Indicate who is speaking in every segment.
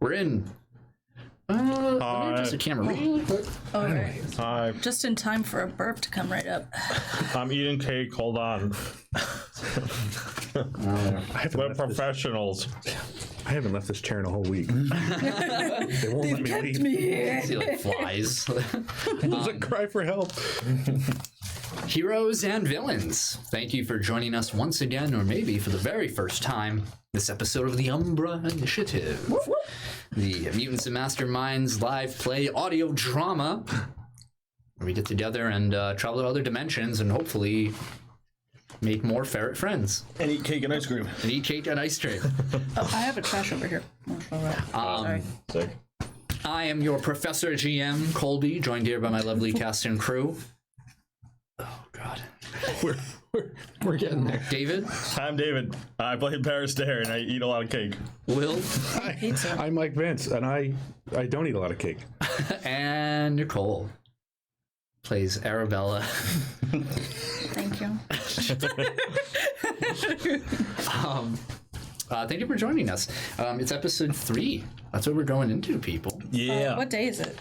Speaker 1: We're in. Let me adjust the camera really quick.
Speaker 2: Okay.
Speaker 3: Hi,
Speaker 2: Just in time for a burp to come right up.
Speaker 3: I'm eating cake. Hold on. We're professionals.
Speaker 4: I haven't left this chair in a whole week. They won't let me leave.
Speaker 1: See, like flies.
Speaker 4: There's a cry for help.
Speaker 1: Heroes and villains, thank you for joining us once again, or maybe for the very first time, this episode of the Umbra Initiative.
Speaker 2: Whoop, whoop.
Speaker 1: The Mutants Masterminds live play audio drama, where we get together and travel to other dimensions and hopefully make more ferret friends.
Speaker 3: And eat cake and ice cream.
Speaker 1: And eat cake and ice cream.
Speaker 2: Oh, I have a trash over here. Sorry.
Speaker 3: Sick.
Speaker 1: I am your Professor GM, Colby, joined here by my lovely cast and crew. Oh, God.
Speaker 4: We're getting there.
Speaker 1: David.
Speaker 3: Hi, I'm David. I play Paris Dare and I eat a lot of cake.
Speaker 1: Will.
Speaker 2: Pizza.
Speaker 4: I'm Mike Vince, and I don't eat a lot of cake.
Speaker 1: And Nicole plays Arabella.
Speaker 2: Thank you.
Speaker 1: Thank you for joining us. It's episode 3. That's what we're going into, people.
Speaker 3: Yeah.
Speaker 2: What day is it?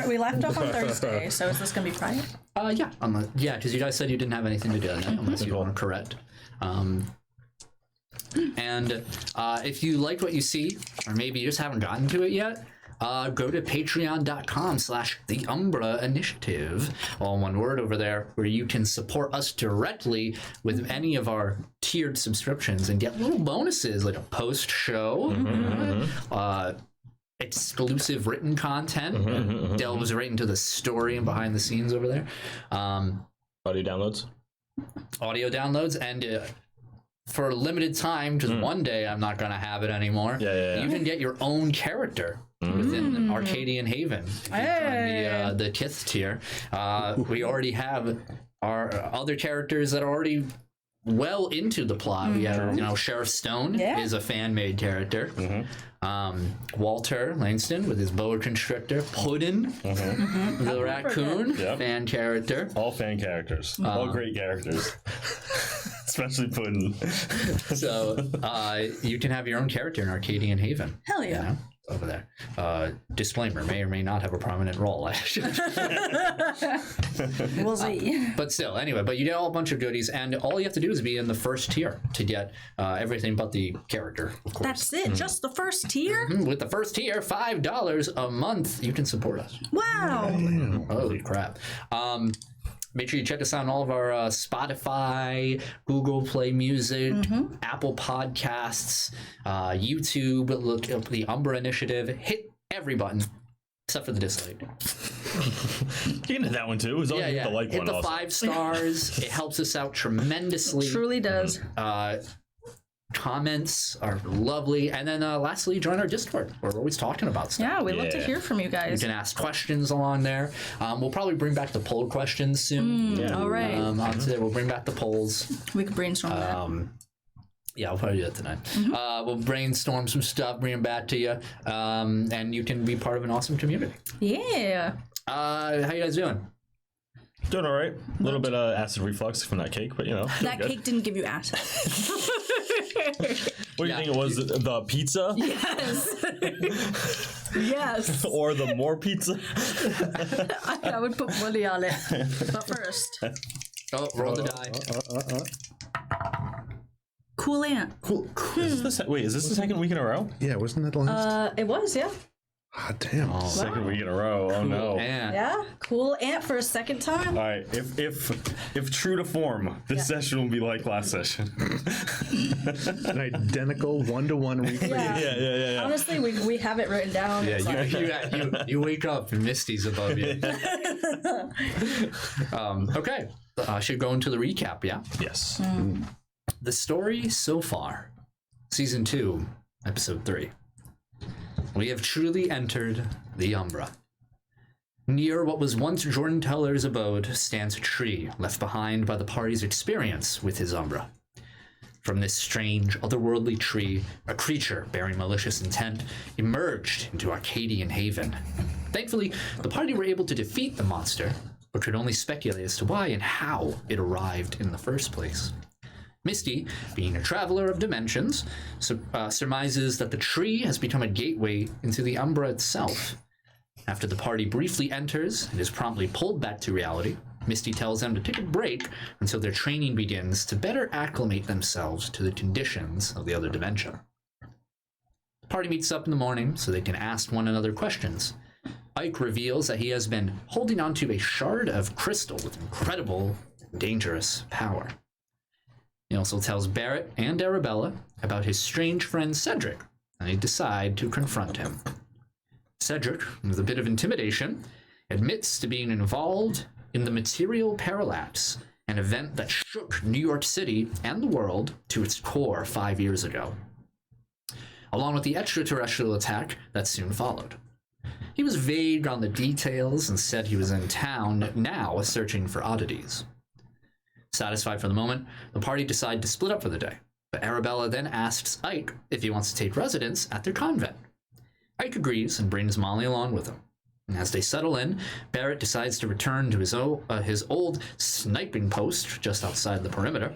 Speaker 2: We left off on Thursday, so is this gonna be Friday?
Speaker 1: Yeah. Yeah, because you guys said you didn't have anything to do tonight, unless you want to correct. And if you liked what you see, or maybe you just haven't gotten to it yet, go to patreon.com/the Umbra Initiative, all one word over there, where you can support us directly with any of our tiered subscriptions and get little bonuses like a post show, exclusive written content, delves right into the story and behind the scenes over there.
Speaker 3: Audio downloads.
Speaker 1: And for a limited time, because one day I'm not going to have it anymore, you can get your own character within Arcadian Haven. If you join the Kith tier. We already have our other characters that are already well into the plot. We have, Sheriff Stone is a fan-made character. Walter Langston with his boa constrictor. Puddin, the raccoon, fan character.
Speaker 3: All fan characters. All great characters. Especially Puddin.
Speaker 1: So you can have your own character in Arcadian Haven.
Speaker 2: Hell yeah.
Speaker 1: Over there. Disclaimer, may or may not have a prominent role.
Speaker 2: We'll see.
Speaker 1: But still, anyway, but you get a bunch of goodies, and all you have to do is be in the first tier to get everything but the character, of course.
Speaker 2: That's it? Just the first tier?
Speaker 1: With the first tier, $5 a month, you can support us.
Speaker 2: Wow.
Speaker 1: Holy crap. Make sure you check us out on all of our Spotify, Google Play Music, Apple Podcasts, YouTube. Look up the Umbra Initiative. Hit every button except for the dislike.
Speaker 3: You can hit that one too. As long as you hit the like
Speaker 1: hit
Speaker 3: one.
Speaker 1: The
Speaker 3: also.
Speaker 1: 5 stars. It helps us out tremendously.
Speaker 2: Truly does.
Speaker 1: Comments are lovely. And then lastly, join our Discord where we're always talking about stuff.
Speaker 2: Yeah, we love to hear from you guys.
Speaker 1: You can ask questions along there. We'll probably bring back the poll questions soon.
Speaker 2: All right.
Speaker 1: On today, we'll bring back the polls.
Speaker 2: We could brainstorm that.
Speaker 1: Yeah, we'll probably do that tonight. We'll brainstorm some stuff, bring them back to you, and you can be part of an awesome community.
Speaker 2: Yeah.
Speaker 1: How you guys doing?
Speaker 3: Doing all right. A little bit of acid reflux from that cake, but
Speaker 2: That cake didn't give you acid.
Speaker 3: What do you think it was? The pizza?
Speaker 2: Yes. Yes.
Speaker 3: Or the more pizza?
Speaker 2: I would put money on it. But first.
Speaker 1: Oh, roll the die.
Speaker 2: Cool ant.
Speaker 3: Cool. Is this the second week in a row?
Speaker 4: Yeah, wasn't that the last?
Speaker 2: It was, yeah.
Speaker 4: Ah, damn.
Speaker 3: Second week in a row. Oh no.
Speaker 2: Yeah. Cool ant for a second time.
Speaker 3: All right. If true to form, this session will be like last session.
Speaker 4: An identical 1-to-1 replay.
Speaker 3: Yeah.
Speaker 2: Honestly, we have it written down.
Speaker 1: Yeah, you wake up and Misty's above you. Okay. I should go into the recap, yeah?
Speaker 3: Yes.
Speaker 1: The story so far. Season 2, Episode 3. We have truly entered the Umbra. Near what was once Jordan Teller's abode stands a tree left behind by the party's experience with his Umbra. From this strange, otherworldly tree, a creature bearing malicious intent emerged into Arcadian Haven. Thankfully, the party were able to defeat the monster, but could only speculate as to why and how it arrived in the first place. Misty, being a traveler of dimensions, surmises that the tree has become a gateway into the Umbra itself. After the party briefly enters and is promptly pulled back to reality, Misty tells them to take a break until their training begins to better acclimate themselves to the conditions of the other dimension. The party meets up in the morning so they can ask one another questions. Ike reveals that he has been holding onto a shard of crystal with incredible, dangerous power. He also tells Barrett and Arabella about his strange friend Cedric, and they decide to confront him. Cedric, with a bit of intimidation, admits to being involved in the Material Parallax, an event that shook New York City and the world to its core 5 years ago, along with the extraterrestrial attack that soon followed. He was vague on the details and said he was in town now searching for oddities. Satisfied for the moment, the party decide to split up for the day, but Arabella then asks Ike if he wants to take residence at their convent. Ike agrees and brings Molly along with him. And as they settle in, Barrett decides to return to his old sniping post just outside the perimeter.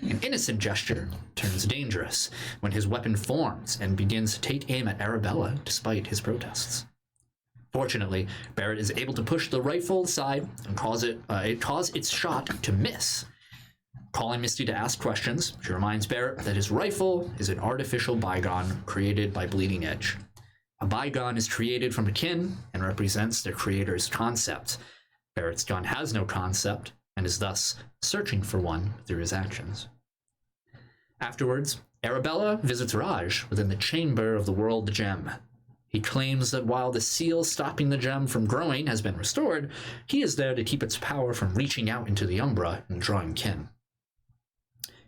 Speaker 1: An innocent gesture turns dangerous when his weapon forms and begins to take aim at Arabella despite his protests. Fortunately, Barrett is able to push the rifle aside and cause its shot to miss. Calling Misty to ask questions, she reminds Barrett that his rifle is an artificial bygone created by Bleeding Edge. A bygone is created from a kin and represents their creator's concept. Barrett's gun has no concept and is thus searching for one through his actions. Afterwards, Arabella visits Raj within the chamber of the World Gem. He claims that while the seal stopping the gem from growing has been restored, he is there to keep its power from reaching out into the Umbra and drawing kin.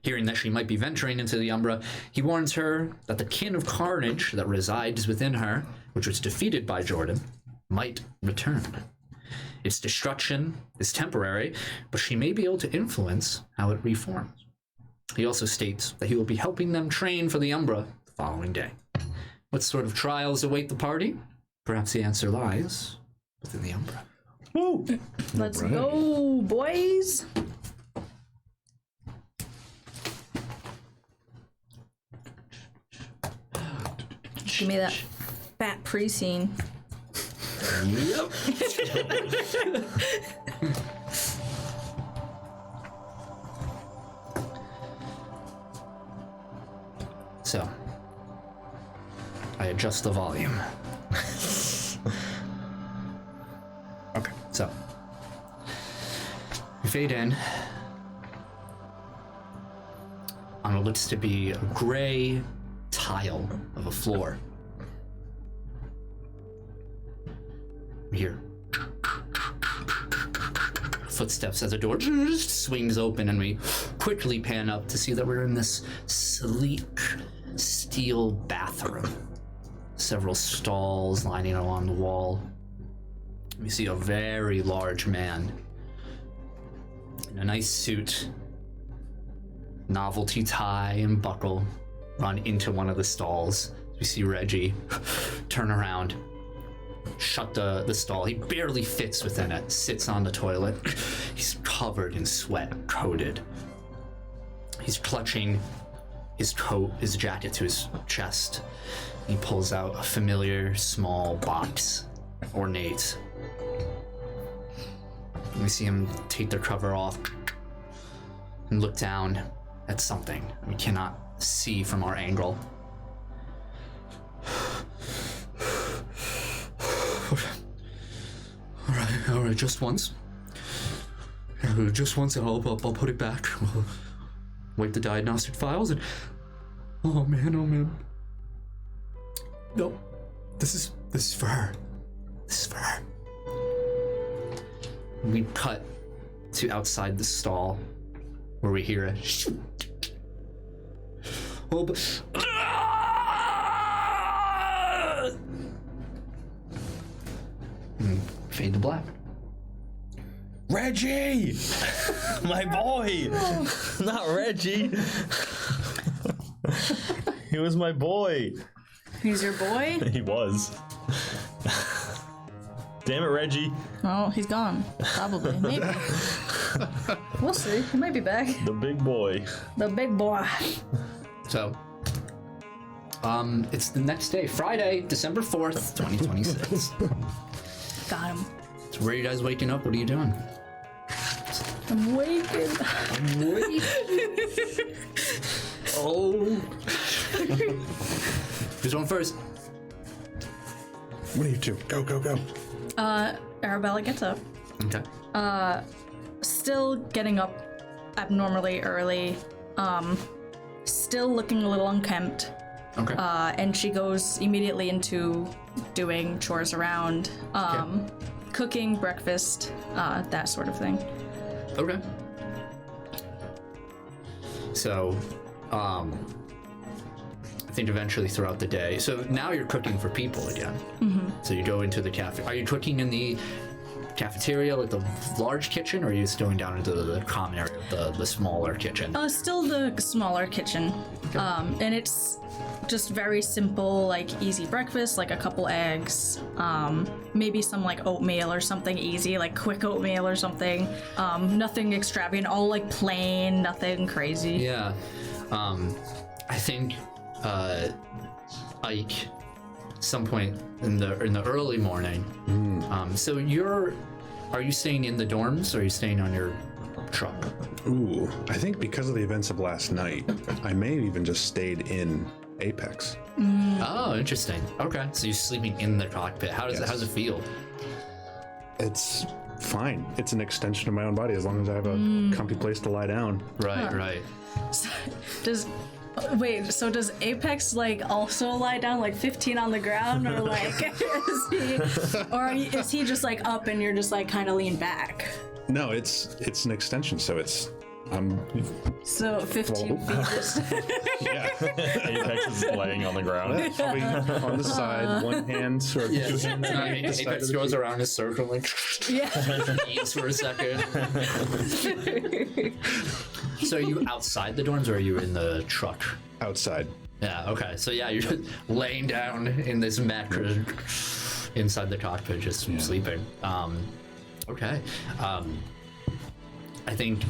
Speaker 1: Hearing that she might be venturing into the Umbra, he warns her that the kin of carnage that resides within her, which was defeated by Jordan, might return. Its destruction is temporary, but she may be able to influence how it reforms. He also states that he will be helping them train for the Umbra the following day. What sort of trials await the party? Perhaps the answer lies within the Umbra.
Speaker 2: Woo! Let's go, boys! Give me that fat pre-scene.
Speaker 1: Yep. So, I adjust the volume. Okay, so we fade in on what looks to be a gray tile of a floor. We hear footsteps as a door swings open, and we quickly pan up to see that we're in this sleek steel bathroom. Several stalls lining along the wall. We see a very large man in a nice suit, novelty tie and buckle, run into one of the stalls. We see Reggie turn around, shut the stall. He barely fits within it, sits on the toilet. He's covered in sweat, coated. He's clutching his coat, his jacket to his chest. He pulls out a familiar small box, ornate. We see him take the cover off and look down at something we cannot see from our angle. All right, just once. Just once, and I'll put it back. We'll wipe the diagnostic files, and oh man. No, this is for her. This is for her. We cut to outside the stall, where we hear a shoot. Oh, but fade to black.
Speaker 3: Reggie! My boy! Not Reggie. He was my boy.
Speaker 2: He's your boy?
Speaker 3: He was. Damn it, Reggie.
Speaker 2: Oh, he's gone. Probably. Maybe. We'll see. He might be back.
Speaker 3: The big boy.
Speaker 2: The big boy.
Speaker 1: So, it's the next day, Friday, December 4th, 2026.
Speaker 2: Got him.
Speaker 1: So where are you guys waking up? What are you doing?
Speaker 2: I'm waking.
Speaker 1: Oh. Who's on first?
Speaker 4: What are you two? Go, go, go.
Speaker 2: Arabella gets up.
Speaker 1: Okay.
Speaker 2: Still getting up abnormally early. Still looking a little unkempt.
Speaker 1: Okay.
Speaker 2: And she goes immediately into doing chores around, cooking, breakfast, that sort of thing.
Speaker 1: Okay. So, I think eventually throughout the day. So now you're cooking for people again. Mm-hmm. So you go into the cafe. Are you cooking in the cafeteria, like the large kitchen, or are you just going down into the common area, the smaller kitchen?
Speaker 2: Still the smaller kitchen. Okay. And it's just very simple, like easy breakfast, like a couple eggs, maybe some like oatmeal or something easy, like quick oatmeal or something. Nothing extravagant, all like plain, nothing crazy.
Speaker 1: Yeah. I think Ike, some point in the early morning. So are you staying in the dorms or are you staying on your truck?
Speaker 4: Ooh, I think because of the events of last night, I may have even just stayed in Apex.
Speaker 1: Oh, interesting. Okay, so you're sleeping in the cockpit. How does it feel?
Speaker 4: It's fine. It's an extension of my own body as long as I have a comfy place to lie down.
Speaker 1: Right.
Speaker 2: So, does Apex like also lie down like 15 on the ground, or like is he just like up and you're just like kind of lean back?
Speaker 4: No, it's an extension, so it's
Speaker 2: so 15 feet just
Speaker 4: yeah.
Speaker 3: Apex is laying on the ground.
Speaker 4: On the side, one hand sort of two hands.
Speaker 1: Apex goes around a circle, like eats for a second. So are you outside the dorms or are you in the truck?
Speaker 4: Outside.
Speaker 1: Yeah, okay. So yeah, you're just laying down in this mattress inside the cockpit, just sleeping. Okay. I think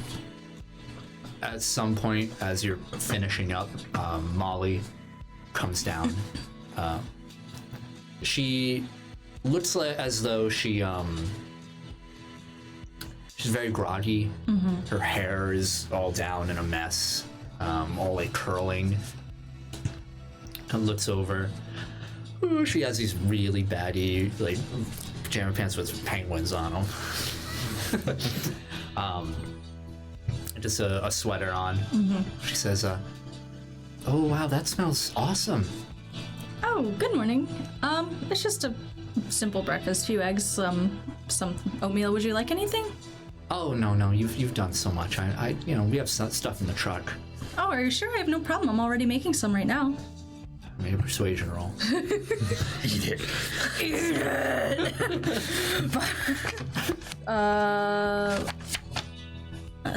Speaker 1: at some point as you're finishing up, Molly comes down. She looks like as though she's very groggy. Mm-hmm. Her hair is all down in a mess, all like curling. And looks over. Ooh, she has these really baggy like pajama pants with penguins on them. Just a sweater on. Mm-hmm. She says, "Oh wow, that smells awesome."
Speaker 2: Oh, good morning. It's just a simple breakfast, few eggs, some oatmeal. Would you like anything?
Speaker 1: Oh no, you've done so much. I we have stuff in the truck.
Speaker 2: Oh, are you sure? I have no problem. I'm already making some right now.
Speaker 1: Maybe a persuasion roll.
Speaker 3: Eat it.
Speaker 2: Eat it.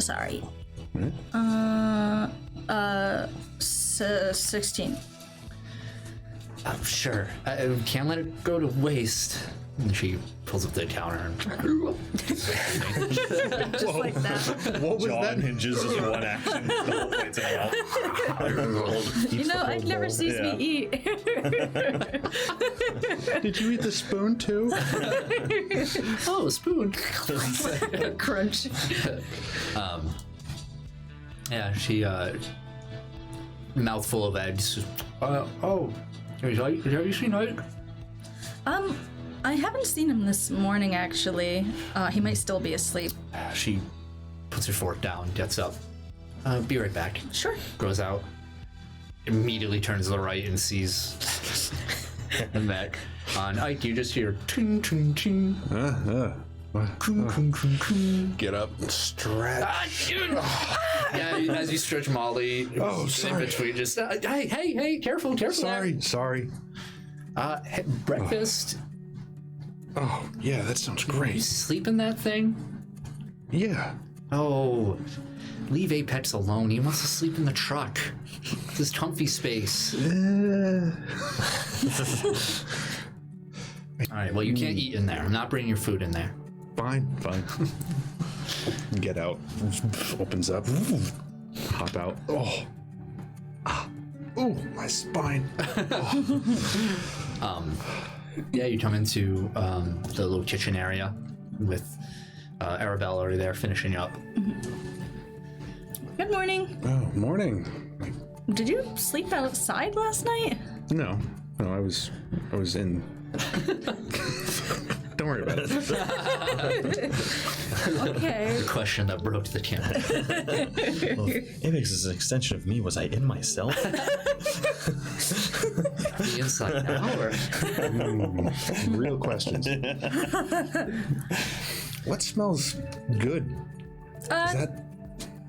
Speaker 2: Sorry. 16.
Speaker 1: Sure. I can't let it go to waste. And she pulls up the counter and
Speaker 2: just like that.
Speaker 4: What was
Speaker 3: Jaw
Speaker 4: that?
Speaker 3: hinges as one action. The whole plate's in
Speaker 2: Ike never sees me eat.
Speaker 4: Did you eat the spoon too?
Speaker 1: oh, spoon.
Speaker 2: Crunch.
Speaker 1: Yeah, she mouthful of eggs. Have you seen Ike?
Speaker 2: I haven't seen him this morning actually. He might still be asleep.
Speaker 1: She puts her fork down, gets up. Be right back.
Speaker 2: Sure.
Speaker 1: Goes out. Immediately turns to the right and sees him back. On Ike, you just hear ting ting ting.
Speaker 4: Get up and stretch.
Speaker 1: Yeah, as you stretch Molly, in between, just hey, careful.
Speaker 4: Sorry.
Speaker 1: Breakfast.
Speaker 4: Oh yeah, that sounds
Speaker 1: You
Speaker 4: great.
Speaker 1: sleep in that thing?
Speaker 4: Yeah.
Speaker 1: Oh, leave Apex alone. He wants to sleep in the truck. This comfy space. All right. Well, you can't eat in there. I'm not bringing your food in there.
Speaker 4: Fine. Get out. Opens up. Hop out. Oh. Ooh, my spine.
Speaker 1: Yeah, you come into the little kitchen area with Arabella already there finishing up.
Speaker 2: Good morning.
Speaker 4: Oh, morning.
Speaker 2: Did you sleep outside last night?
Speaker 4: No, I was in. Don't worry about it.
Speaker 2: Okay.
Speaker 1: The question that broke the canon.
Speaker 3: Well, Apex is an extension of me. Was I in myself?
Speaker 1: The inside now, or?
Speaker 4: Real questions. What smells good? Is that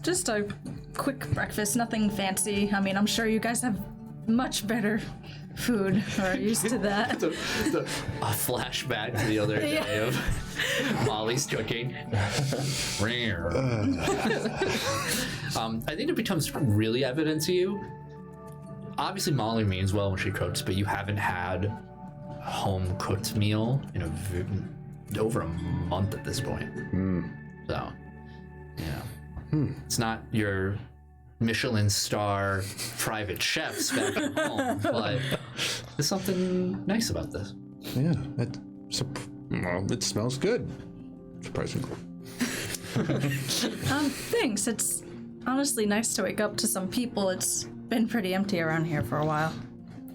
Speaker 2: Just a quick breakfast, nothing fancy. I mean, I'm sure you guys have much better food or are used to that.
Speaker 1: A flashback to the other day of Molly's cooking. I think it becomes really evident to you. Obviously, Molly means well when she cooks, but you haven't had a home-cooked meal in over a month at this point. So, yeah. It's not your Michelin star private chefs back at home, but there's something nice about this.
Speaker 4: Yeah, it smells good. Surprisingly.
Speaker 2: Thanks. It's honestly nice to wake up to some people. It's been pretty empty around here for a while.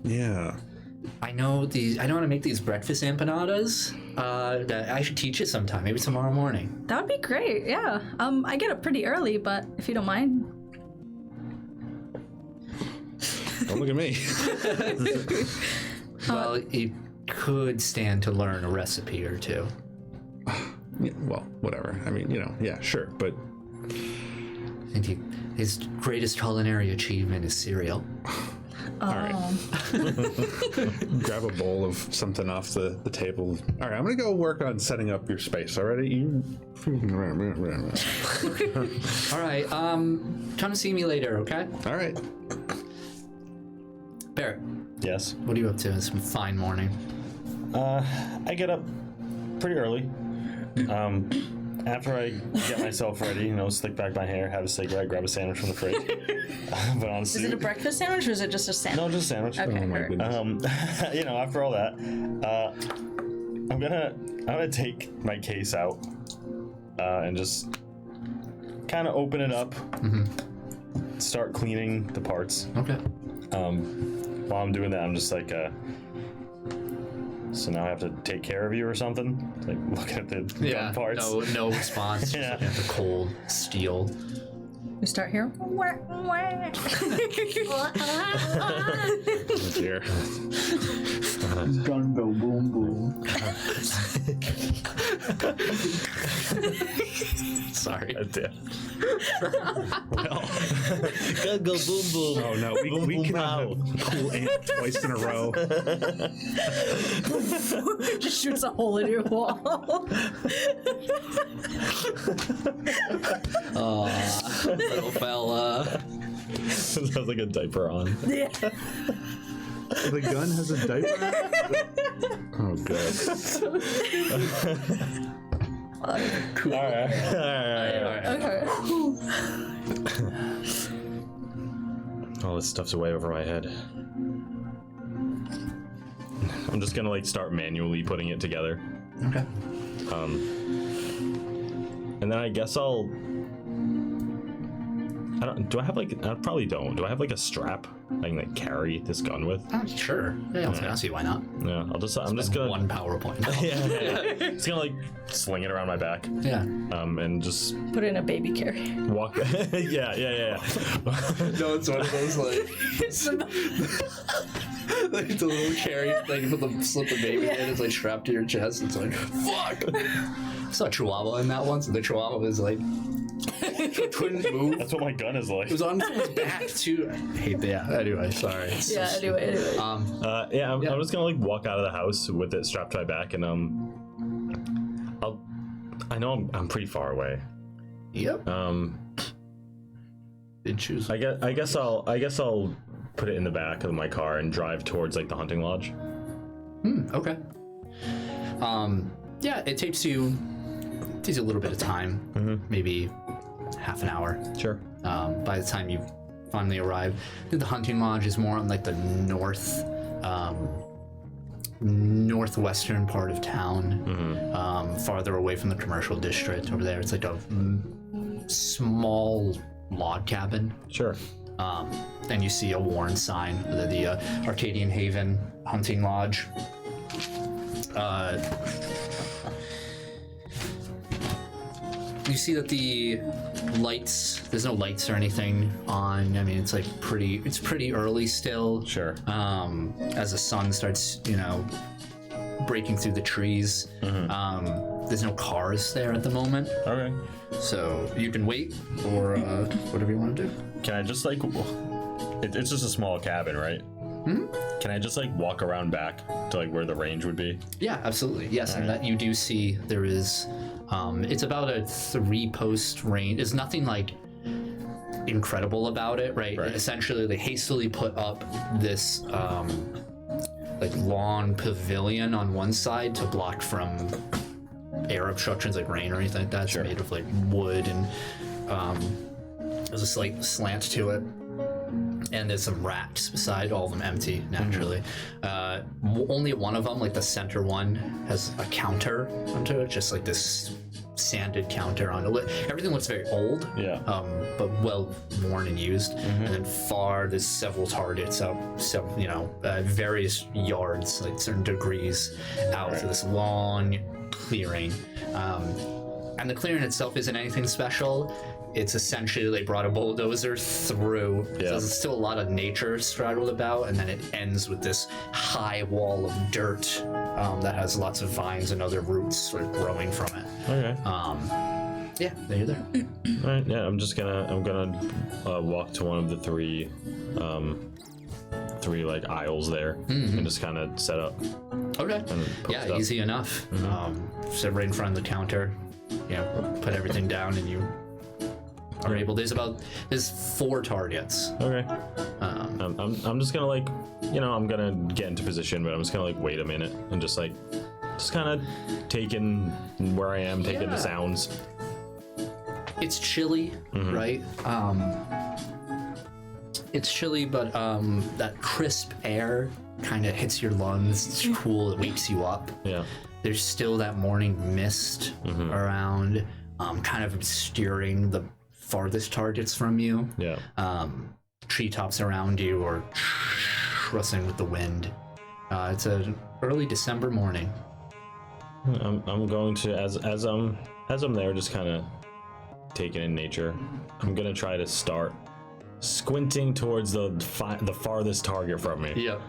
Speaker 4: Yeah.
Speaker 1: I know how to make these breakfast empanadas. That I should teach you sometime, maybe tomorrow morning.
Speaker 2: That would be great, yeah. I get up pretty early, but if you don't mind.
Speaker 4: Don't look at me.
Speaker 1: Well, you could stand to learn a recipe or two.
Speaker 4: Yeah, well, whatever. I mean, yeah, sure, but
Speaker 1: I think his greatest culinary achievement is cereal.
Speaker 4: all right. Grab a bowl of something off the table. All right, I'm gonna go work on setting up your space. Already?
Speaker 1: All right, come see me later, okay?
Speaker 4: All right.
Speaker 1: Barrett,
Speaker 3: Yes.
Speaker 1: what are you up to this fine morning?
Speaker 3: I get up pretty early. After I get myself ready, slick back my hair, have a cigarette, grab a sandwich from the fridge, put on a suit.
Speaker 2: Is it a breakfast sandwich or is it just a sandwich?
Speaker 3: No, just a sandwich.
Speaker 2: Okay.
Speaker 4: Oh my goodness.
Speaker 3: After all that, I'm gonna take my case out and just kind of open it up, start cleaning the parts.
Speaker 1: Okay.
Speaker 3: While I'm doing that, I'm just like, so now I have to take care of you or something? Like, look at the gun parts.
Speaker 1: No response.
Speaker 3: Yeah.
Speaker 1: Just the cold steel.
Speaker 2: We start here.
Speaker 4: Oh dear.
Speaker 3: Gun go boom boom.
Speaker 1: Sorry.
Speaker 3: I did.
Speaker 4: Well,
Speaker 3: Gun go boom boom.
Speaker 4: oh no, we cannot have cool ant twice in a row.
Speaker 2: Just shoots a hole in your wall.
Speaker 1: Little fella.
Speaker 3: Sounds like a diaper on.
Speaker 2: Yeah.
Speaker 4: The gun has a diaper. Oh god.
Speaker 1: Cool.
Speaker 3: All right.
Speaker 2: Okay.
Speaker 3: All this stuff's way over my head. I'm just gonna start manually putting it together.
Speaker 1: Okay.
Speaker 3: And then I guess I'll. Do I have I probably don't. Do I have a strap I can carry this gun with?
Speaker 1: Sure. Yeah, I'll see why not.
Speaker 3: Yeah, I'm just gonna.
Speaker 1: One PowerPoint.
Speaker 3: Yeah. Just gonna sling it around my back.
Speaker 1: Yeah.
Speaker 3: And just
Speaker 2: Put it in a baby carry.
Speaker 3: walk. yeah.
Speaker 1: No, it's one of those like the little carry thing with the slip the baby in. It's strapped to your chest. It's fuck. I saw a Chihuahua in that once, and the Chihuahua was couldn't move.
Speaker 3: That's what my gun is like.
Speaker 1: It was on someone's back too. I hate that. Anyway, sorry.
Speaker 2: Anyway.
Speaker 3: I'm just gonna walk out of the house with it strapped to my back, and I know I'm pretty far away.
Speaker 1: Yep. Did choose.
Speaker 3: I guess I'll put it in the back of my car and drive towards the hunting lodge.
Speaker 1: Okay. Yeah, it takes you takes you a little bit of time, maybe half an hour.
Speaker 3: Sure.
Speaker 1: By the time you finally arrive, the hunting lodge is more on like the northwestern part of town, farther away from the commercial district. Over there, it's like a small log cabin.
Speaker 3: Sure.
Speaker 1: Then you see a worn sign, the Arcadian Haven Hunting Lodge. You see that the lights, there's no lights or anything on. I mean, it's like pretty early still.
Speaker 3: Sure.
Speaker 1: As the sun starts, breaking through the trees. There's no cars there at the moment.
Speaker 3: Okay.
Speaker 1: So you can wait or whatever you want to do.
Speaker 3: Can I just it's just a small cabin, right? Can I just walk around back to where the range would be?
Speaker 1: Yeah, absolutely. Yes, and that you do see there is. It's about a 3-post range. There's nothing incredible about it, right? Essentially, they hastily put up this long pavilion on one side to block from air obstructions like rain or anything like that. It's made of wood, and there's a slight slant to it. And there's some racks beside, all of them empty, naturally. Only one of them, the center one, has a counter onto it, just this sanded counter on it. Everything looks very old, but well worn and used. And then there's several targets out, various yards, certain degrees out to this long clearing. And the clearing itself isn't anything special. It's essentially they brought a bulldozer through. So there's still a lot of nature straddled about, and then it ends with this high wall of dirt that has lots of vines and other roots sort of growing from it.
Speaker 3: Okay.
Speaker 1: Yeah, there you're there.
Speaker 3: All right. Yeah, I'm gonna walk to one of the three aisles there and just kind of set up.
Speaker 1: Okay. Yeah, easy enough. Sit right in front of the counter. Put everything down, and you are able. There's 4 targets.
Speaker 3: Okay. I'm just gonna I'm gonna get into position, but I'm just gonna wait a minute and just kind of take in where I am, take in the sounds.
Speaker 1: It's chilly, right? It's chilly, but that crisp air kind of hits your lungs. It's cool. It wakes you up.
Speaker 3: Yeah.
Speaker 1: There's still that morning mist around, kind of obscuring the farthest targets from you.
Speaker 3: Yeah.
Speaker 1: Treetops around you are rustling with the wind. It's an early December morning.
Speaker 3: I'm going to as I'm there, just kind of taking in nature. I'm gonna try to start squinting towards the farthest target from me.
Speaker 1: Yep.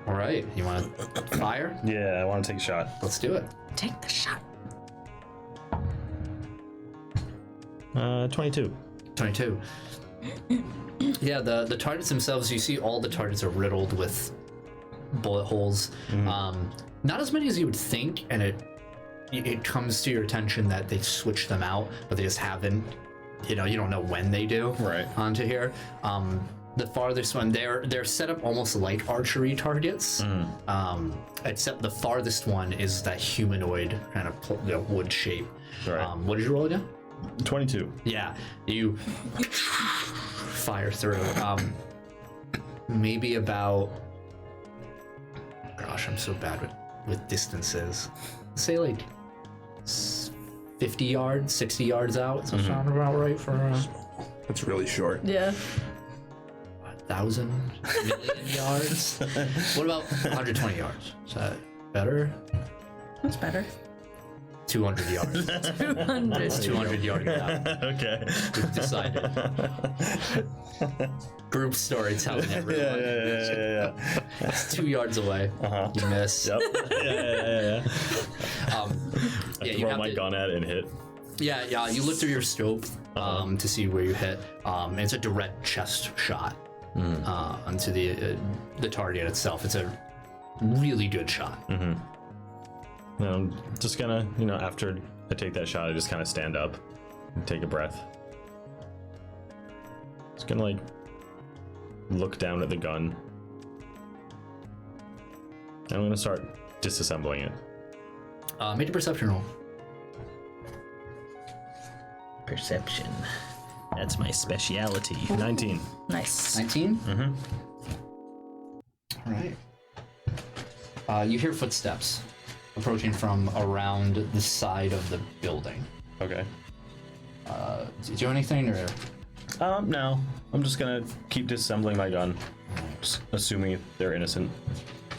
Speaker 1: All right. You want to fire?
Speaker 3: Yeah, I want to take a shot.
Speaker 1: Let's do it.
Speaker 2: Take the shot.
Speaker 3: 22.
Speaker 1: 22. Yeah, the targets themselves, you see all the targets are riddled with bullet holes. Not as many as you would think, and it comes to your attention that they switched them out, but they just haven't. You don't know when they do.
Speaker 3: Right.
Speaker 1: Onto here. The farthest one, they're set up almost like archery targets, except the farthest one is that humanoid kind of wood shape.
Speaker 3: Right.
Speaker 1: What did you roll again?
Speaker 3: 22.
Speaker 1: Yeah, you fire through. Maybe about. Gosh, I'm so bad with distances. Say 50 yards, 60 yards out. So sound about right for.
Speaker 4: That's really short.
Speaker 2: Yeah.
Speaker 1: 1,000 million yards. What about 120 yards? Is that better?
Speaker 2: That's better.
Speaker 1: 200 yards.
Speaker 2: 200.
Speaker 1: It's 200 yards out.
Speaker 3: Okay.
Speaker 1: We've decided. Group storytelling, everyone.
Speaker 3: Yeah.
Speaker 1: It's 2 yards away. You miss.
Speaker 3: Yep. Yeah. I
Speaker 1: you
Speaker 3: throw
Speaker 1: have
Speaker 3: my gun at it and hit.
Speaker 1: Yeah. You look through your scope to see where you hit. It's a direct chest shot onto the target itself. It's a really good shot.
Speaker 3: I'm just gonna, after I take that shot, I just kind of stand up and take a breath. Just gonna look down at the gun. And I'm gonna start disassembling it.
Speaker 1: Make a perception roll.
Speaker 5: Perception. That's my speciality. 19.
Speaker 2: Nice.
Speaker 1: 19? Mm-hmm. All right. You hear footsteps approaching from around the side of the building.
Speaker 3: Okay.
Speaker 1: Did you do anything, or?
Speaker 3: No. I'm just gonna keep disassembling my gun, assuming they're innocent.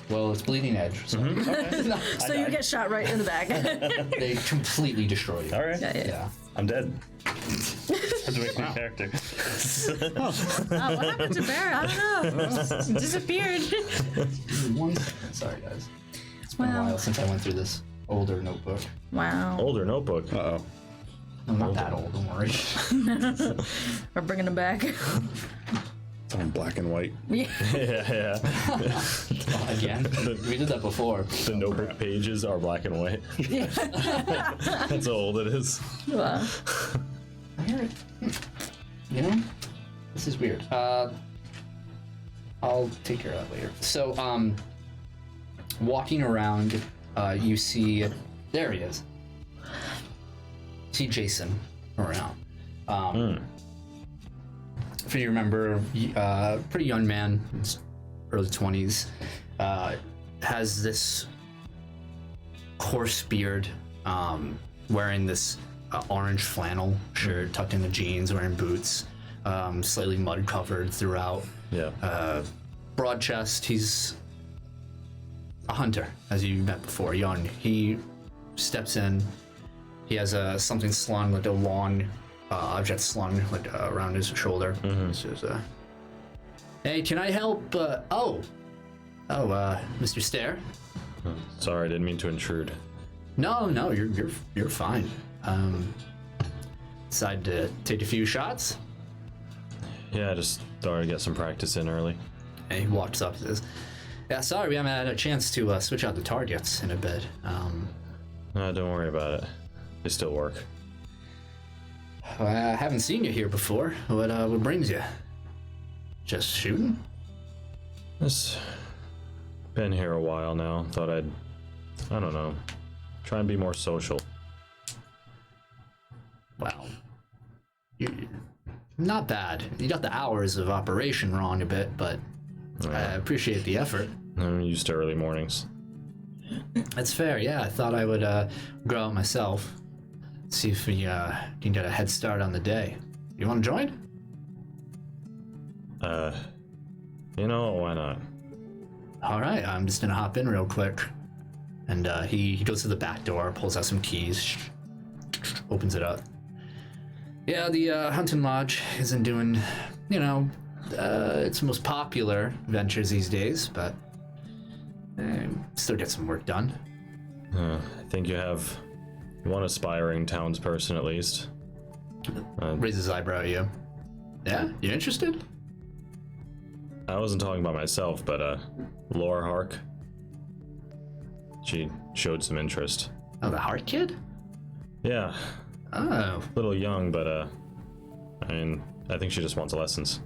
Speaker 1: Well, it's bleeding edge, so
Speaker 3: Okay.
Speaker 2: So you get shot right in the back.
Speaker 1: they completely destroy you.
Speaker 3: All right.
Speaker 1: Yeah.
Speaker 3: I'm dead. Have to make my character.
Speaker 2: Oh, what happened to Bear? I don't know. He disappeared.
Speaker 1: 1 second. Sorry, guys. It's been a while since I went through this older notebook.
Speaker 2: Wow.
Speaker 3: Older notebook.
Speaker 4: Uh-oh.
Speaker 1: I'm not that old, don't worry.
Speaker 2: We're bringing him back.
Speaker 4: It's on black and white.
Speaker 3: Yeah.
Speaker 1: Again, we did that before.
Speaker 3: The notebook pages are black and white. That's how old it is.
Speaker 2: Wow.
Speaker 1: I hear it. You know, this is weird. I'll take care of that later. So, walking around, you see, there he is. See Jason around. If you remember, pretty young man, early 20s, has this coarse beard, wearing this orange flannel shirt tucked into jeans, wearing boots, slightly mud covered throughout.
Speaker 3: Yeah.
Speaker 1: Broad chest. He's a hunter, as you met before. Young. He steps in. He has something slung, like a long object slung like around his shoulder. Says, "Hey, can I help?" Mr. Stair.
Speaker 3: Sorry, I didn't mean to intrude.
Speaker 1: No, you're fine. Decided to take a few shots.
Speaker 3: Yeah, I just thought I'd get some practice in early.
Speaker 1: And he walks up and says, "Yeah, sorry, we haven't had a chance to switch out the targets in a bit."
Speaker 3: No, don't worry about it. They still work.
Speaker 1: I haven't seen you here before. What brings you? Just shooting?
Speaker 3: It's been here a while now. Thought I don't know, try and be more social.
Speaker 1: Well, not bad. You got the hours of operation wrong a bit, but I appreciate the effort.
Speaker 3: I'm used to early mornings.
Speaker 1: That's fair, yeah. I thought I would go out myself. See if we can get a head start on the day. You want to join?
Speaker 3: Why not?
Speaker 1: All right, I'm just gonna hop in real quick. And he goes to the back door, pulls out some keys, opens it up. Yeah, the hunting lodge isn't doing, its most popular ventures these days, but still get some work done.
Speaker 3: I think you have one aspiring townsperson at least.
Speaker 1: Raises his eyebrow at you. Yeah, you interested?
Speaker 3: I wasn't talking about myself, but Laura Hark. She showed some interest.
Speaker 1: Oh, the Hart kid?
Speaker 3: Yeah.
Speaker 1: Oh.
Speaker 3: A little young, but I think she just wants lessons.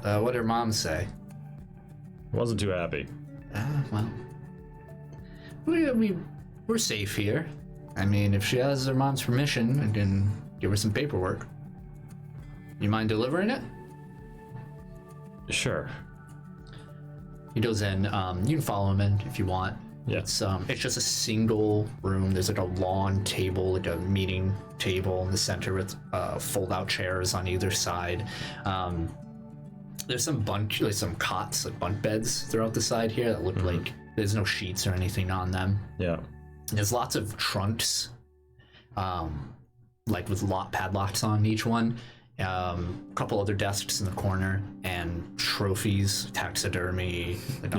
Speaker 1: What did her mom say?
Speaker 3: Wasn't too happy.
Speaker 1: Well, we're safe here. I mean, if she has her mom's permission, I can give her some paperwork. You mind delivering it?
Speaker 3: Sure.
Speaker 1: He goes in. You can follow him in if you want.
Speaker 3: Yeah.
Speaker 1: It's just a single room. There's like a long table, like a meeting table in the center with fold-out chairs on either side. There's some cots, like bunk beds throughout the side here that look like there's no sheets or anything on them.
Speaker 3: Yeah.
Speaker 1: There's lots of trunks, like with padlocks on each one. A couple other desks in the corner and trophies, taxidermy, like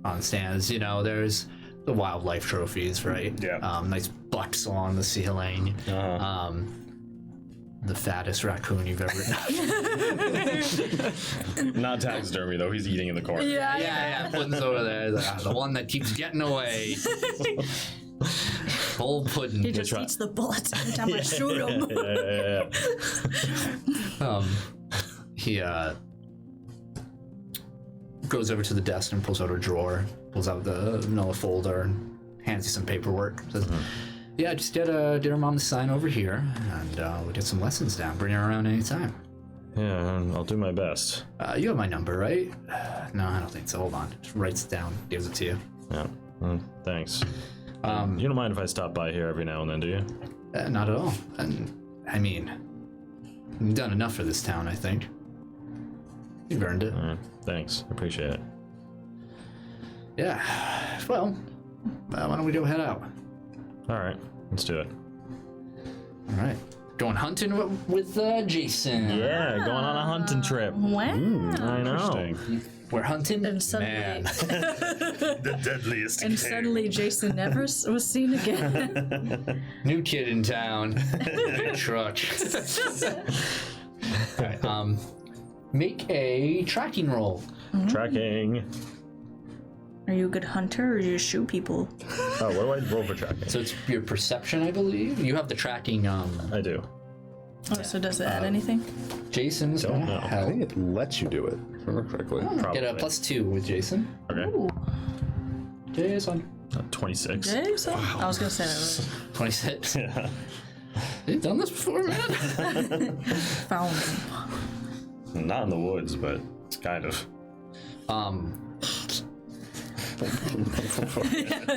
Speaker 1: on stands. There's the wildlife trophies, right?
Speaker 3: Yeah.
Speaker 1: Nice bucks on the ceiling. The fattest raccoon you've ever.
Speaker 3: Not taxidermy though. He's eating in the corner.
Speaker 1: Yeah. Puddin's over there. The one that keeps getting away. Whole pudding.
Speaker 2: He just eats the bullets every time I shoot him.
Speaker 1: He goes over to the desk and pulls out a drawer, pulls out the manila folder, and hands you some paperwork. Says, Yeah, just get her mom to sign over here, and we'll get some lessons down. Bring her around anytime.
Speaker 3: Yeah, I'll do my best.
Speaker 1: You have my number, right? No, I don't think so. Hold on. Just writes it down, gives it to you.
Speaker 3: Yeah, thanks. You don't mind if I stop by here every now and then, do you?
Speaker 1: Not at all. And I mean, you've done enough for this town, I think. You've earned it.
Speaker 3: Thanks, appreciate it.
Speaker 1: Yeah. Well, why don't we go head out?
Speaker 3: All right, let's do it.
Speaker 1: All right. Going hunting with Jason.
Speaker 3: Yeah, going on a hunting trip.
Speaker 2: Wow.
Speaker 3: I know.
Speaker 4: Interesting.
Speaker 1: We're hunting.
Speaker 2: And suddenly,
Speaker 1: Man.
Speaker 3: The deadliest.
Speaker 2: and suddenly Jason never was seen again.
Speaker 1: New kid in town. Big truck. All right. Make a tracking roll.
Speaker 3: Tracking.
Speaker 2: Are you a good hunter, or do you shoot people?
Speaker 3: Oh, what do I roll for tracking?
Speaker 1: So it's your perception, I believe. You have the tracking.
Speaker 3: I do.
Speaker 2: Oh, so does it add anything?
Speaker 1: Jason's
Speaker 3: Don't
Speaker 1: gonna
Speaker 3: know.
Speaker 4: I
Speaker 1: help.
Speaker 4: think it lets you do it, if I remember correctly.
Speaker 3: Probably.
Speaker 1: Get a +2 with Jason.
Speaker 3: Okay.
Speaker 1: Jason.
Speaker 3: 26.
Speaker 2: Jason? I was gonna say that.
Speaker 1: 26.
Speaker 3: Yeah.
Speaker 1: You've done this before, man.
Speaker 2: Found him.
Speaker 3: Not in the woods, but kind of.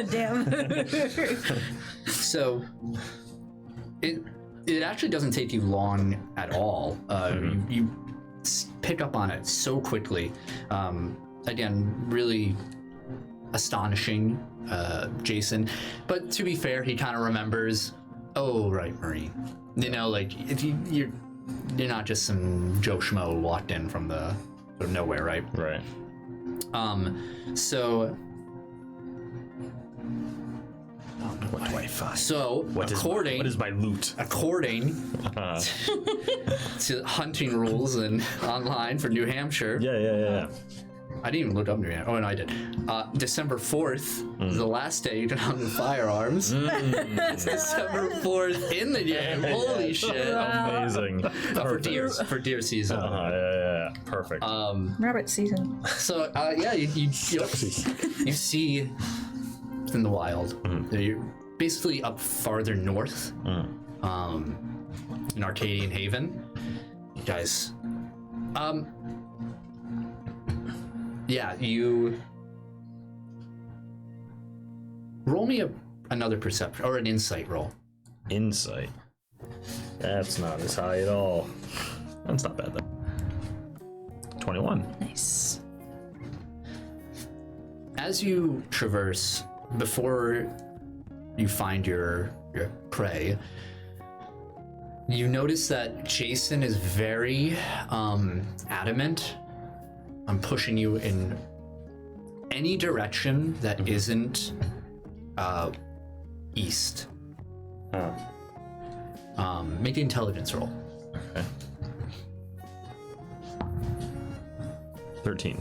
Speaker 2: Damn.
Speaker 1: So it actually doesn't take you long at all. You pick up on it so quickly. Again, really astonishing, Jason. But to be fair, he kind of remembers. Oh, right, Marine. You know, like if you're not just some Joe Schmo walked in from the sort of nowhere, right?
Speaker 3: Right.
Speaker 1: So.
Speaker 3: What do I find?
Speaker 1: So,
Speaker 3: What is my loot?
Speaker 1: according to hunting rules and online for New Hampshire,
Speaker 3: Yeah.
Speaker 1: I didn't even look up New Hampshire. Oh, no, I did. December 4th is the last day you can hunt with firearms. It's December 4th in the game. Holy shit!
Speaker 3: Amazing.
Speaker 1: For deer season.
Speaker 3: Yeah. Perfect.
Speaker 2: Rabbit season.
Speaker 1: So yeah, you see in the wild. You're basically up farther north, in Arcadian Haven. You guys, yeah, you roll me another perception or an insight roll.
Speaker 3: Insight. That's not as high at all. That's not bad though. 21.
Speaker 2: Nice.
Speaker 1: As you traverse, before you find your prey, you notice that Jason is very adamant on pushing you in any direction that isn't east. Make an intelligence roll.
Speaker 3: Okay. 13.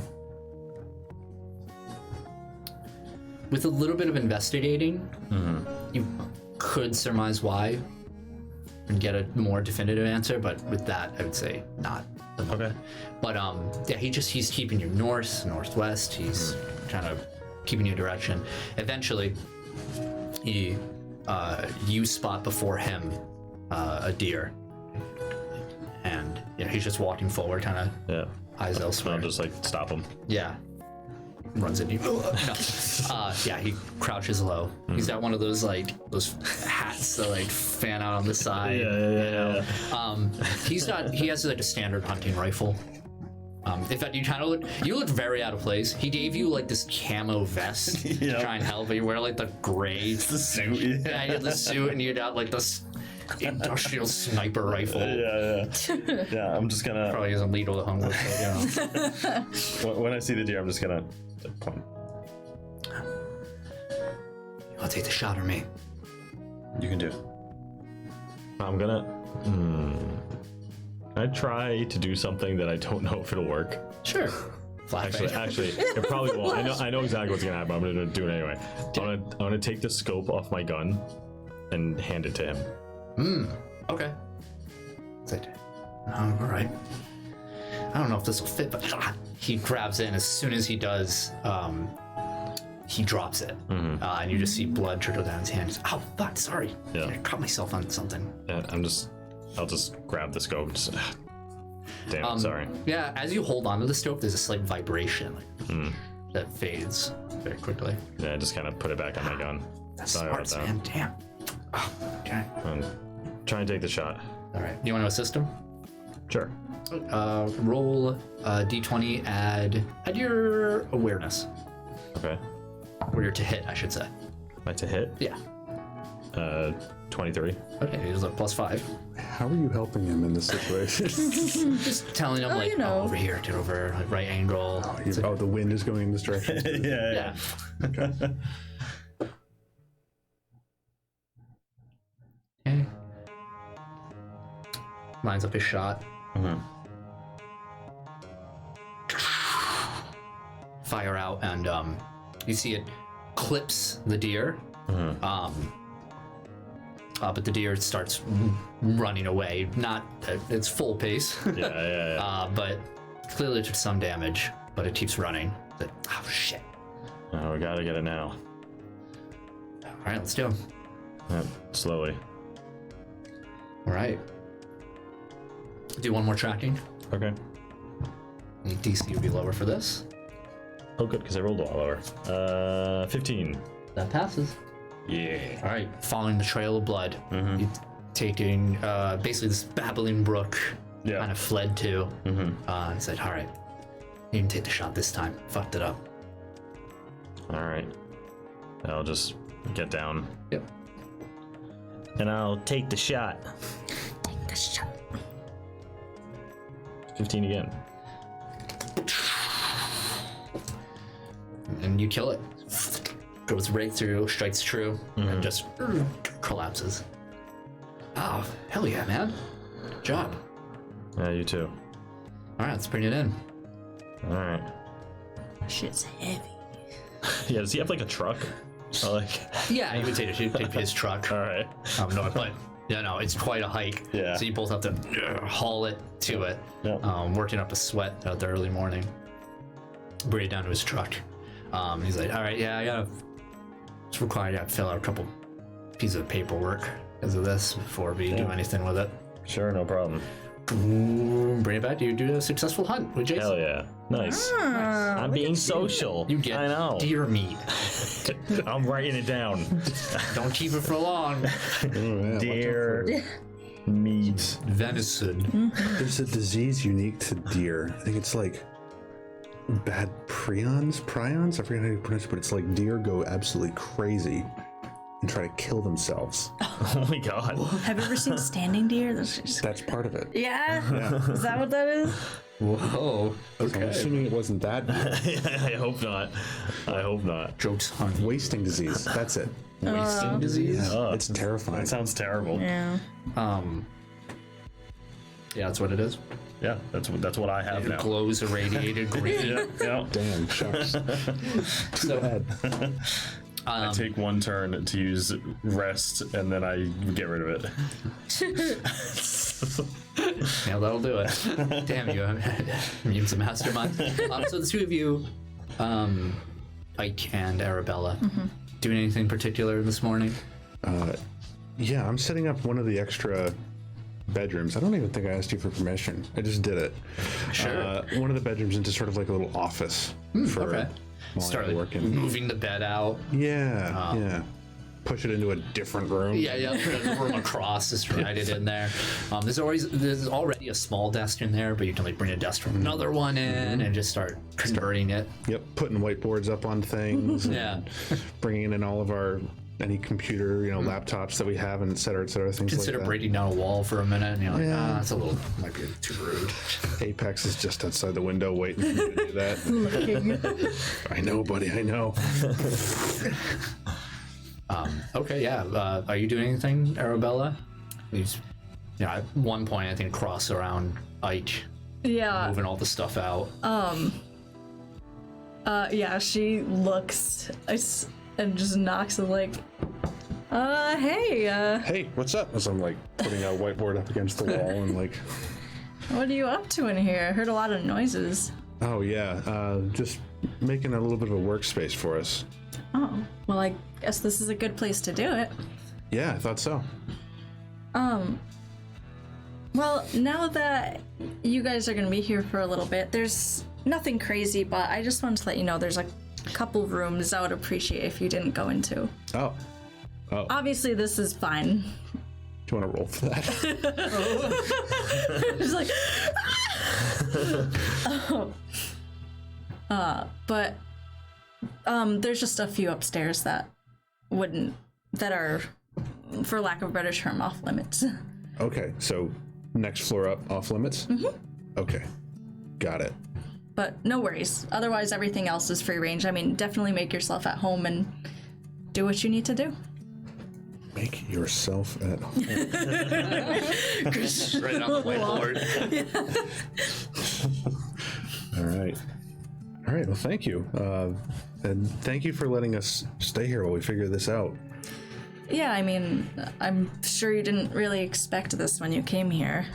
Speaker 1: With a little bit of investigating, you could surmise why and get a more definitive answer, but with that, I would say not.
Speaker 3: Okay.
Speaker 1: But yeah, he's keeping you north, northwest. He's kind of keeping you direction. Eventually, you spot before him a deer, and he's just walking forward, kind of eyes elsewhere.
Speaker 3: I'll just like stop him.
Speaker 1: Yeah. Runs into you. No. Yeah, he crouches low. He's got one of those hats that like fan out on the side.
Speaker 3: Yeah.
Speaker 1: He has like a standard hunting rifle. In fact, you look very out of place. He gave you like this camo vest to try and help, but you wear like the gray.
Speaker 3: It's the suit.
Speaker 1: Yeah, you have the suit, and you got like this industrial sniper rifle.
Speaker 3: Yeah, I'm just gonna.
Speaker 1: Probably isn't legal to hunt with, but
Speaker 3: When I see the deer, I'm just gonna point.
Speaker 1: I'll take the shot or me.
Speaker 3: You can do it. I'm gonna. I try to do something that I don't know if it'll work.
Speaker 1: Sure.
Speaker 3: Actually, it probably won't. I know exactly what's gonna happen. I'm gonna do it anyway. I'm gonna take the scope off my gun and hand it to him.
Speaker 1: Okay. All right. I don't know if this will fit, but he grabs it, and as soon as he does, he drops it, and you just see blood trickle down his hand. He's, oh fuck, sorry.
Speaker 3: Yeah.
Speaker 1: I caught myself on something.
Speaker 3: Yeah, I'll just grab the scope. Damn it, sorry.
Speaker 1: Yeah, as you hold onto the scope, there's a slight vibration that fades very quickly.
Speaker 3: Yeah, I just kind of put it back on my gun.
Speaker 1: That's
Speaker 3: Sorry
Speaker 1: smart,
Speaker 3: about
Speaker 1: man. Damn. Oh, okay.
Speaker 3: And try and take the shot.
Speaker 1: All right. You want to assist him?
Speaker 3: Sure.
Speaker 1: Roll d20. Add your awareness,
Speaker 3: Okay.
Speaker 1: or your to hit, I should say.
Speaker 3: My to hit?
Speaker 1: Yeah.
Speaker 3: 23.
Speaker 1: Okay. He's a +5.
Speaker 4: How are you helping him in this situation?
Speaker 1: Just telling him like,
Speaker 2: you know.
Speaker 1: oh, over here, get over, like right angle.
Speaker 4: Oh, the wind is going in this direction.
Speaker 3: Yeah.
Speaker 1: Yeah. Okay. Lines up his shot. Fire out, and you see it clips the deer. But the deer starts running away. Not at its full pace.
Speaker 3: Yeah.
Speaker 1: But clearly took some damage. But it keeps running. Like, oh shit!
Speaker 3: Oh, we gotta get it now.
Speaker 1: All right, let's do it.
Speaker 3: Slowly.
Speaker 1: All right. Do one more tracking.
Speaker 3: Okay.
Speaker 1: The DC would be lower for this.
Speaker 3: Oh, good, because I rolled a lot lower. 15.
Speaker 1: That passes.
Speaker 3: Yeah.
Speaker 1: All right, following the trail of blood, you taking basically this babbling brook, kind of fled to, and said, "All right, you can take the shot this time. Fucked it up."
Speaker 3: All right. I'll just get down.
Speaker 1: Yep.
Speaker 5: And I'll take the shot.
Speaker 2: Take the shot.
Speaker 3: 15 again.
Speaker 1: And you kill it. Goes right through, strikes true, and just collapses. Oh, hell yeah, man. Good job.
Speaker 3: Yeah, you too.
Speaker 1: All right, let's bring it in.
Speaker 3: All right.
Speaker 2: Shit's heavy.
Speaker 3: Yeah, does he have like a truck?
Speaker 1: Yeah, you would take his truck.
Speaker 3: All right.
Speaker 1: No, but it's quite a hike.
Speaker 3: Yeah.
Speaker 1: So you both have to haul it to it.
Speaker 3: Yeah.
Speaker 1: Working up a sweat out the early morning. Bring it down to his truck. He's like, all right, it's required to fill out a couple pieces of paperwork because of this before we do anything with it.
Speaker 3: Sure, no problem.
Speaker 1: Bring it back. You do a successful hunt with Jason.
Speaker 3: Hell yeah. Nice.
Speaker 5: I'm being social.
Speaker 1: You get
Speaker 5: I know.
Speaker 1: deer meat.
Speaker 3: I'm writing it down.
Speaker 1: Don't keep it for long.
Speaker 3: Deer meat.
Speaker 1: Venison.
Speaker 4: There's a disease unique to deer. I think it's like bad prions. I forget how you pronounce it, but it's like deer go absolutely crazy and try to kill themselves.
Speaker 3: Oh my god.
Speaker 2: Have you ever seen standing deer?
Speaker 4: That's part of it.
Speaker 2: Yeah? Is that what that is?
Speaker 1: Whoa.
Speaker 4: Okay. I'm assuming it wasn't that deer.
Speaker 3: I hope not.
Speaker 1: Jokes on
Speaker 4: Wasting disease. That's it.
Speaker 1: wasting disease.
Speaker 4: Yeah, it's terrifying.
Speaker 3: That sounds terrible.
Speaker 2: Yeah.
Speaker 1: Yeah, that's what it is.
Speaker 3: Yeah, that's what I have
Speaker 1: It
Speaker 3: now.
Speaker 1: glows irradiated green.
Speaker 3: Yeah.
Speaker 4: Damn, shucks.
Speaker 1: So,
Speaker 3: I take one turn to use rest, and then I get rid of it.
Speaker 1: yeah, that'll do it. Damn you, Mutants Masterminds. So the two of you, Ike and Arabella, doing anything particular this morning?
Speaker 4: Yeah, I'm setting up one of the extra bedrooms. I don't even think I asked you for permission. I just did it.
Speaker 1: Sure.
Speaker 4: One of the bedrooms into sort of like a little office for
Speaker 1: Okay.
Speaker 4: while
Speaker 1: Start
Speaker 4: I'm working.
Speaker 1: moving the bed out.
Speaker 4: Yeah. Push it into a different room.
Speaker 1: Yeah. Put the room across, just write it in there. There's already a small desk in there, but you can like bring a desk from another one in and just start converting it.
Speaker 4: Yep. Putting whiteboards up on things.
Speaker 1: Yeah.
Speaker 4: Bringing in all of any computer, laptops that we have, and et cetera, things
Speaker 1: Consider
Speaker 4: like that.
Speaker 1: breaking down a wall for a minute, and you're like,
Speaker 4: Yeah.
Speaker 1: that's might be too rude.
Speaker 4: Apex is just outside the window waiting for me to do that. I know, buddy. I know.
Speaker 1: Okay, yeah. Are you doing anything, Arabella? At one point, I think cross around Ike,
Speaker 2: Yeah.
Speaker 1: moving all the stuff out.
Speaker 2: Yeah, she looks and just knocks it like, hey,
Speaker 4: Hey, what's up? As I'm like putting a whiteboard up against the wall and like,
Speaker 2: what are you up to in here? I heard a lot of noises.
Speaker 4: oh yeah, just making a little bit of a workspace for us.
Speaker 2: Oh, well, I guess this is a good place to do it.
Speaker 4: Yeah, I thought so.
Speaker 2: Well, now that you guys are going to be here for a little bit, there's nothing crazy, but I just wanted to let you know there's a couple rooms I would appreciate if you didn't go into.
Speaker 4: Oh.
Speaker 2: Obviously, this is fine.
Speaker 4: Do you want to roll for that?
Speaker 2: Just like, but there's just a few upstairs that are, for lack of a better term, off limits.
Speaker 4: Okay, so next floor up, off limits? Mm-hmm. Okay, got it.
Speaker 2: But no worries. Otherwise, everything else is free range. I mean, definitely make yourself at home and do what you need to do.
Speaker 4: Make yourself at home.
Speaker 1: Right on the whiteboard.
Speaker 4: All right. Well, thank you. And thank you for letting us stay here while we figure this out.
Speaker 2: Yeah, I mean, I'm sure you didn't really expect this when you came here.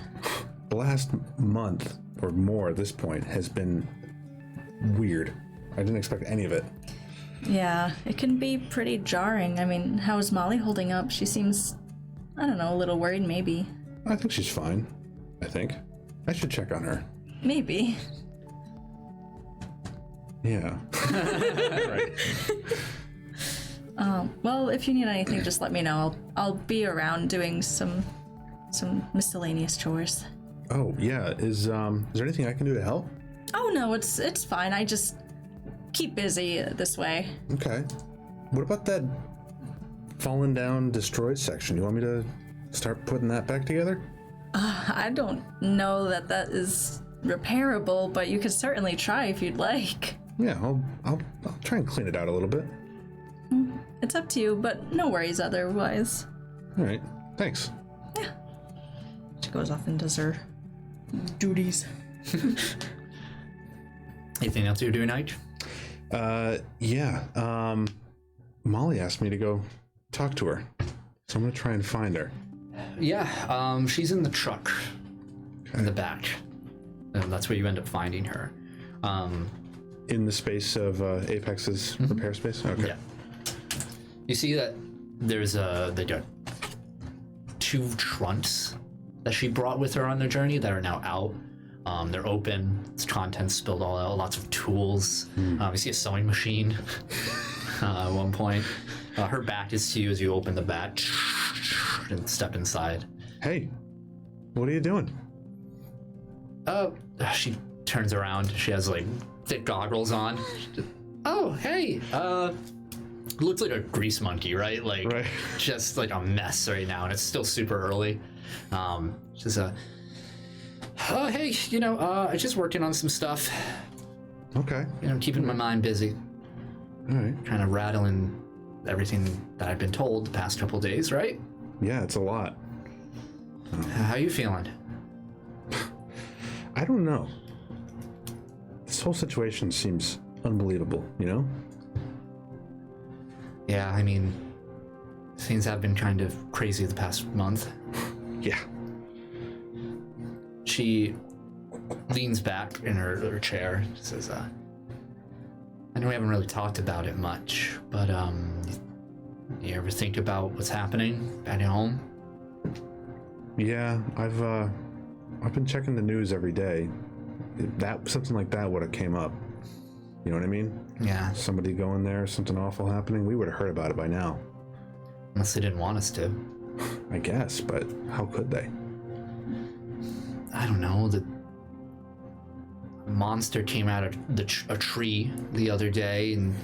Speaker 4: The last month or more at this point has been weird. I didn't expect any of it.
Speaker 2: Yeah, it can be pretty jarring. I mean, how is Molly holding up? She seems, I don't know, a little worried maybe.
Speaker 4: I think she's fine. I should check on her.
Speaker 2: Maybe.
Speaker 4: Yeah. Right.
Speaker 2: Well, if you need anything, just let me know. I'll be around doing some miscellaneous chores.
Speaker 4: Oh, yeah. Is there anything I can do to help?
Speaker 2: Oh, no, it's fine. I just keep busy this way.
Speaker 4: Okay. What about that fallen down, destroyed section? You want me to start putting that back together?
Speaker 2: I don't know that is repairable, but you could certainly try if you'd like.
Speaker 4: Yeah, I'll try and clean it out a little bit.
Speaker 2: It's up to you, but no worries otherwise.
Speaker 4: All right. Thanks.
Speaker 2: Yeah. She goes off and does her duties.
Speaker 1: Anything else you're doing, Nige?
Speaker 4: Yeah. Molly asked me to go talk to her, so I'm gonna try and find her.
Speaker 1: Yeah, she's in the truck in the back. And that's where you end up finding her.
Speaker 4: In the space of Apex's repair space? Okay.
Speaker 1: Yeah. You see that there's they got 2 trunks that she brought with her on their journey that are now out. They're open. It's contents spilled all out. Lots of tools. You see a sewing machine at one point. Her back is to you as you open the back and step inside.
Speaker 4: Hey, what are you doing?
Speaker 1: She turns around. She has like thick goggles on. Oh, hey. Looks like a grease monkey, right? Like right. Just like a mess right now, and it's still super early. She's oh, hey, I'm just working on some stuff.
Speaker 4: Okay.
Speaker 1: Keeping my mind busy.
Speaker 4: All right.
Speaker 1: Kind of rattling everything that I've been told the past couple days, right?
Speaker 4: Yeah, it's a lot.
Speaker 1: How you feeling?
Speaker 4: I don't know. This whole situation seems unbelievable,
Speaker 1: Yeah, I mean, things have been kind of crazy the past month.
Speaker 4: Yeah.
Speaker 1: She leans back in her chair. She says, I know we haven't really talked about it much, but you ever think about what's happening back at home?
Speaker 4: Yeah, I've been checking the news every day. Something like that would have came up. You know what I mean?
Speaker 1: Yeah.
Speaker 4: Somebody going there, something awful happening. We would have heard about it by now.
Speaker 1: Unless they didn't want us to.
Speaker 4: I guess, but how could they?
Speaker 1: I don't know. The monster came out of a tree the other day, and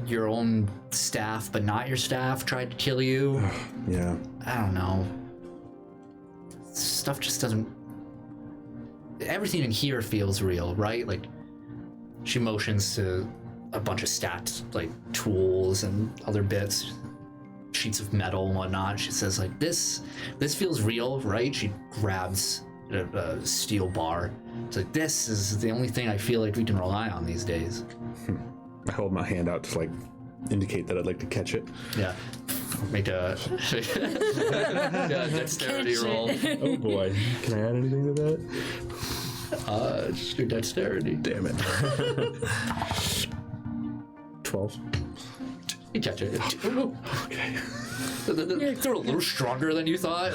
Speaker 1: your own staff, but not your staff, tried to kill you.
Speaker 4: Yeah.
Speaker 1: I don't know. Stuff just doesn't... Everything in here feels real, right? Like, she motions to a bunch of stats, like tools and other bits, sheets of metal and whatnot. She says, like, this feels real, right? She grabs a steel bar. It's like, this is the only thing I feel like we can rely on these days.
Speaker 4: I hold my hand out to, like, indicate that I'd like to catch it.
Speaker 1: Yeah. Make a dexterity roll.
Speaker 4: Oh boy. Can I add anything to that?
Speaker 1: Just do dexterity.
Speaker 4: Damn it. 12.
Speaker 1: You catch it.
Speaker 4: Okay.
Speaker 1: They're a little stronger than you thought.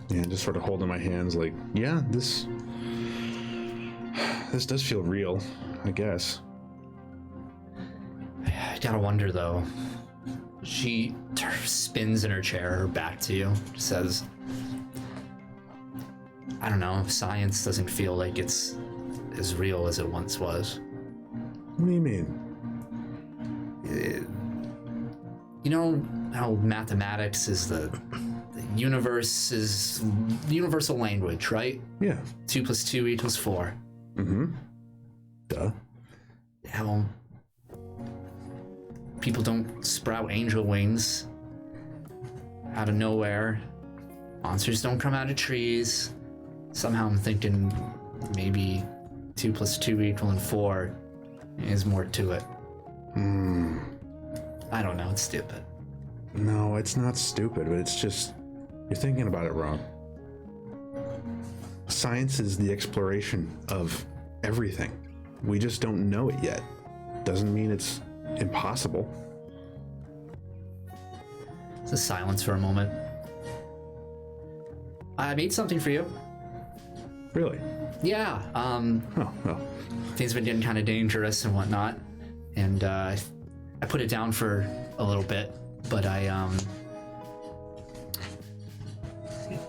Speaker 4: Yeah, just sort of holding my hands like, yeah, this does feel real, I guess.
Speaker 1: I gotta wonder, though. She spins in her chair, her back to you, says, I don't know, science doesn't feel like it's as real as it once was.
Speaker 4: What do you mean?
Speaker 1: You know how mathematics is the universe is universal language, right?
Speaker 4: Yeah.
Speaker 1: 2 + 2 = 4.
Speaker 4: Mm-hmm. Duh.
Speaker 1: How people don't sprout angel wings out of nowhere. Monsters don't come out of trees. Somehow I'm thinking maybe 2 + 2 = 4 is more to it. I don't know, it's stupid.
Speaker 4: No, it's not stupid, but it's just, you're thinking about it wrong. Science is the exploration of everything. We just don't know it yet. Doesn't mean it's impossible.
Speaker 1: It's a silence for a moment. I made something for you.
Speaker 4: Really?
Speaker 1: Yeah,
Speaker 4: Oh, well.
Speaker 1: things have been getting kind of dangerous and whatnot, and I put it down for a little bit, but I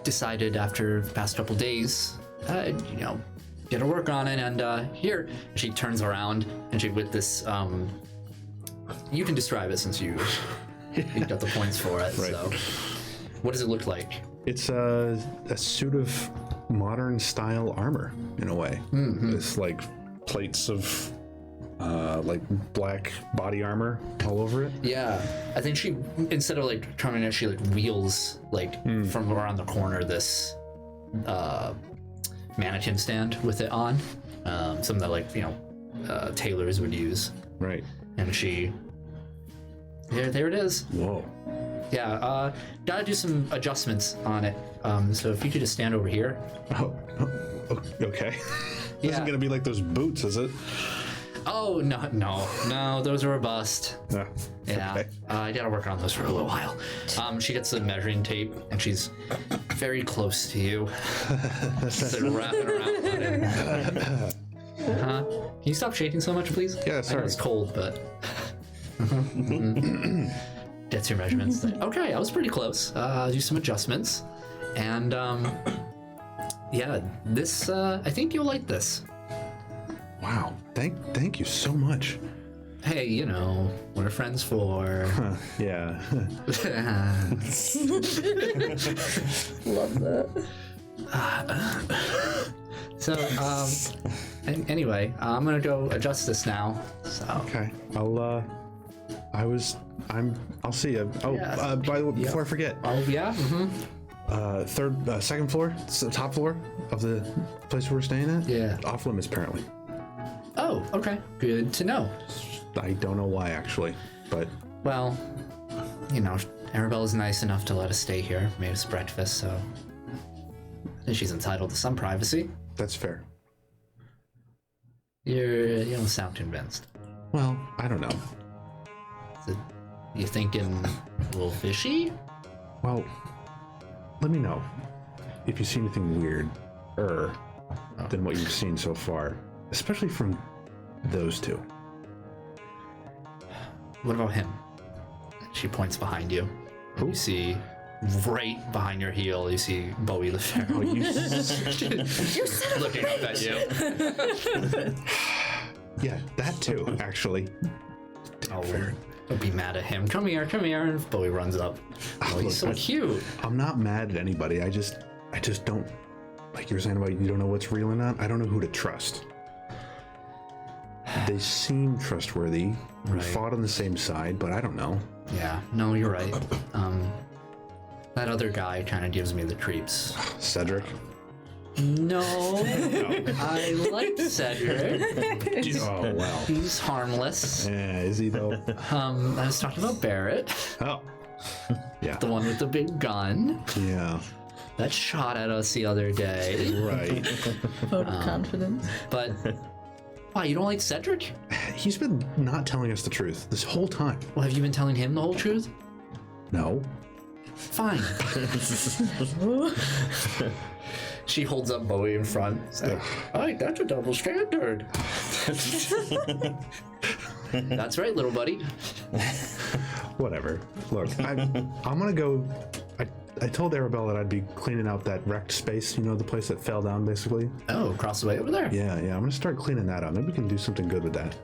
Speaker 1: decided after the past couple days, get to work on it, and here, she turns around, and she with this, you can describe it since you got the points for it,
Speaker 4: Right.
Speaker 1: so. What does it look like?
Speaker 4: It's a suit of modern style armor in a way. It's like plates of like black body armor all over it.
Speaker 1: Yeah, I think she, instead of like coming in, she like wheels like from around the corner this mannequin stand with it on, something that like tailors would use.
Speaker 4: Right.
Speaker 1: And she, there it is.
Speaker 4: Whoa.
Speaker 1: Yeah, gotta do some adjustments on it. So if you could just stand over here.
Speaker 4: Oh, okay. This isn't gonna be like those boots, is it?
Speaker 1: Oh no, those are a bust.
Speaker 4: Yeah. Okay.
Speaker 1: I gotta work on those for a little while. She gets the measuring tape and she's very close to you. So wrapping around on it. Can you stop shaking so much, please?
Speaker 4: Yeah,
Speaker 1: I know
Speaker 4: sorry.
Speaker 1: it's cold, but gets your measurements. Okay, I was pretty close. Do some adjustments, and yeah, this I think you'll like this.
Speaker 4: Wow. Thank you so much.
Speaker 1: Hey, what are friends for?
Speaker 4: Yeah.
Speaker 2: Love that.
Speaker 1: So, anyway, I'm gonna go adjust this now. So.
Speaker 4: Okay. I'll see you. Oh,
Speaker 1: Yeah.
Speaker 4: by the way, before I forget,
Speaker 1: Oh yeah. Mm-hmm.
Speaker 4: second floor, it's the top floor of the place we're staying at.
Speaker 1: Yeah.
Speaker 4: Off limits apparently.
Speaker 1: Oh, okay. Good to know.
Speaker 4: I don't know why actually, but
Speaker 1: Well, Arabella's nice enough to let us stay here. Made us breakfast, so I think she's entitled to some privacy.
Speaker 4: that's fair.
Speaker 1: You don't sound convinced.
Speaker 4: Well, I don't know.
Speaker 1: You thinking a little fishy?
Speaker 4: Well, let me know if you see anything weird than what you've seen so far, especially from those two.
Speaker 1: What about him? She points behind you.
Speaker 4: Who?
Speaker 1: You see right behind your heel, you see Bowie the Pharaoh.
Speaker 4: You
Speaker 1: Looking up at you.
Speaker 4: Yeah, that too, actually.
Speaker 1: Oh, don't be mad at him. Come here. And Bowie runs up. Oh, he's so cute.
Speaker 4: I'm not mad at anybody. I just don't, like you were saying about you don't know what's real or not. I don't know who to trust. They seem trustworthy. We
Speaker 1: Right.
Speaker 4: fought on the same side, but I don't know.
Speaker 1: Yeah, no, you're right. That other guy kind of gives me the creeps.
Speaker 4: Cedric.
Speaker 1: No, I like Cedric.
Speaker 4: Oh wow.
Speaker 1: He's harmless.
Speaker 4: Yeah, is he though?
Speaker 1: I was talking about Barrett,
Speaker 4: Oh. Yeah.
Speaker 1: the one with the big gun
Speaker 4: Yeah.
Speaker 1: that shot at us the other day.
Speaker 4: Right.
Speaker 2: Vote of confidence.
Speaker 1: But Why, you don't like Cedric?
Speaker 4: He's been not telling us the truth this whole time.
Speaker 1: Well, have you been telling him the whole truth?
Speaker 4: No.
Speaker 1: Fine. She holds up Bowie in front. Like, oh, that's a double standard. That's right, little buddy.
Speaker 4: Whatever. Look, I'm gonna go. I told Arabella that I'd be cleaning out that wrecked space, you know, the place that fell down, basically.
Speaker 1: Oh, across the way over there.
Speaker 4: Yeah, I'm gonna start cleaning that up. Maybe we can do something good with that.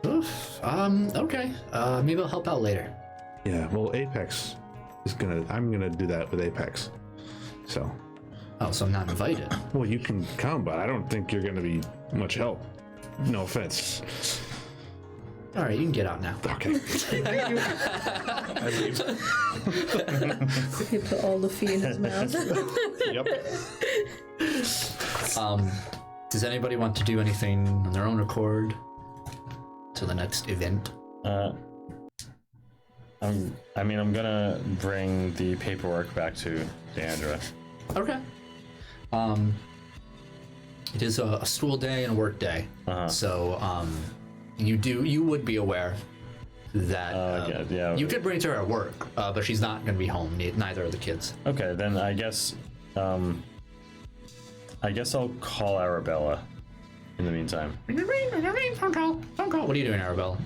Speaker 1: Oof. Okay. Maybe I'll help out later.
Speaker 4: Yeah, well, Apex is I'm gonna do that with Apex. So.
Speaker 1: Oh, so I'm not invited.
Speaker 4: Well, you can come, but I don't think you're gonna be much help. No offense.
Speaker 1: All right, you can get out now.
Speaker 4: Okay. Thank you. I leave.
Speaker 2: He put all the feet in his mouth.
Speaker 4: Yep.
Speaker 1: Does anybody want to do anything on their own accord to the next event?
Speaker 3: I'm gonna bring the paperwork back to Deandra.
Speaker 1: Okay. It is a school day and a work day, so you would be aware that you could bring her at work, but she's not going to be home. Neither of the kids.
Speaker 3: Okay, then I guess I'll call Arabella in the meantime.
Speaker 1: Phone call. What are you doing, Arabella?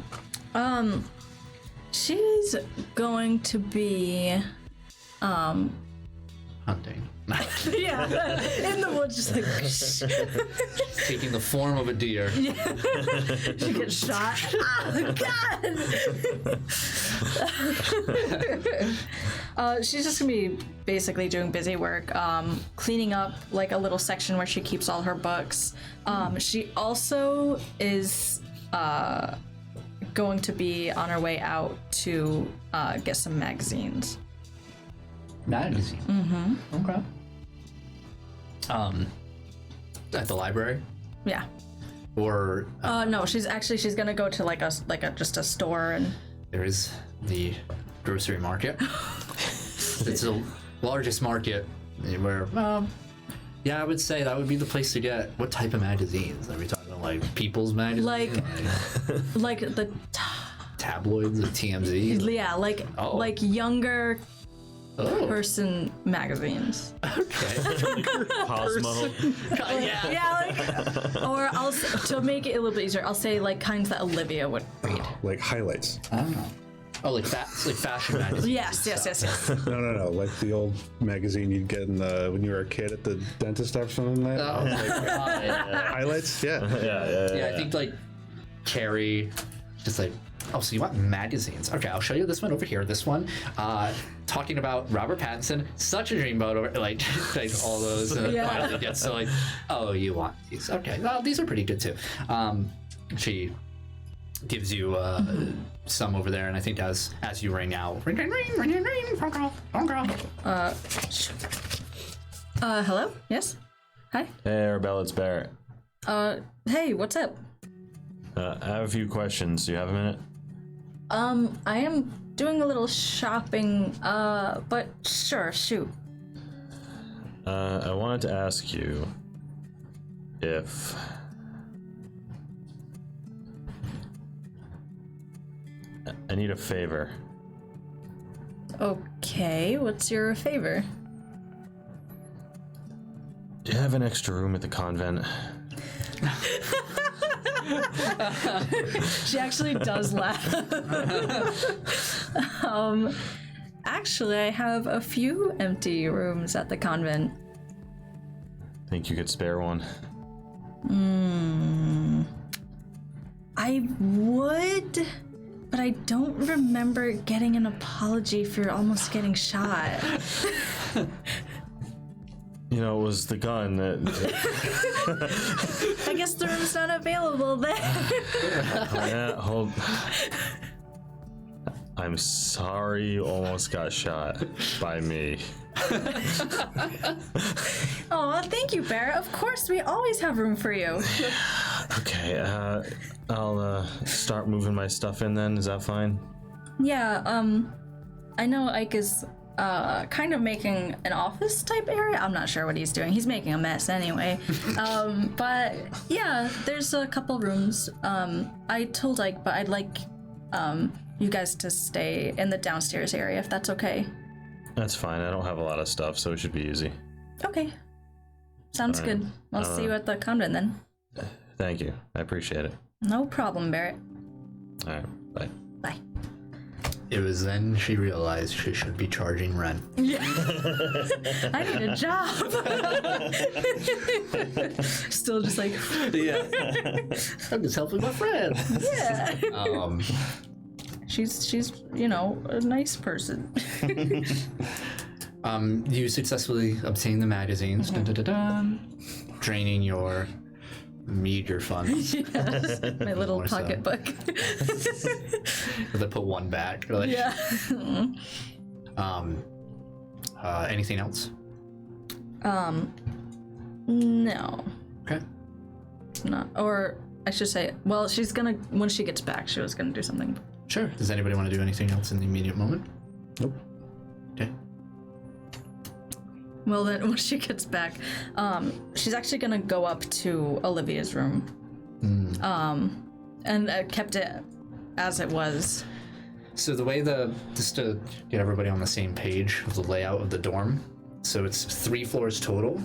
Speaker 2: She's going to be
Speaker 1: Hunting.
Speaker 2: yeah, in the woods, just like
Speaker 1: Taking the form of a deer.
Speaker 2: she gets shot. Oh God! She's just gonna be basically doing busy work, cleaning up like a little section where she keeps all her books. She also is going to be on her way out to get some magazines.
Speaker 1: Magazine. Mm-hmm. Okay. At the library?
Speaker 2: Yeah.
Speaker 1: Or
Speaker 2: no, she's gonna go to like a just a store, and
Speaker 1: there is the grocery market. It's the largest market where yeah, I would say that would be the place to get. What type of magazines? Are we talking like People's Magazine?
Speaker 2: Like the
Speaker 1: tabloids of TMZ?
Speaker 2: Yeah, like younger person magazines.
Speaker 1: Okay.
Speaker 5: Cosmo.
Speaker 2: Yeah, or to make it a little bit easier, I'll say like kinds that Olivia would read.
Speaker 4: Like highlights.
Speaker 1: I don't know. Oh, like fashion magazines.
Speaker 2: Yes.
Speaker 4: No. Like the old magazine you'd get when you were a kid at the dentist or something like that. Highlights? Yeah.
Speaker 1: Yeah, I think like Carrie, just like, oh, so you want magazines? Okay, I'll show you this one over here. This one, talking about Robert Pattinson, such a dreamboat over, like all those. Finally gets to like, oh, you want these? Okay, well, these are pretty good too. She gives you some over there, and I think as you ring out, ring, phone call.
Speaker 2: Hello? Yes? Hi?
Speaker 3: Hey, Arabella, it's Barrett.
Speaker 2: Hey, what's up?
Speaker 3: I have a few questions. Do you have a minute?
Speaker 2: I am doing a little shopping, but sure, shoot.
Speaker 3: I wanted to ask you if I need a favor.
Speaker 2: Okay, what's your favor?
Speaker 3: Do you have an extra room at the convent?
Speaker 2: She actually does laugh. Actually, I have a few empty rooms at the convent.
Speaker 3: Think you could spare one?
Speaker 2: I would, but I don't remember getting an apology for almost getting shot.
Speaker 3: You know, it was the gun that...
Speaker 2: I guess the room's not available then.
Speaker 3: Hold... I'm sorry you almost got shot by me.
Speaker 2: Oh, thank you, Barrett. Of course, we always have room for you.
Speaker 3: Okay, I'll start moving my stuff in then. Is that fine?
Speaker 2: Yeah, I know Ike is kind of making an office type area. I'm not sure what he's doing. He's making a mess anyway. But yeah, there's a couple rooms. I told Ike, but I'd like you guys to stay in the downstairs area if that's okay.
Speaker 5: That's fine. I don't have a lot of stuff, so it should be easy.
Speaker 2: Okay. Sounds good. I'll see you at the convent then.
Speaker 5: Thank you. I appreciate it.
Speaker 2: No problem, Barrett.
Speaker 5: All right. Bye.
Speaker 2: Bye.
Speaker 1: It was then she realized she should be charging rent.
Speaker 2: Yeah. I need a job. Still just like,
Speaker 1: Yeah. I'm just helping my friend.
Speaker 2: yeah. She's a nice person.
Speaker 1: You successfully obtained the magazines. Draining your meager funds.
Speaker 2: Yes, my little
Speaker 1: More so.
Speaker 2: pocketbook.
Speaker 1: They put one back. Like,
Speaker 2: Yeah.
Speaker 1: Anything else?
Speaker 2: No.
Speaker 1: Okay.
Speaker 2: Not. Or I should say, well, she's gonna, when she gets back, she was gonna do something.
Speaker 1: Sure. Does anybody want to do anything else in the immediate moment?
Speaker 4: Nope.
Speaker 1: Okay.
Speaker 2: Well, then when she gets back, she's actually gonna go up to Olivia's room. And kept it as it was.
Speaker 1: So the way just to get everybody on the same page of the layout of the dorm, so it's 3 floors total.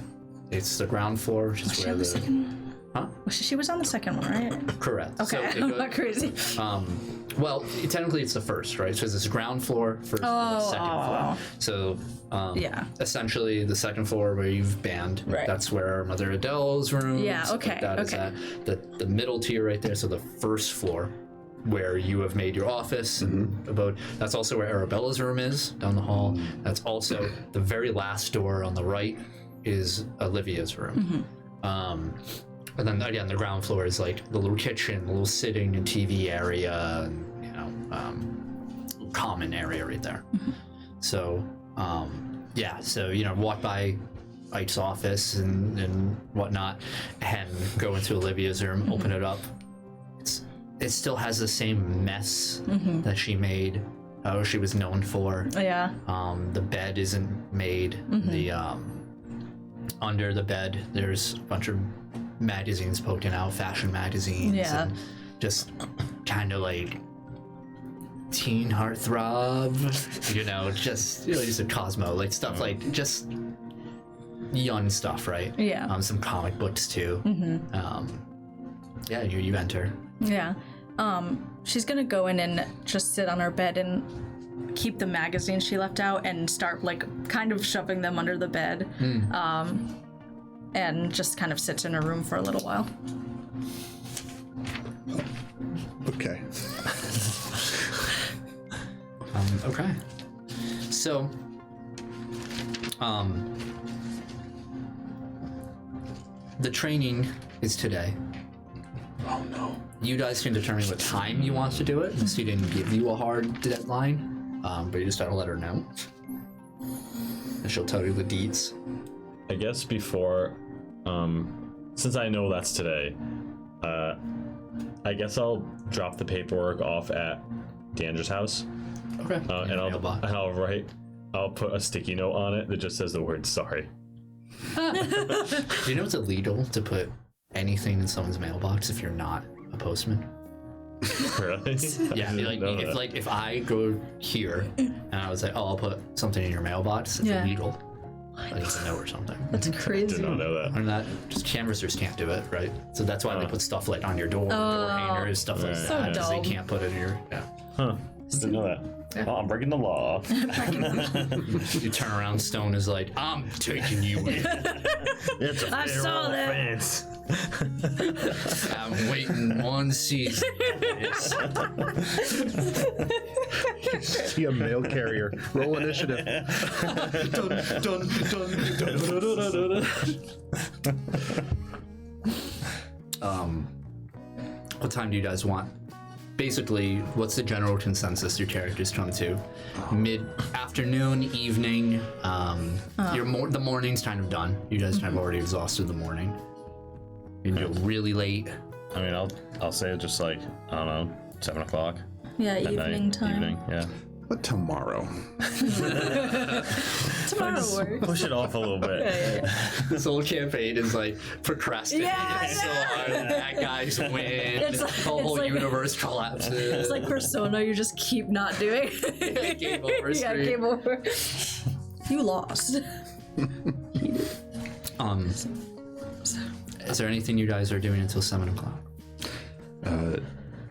Speaker 1: It's the ground floor, which is where the
Speaker 2: Huh? She was on the second one, right?
Speaker 1: Correct.
Speaker 2: Okay,
Speaker 1: So
Speaker 2: I'm not crazy.
Speaker 1: well, technically it's the first, right? So it's ground floor, first floor, second floor. So
Speaker 2: yeah.
Speaker 1: essentially the second floor where you've banned,
Speaker 2: Right.
Speaker 1: that's where Mother Adele's room.
Speaker 2: Yeah, okay,
Speaker 1: That is
Speaker 2: okay.
Speaker 1: the middle tier right there. So the first floor where you have made your office and abode. That's also where Arabella's room is down the hall. That's also the very last door on the right is Olivia's room. And then again, the ground floor is like the little kitchen, the little sitting and TV area, and, common area right there. So, so, walk by Ike's office and whatnot, and go into Olivia's room, open it up. It still has the same mess that she made, she was known for.
Speaker 2: Yeah.
Speaker 1: The bed isn't made. The under the bed, there's a bunch of magazines poking out, fashion magazines.
Speaker 2: Yeah.
Speaker 1: And just kind of like teen heartthrob, just a Cosmo, like stuff like just young stuff, right?
Speaker 2: Yeah.
Speaker 1: Some comic books too. You enter.
Speaker 2: Yeah. She's gonna go in and just sit on her bed and keep the magazines she left out and start like kind of shoving them under the bed. And just kind of sits in her room for a little while.
Speaker 4: Okay.
Speaker 1: Okay. So, the training is today.
Speaker 4: Oh no.
Speaker 1: You guys can determine what time you want to do it. So he didn't give you a hard deadline, but you just gotta let her know. And she'll tell you the deets.
Speaker 5: I guess before, since I know that's today, I guess I'll drop the paperwork off at Deandra's house.
Speaker 1: Okay.
Speaker 5: I'll put a sticky note on it that just says the word sorry.
Speaker 1: Do you know it's illegal to put anything in someone's mailbox if you're not a postman?
Speaker 5: Really?
Speaker 1: Yeah, if I go here and I was like, oh, I'll put something in your mailbox, it's illegal. Like it's a note or something.
Speaker 2: That's crazy.
Speaker 5: Did not know that.
Speaker 1: And that just canvassers can't do it, right? So that's why they put stuff like on your door hangers, stuff like
Speaker 2: So
Speaker 1: that.
Speaker 2: dumb.
Speaker 1: They can't put it in your
Speaker 5: Huh.
Speaker 3: Didn't know that. Well, I'm breaking the law.
Speaker 1: You turn around, Stone is like, I'm taking you in.
Speaker 5: It's a
Speaker 2: I saw that.
Speaker 5: offense.
Speaker 1: I'm waiting one season.
Speaker 4: See a mail carrier. Roll initiative.
Speaker 1: What time do you guys want? Basically, what's the general consensus your characters come to? Mid-afternoon, evening. The morning's kind of done. You guys kind of already exhausted the morning. You can go really late.
Speaker 5: I mean, I'll say it just like, I don't know, 7 o'clock.
Speaker 2: Yeah,
Speaker 5: at
Speaker 2: evening
Speaker 5: night.
Speaker 2: time.
Speaker 5: Evening, yeah.
Speaker 4: But tomorrow.
Speaker 2: Tomorrow works.
Speaker 5: Push it off a little bit.
Speaker 1: This whole campaign is like procrastinating so hard that that guy's win.
Speaker 2: It's like-
Speaker 1: the whole
Speaker 2: it's like-
Speaker 1: universe collapses.
Speaker 2: It's like Persona, you just keep not doing.
Speaker 1: Game over.
Speaker 2: Yeah,
Speaker 1: streak.
Speaker 2: game over. You lost.
Speaker 1: Is there anything you guys are doing until 7 o'clock?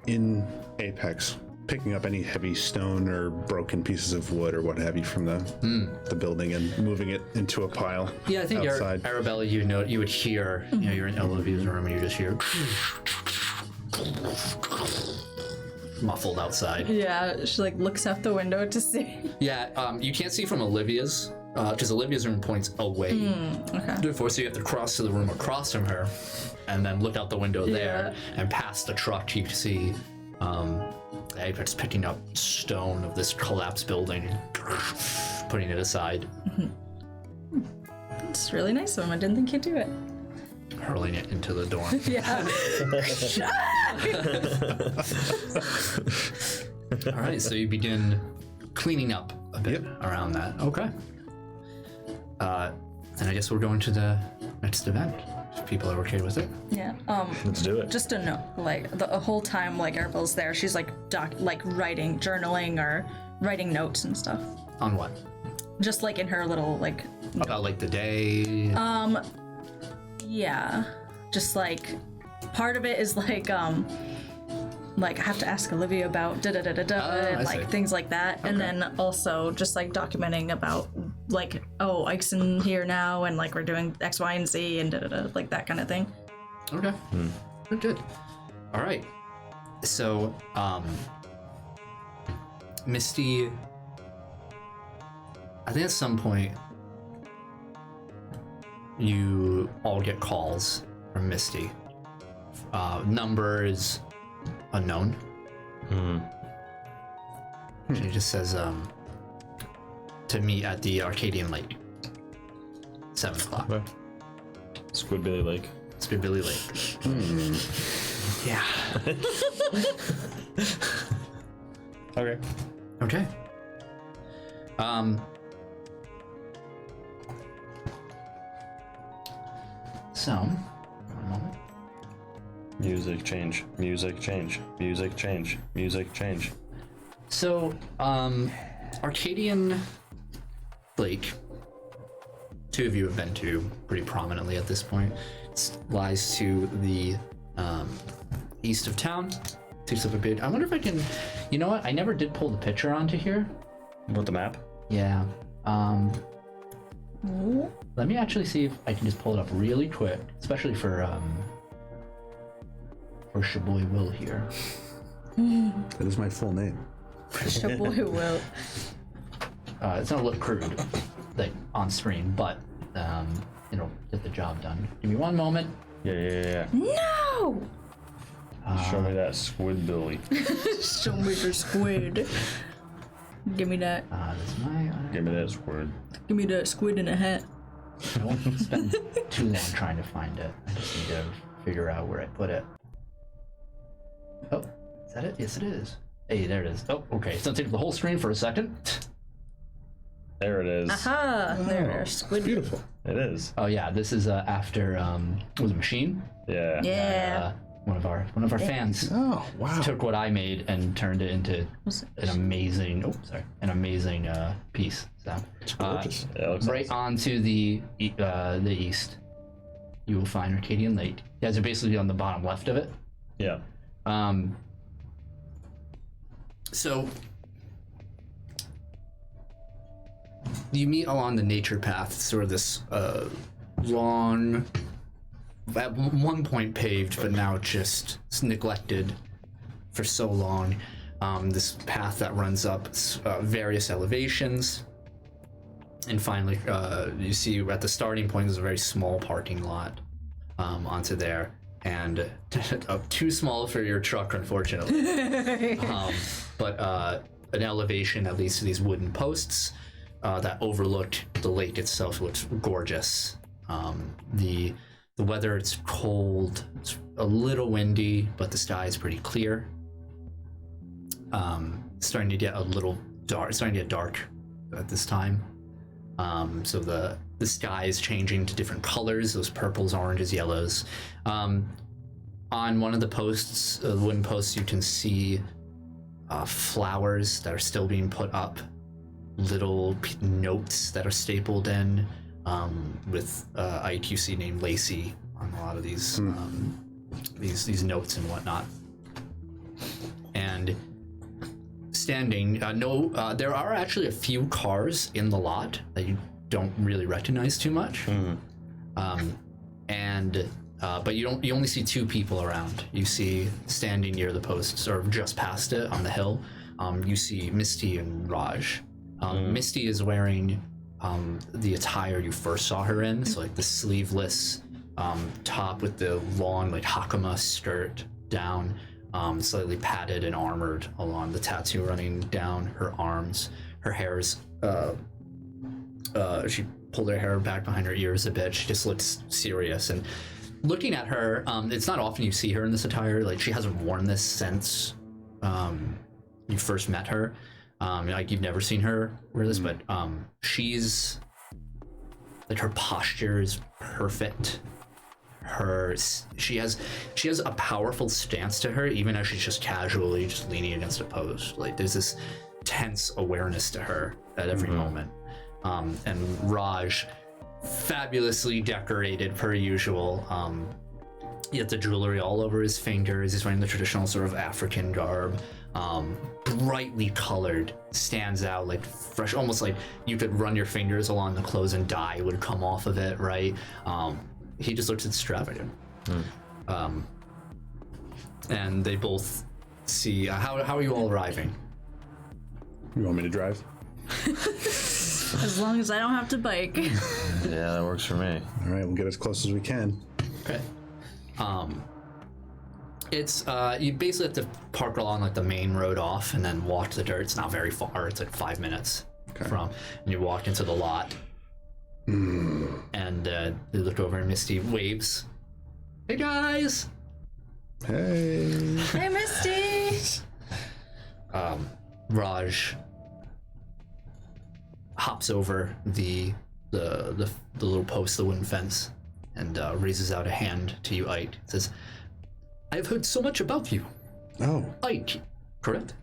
Speaker 4: In Apex, picking up any heavy stone or broken pieces of wood or what have you from the building and moving it into a pile.
Speaker 1: Yeah, I think
Speaker 4: outside.
Speaker 1: Arabella, you would hear, you're in Olivia's room and you just hear muffled outside.
Speaker 2: Yeah, she like looks out the window to see.
Speaker 1: Yeah, you can't see from Olivia's, because Olivia's room points away.
Speaker 2: Okay.
Speaker 1: Therefore, so you have to cross to the room across from her, and then look out the window there,
Speaker 2: Yeah.
Speaker 1: and past the truck you can see Apex picking up stone of this collapsed building and putting it aside,
Speaker 2: It's really nice of him. I didn't think he'd do it.
Speaker 1: hurling it into the dorm.
Speaker 2: Yeah.
Speaker 1: All right, so you begin cleaning up a bit around that. Okay. And I guess we're going to the next event. If people are okay with it.
Speaker 2: Yeah.
Speaker 5: Let's do it.
Speaker 2: Just to know, like the whole time, like Arabella's there, she's like writing, journaling, or writing notes and stuff.
Speaker 1: On what?
Speaker 2: Just like in her little like.
Speaker 1: About like the day.
Speaker 2: Yeah. Just like part of it is like I have to ask Olivia about da da da da da and
Speaker 1: I
Speaker 2: like
Speaker 1: see.
Speaker 2: things like that, and then also just like documenting about like, oh, Ike's in here now, and like we're doing X, Y, and Z, and da da da, like that kind of thing.
Speaker 1: Okay. Good. All right. So, Misty, I think at some point you all get calls from Misty. Number is unknown. She just says to meet at the Arcadian Lake. 7 o'clock.
Speaker 5: Okay. Squidbilly Lake.
Speaker 1: Squidbilly Lake. Yeah.
Speaker 3: Okay.
Speaker 1: Okay. So, one moment.
Speaker 3: Music change. Music change. Music change. Music change.
Speaker 1: So, Arcadian Lake, two of you have been to pretty prominently at this point. It lies to the east of town. Takes up a bit. I wonder if I can. You know what? I never did pull the picture onto here.
Speaker 3: With the map?
Speaker 1: Yeah. Let me actually see if I can just pull it up really quick, especially for Shaboy Will here.
Speaker 4: That is my full name.
Speaker 2: Shaboy will.
Speaker 1: It's gonna look crude, like on screen, but it'll get the job done. Give me one moment.
Speaker 3: Yeah.
Speaker 2: No!
Speaker 3: Show me that Squidbilly.
Speaker 2: Show me the squid. Give me that.
Speaker 1: That's my.
Speaker 3: Give me that squid.
Speaker 2: Give me that squid in a hat.
Speaker 1: I won't spend too long trying to find it. I just need to figure out where I put it. Oh, is that it? Yes, it is. Hey, there it is. Oh, okay. It's gonna take up the whole screen for a second.
Speaker 3: There it is.
Speaker 2: Aha! There's squid.
Speaker 4: Beautiful.
Speaker 3: It is.
Speaker 1: Oh yeah, this is after was it Machine?
Speaker 3: Yeah.
Speaker 2: Yeah.
Speaker 1: One of our fans
Speaker 4: Oh, wow.
Speaker 1: took what I made and turned it into an amazing piece. So
Speaker 4: Gorgeous.
Speaker 3: Yeah, it looks
Speaker 1: right onto the east, you will find Arcadian Lake. You guys are basically on the bottom left of it.
Speaker 3: Yeah.
Speaker 1: So you meet along the nature path, sort of this long, at one point paved, but now just neglected for so long. This path that runs up various elevations. And finally, you see at the starting point, there's a very small parking lot onto there. And too small for your truck, unfortunately. But an elevation that leads to these wooden posts that overlooked the lake itself. Looks gorgeous. The weather, it's cold, it's a little windy, but the sky is pretty clear. Starting to get a little dark. It's starting to get dark at this time. So the sky is changing to different colors, those purples, oranges, yellows. On one of the posts, the wooden posts, you can see flowers that are still being put up, little notes that are stapled in with IQC named Lacey on a lot of these notes and whatnot. And standing, there are actually a few cars in the lot that you don't really recognize too much. But you only see two people around. You see standing near the posts or just past it on the hill. You see Misty and Raj. Misty is wearing the attire you first saw her in, so like the sleeveless top with the long like hakama skirt down, slightly padded and armored along the tattoo running down her arms. Her hair's she pulled her hair back behind her ears a bit. She just looks serious. And looking at her, it's not often you see her in this attire. Like, she hasn't worn this since you first met her. Like, you've never seen her wear this, but she's like, her posture is perfect. She has a powerful stance to her, even as she's just casually just leaning against a post. Like, there's this tense awareness to her at every moment. And Raj, fabulously decorated per usual. He has the jewelry all over his fingers. He's wearing the traditional sort of African garb. Brightly colored, stands out like fresh, almost like you could run your fingers along the clothes and dye would come off of it, right? He just looks extravagant. And they both see, how are you all arriving?
Speaker 4: You want me to drive?
Speaker 2: As long as I don't have to bike.
Speaker 5: Yeah, that works for me.
Speaker 4: All right, we'll get as close as we can.
Speaker 1: Okay. It's you basically have to park along like the main road off and then walk the dirt. It's not very far. It's like 5 minutes from. And you walk into the lot. And they look over and Misty waves. Hey guys.
Speaker 4: Hey.
Speaker 2: Hey, Misty.
Speaker 1: Raj hops over the little post, the wooden fence, and raises out a hand to you, Ike. Says, "I've heard so much about you."
Speaker 4: Oh.
Speaker 1: Ike, correct?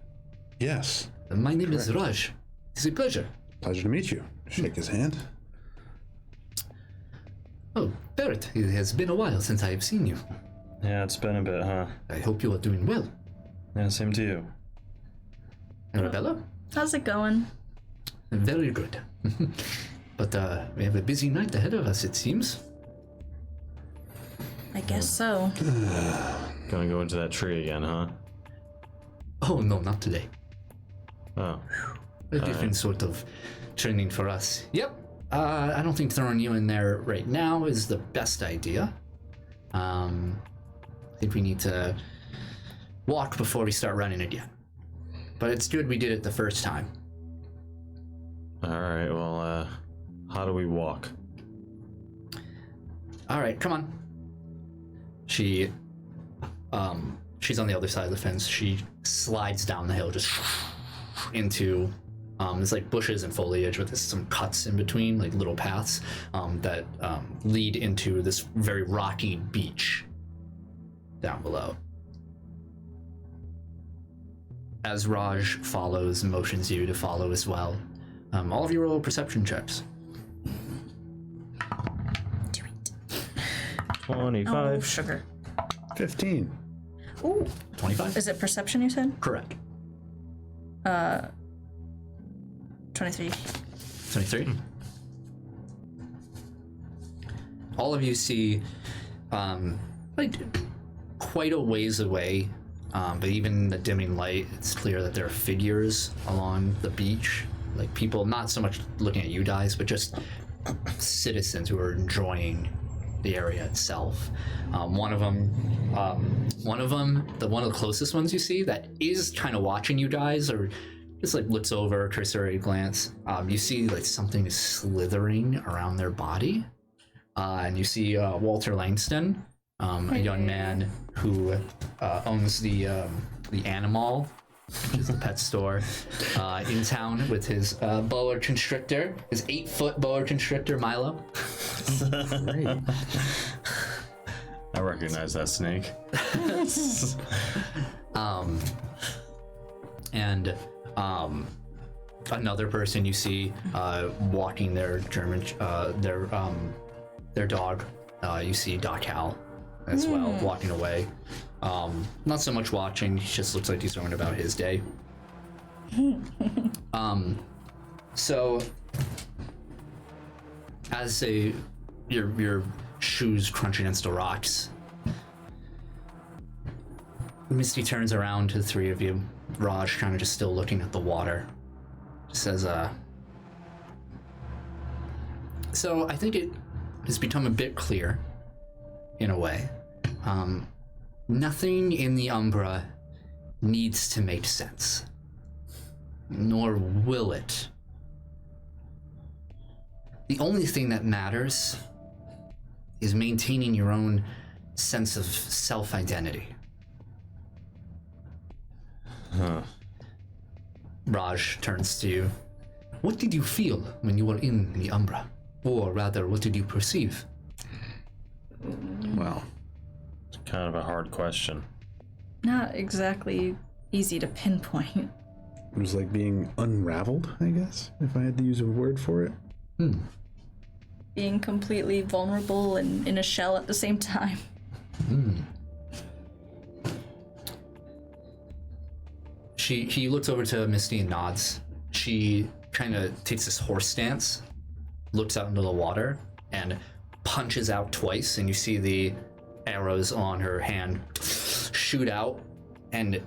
Speaker 4: Yes.
Speaker 1: My name is Raj. It's a pleasure.
Speaker 4: Pleasure to meet you. Shake his hand.
Speaker 1: Oh, Barrett, it has been a while since I have seen you.
Speaker 3: Yeah, it's been a bit, huh?
Speaker 1: I hope you are doing well.
Speaker 3: Yeah, same to you.
Speaker 1: Arabella?
Speaker 2: How's it going?
Speaker 1: Very good. But we have a busy night ahead of us, it seems.
Speaker 2: I guess so.
Speaker 5: Gonna go into that tree again, huh?
Speaker 1: Oh, no, not today.
Speaker 5: Oh.
Speaker 1: A different sort of training for us. Yep. I don't think throwing you in there right now is the best idea. I think we need to walk before we start running again. But it's good we did it the first time.
Speaker 5: Alright, well, how do we walk?
Speaker 1: Alright, come on. She's on the other side of the fence. She slides down the hill just into there's like bushes and foliage with some cuts in between, like little paths that lead into this very rocky beach down below. As Raj follows and motions you to follow as well, all of you roll perception checks.
Speaker 2: Do it.
Speaker 5: 25.
Speaker 2: Oh, sugar.
Speaker 4: 15.
Speaker 2: Ooh.
Speaker 1: 25?
Speaker 2: Is it perception you said?
Speaker 1: Correct.
Speaker 2: 23.
Speaker 1: 23? All of you see, like, quite a ways away, but even in the dimming light, it's clear that there are figures along the beach. Like, people not so much looking at you guys, but just citizens who are enjoying the area itself. One of them, one of the closest ones you see that is kind of watching you guys, or just like looks over, cursory glance. You see like something is slithering around their body, and you see Walter Langston, a young man who owns the animal which is the pet store, in town with his boa constrictor, his 8-foot boa constrictor, Milo.
Speaker 4: Great.
Speaker 5: I recognize that snake.
Speaker 1: And another person you see walking their German, their dog. You see Doc Hal as well, walking away. Not so much watching, he just looks like he's going about his day. So as your shoes crunch against the rocks, Misty turns around to the three of you. Raj kind of just still looking at the water. Says, so I think it has become a bit clear, in a way. Nothing in the Umbra needs to make sense. Nor will it. The only thing that matters is maintaining your own sense of self-identity.
Speaker 5: Huh.
Speaker 1: Raj turns to you. What did you feel when you were in the Umbra? Or rather, what did you perceive?
Speaker 4: Well,
Speaker 5: It's kind of a hard question.
Speaker 2: Not exactly easy to pinpoint.
Speaker 4: it was like being unraveled, I guess, if I had to use a word for it.
Speaker 2: Being completely vulnerable and in a shell at the same time.
Speaker 1: He looks over to Misty and nods. She kind of takes this horse stance, looks out into the water, and punches out twice, and you see the arrows on her hand shoot out and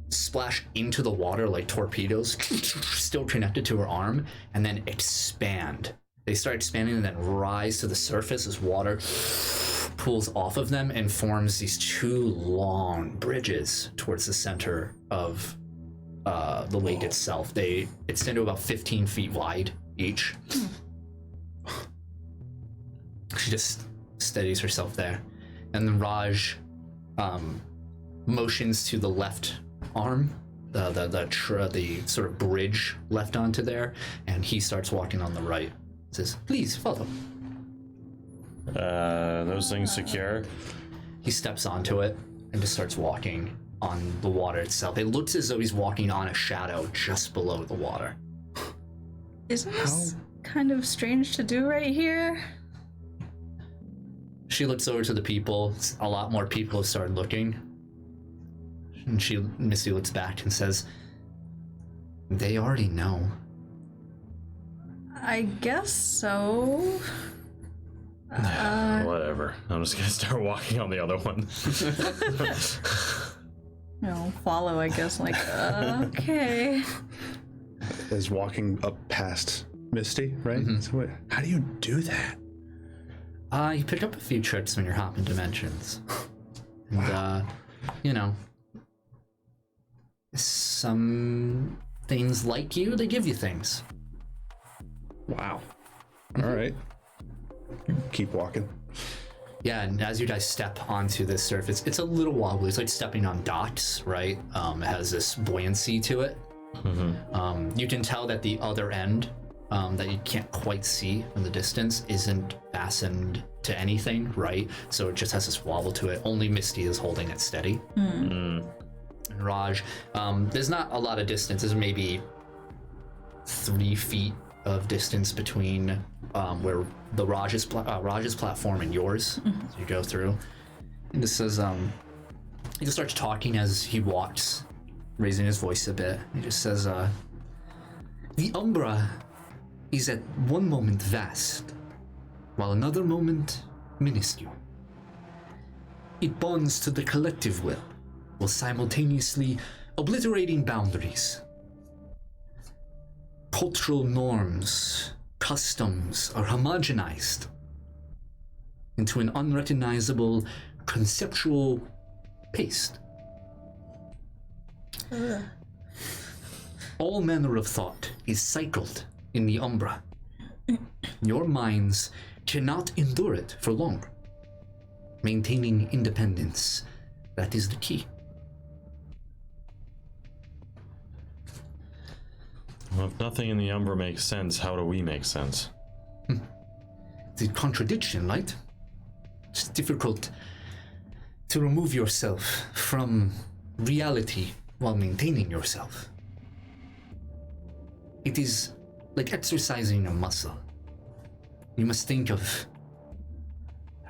Speaker 1: splash into the water like torpedoes, still connected to her arm, and then expand. They start expanding and then rise to the surface as water pulls off of them and forms these two long bridges towards the center of the lake itself. They extend to about 15 feet wide each. She just steadies herself there. And then Raj motions to the left arm, the sort of bridge left onto there, and he starts walking on the right. Says, please follow.
Speaker 5: Those things secure?
Speaker 1: He steps onto it and just starts walking on the water itself. It looks as though he's walking on a shadow just below the water.
Speaker 2: Isn't this kind of strange to do right here?
Speaker 1: She looks over to the people. A lot more people have started looking. And Missy looks back and says, they already know.
Speaker 2: I guess so.
Speaker 5: Whatever. I'm just gonna start walking on the other one.
Speaker 2: Follow, I guess, like, okay.
Speaker 4: As walking up past Misty, right? So how do you do that?
Speaker 1: You pick up a few tricks when you're hopping dimensions. And, some things like you, they give you things.
Speaker 4: Wow. All right. Keep walking.
Speaker 1: Yeah, and as you guys step onto this surface, it's a little wobbly. It's like stepping on docks, right? It has this buoyancy to it. You can tell that the other end, that you can't quite see in the distance, isn't fastened to anything, right? So it just has this wobble to it. Only Misty is holding it steady. And Raj, there's not a lot of distance. There's maybe 3 feet of distance between where the Raj's platform and yours. So you go through. And this says, he just starts talking as he walks, raising his voice a bit. He just says, the Umbra is at one moment vast, while another moment minuscule. It bonds to the collective will, while simultaneously obliterating boundaries. Cultural norms, customs are homogenized into an unrecognizable conceptual paste. All manner of thought is cycled in the Umbra. Your minds cannot endure it for long. Maintaining independence, that is the key.
Speaker 5: Well, if nothing in the Umbra makes sense, how do we make sense?
Speaker 1: It's a contradiction, right? It's difficult to remove yourself from reality while maintaining yourself. It is like exercising a muscle. You must think of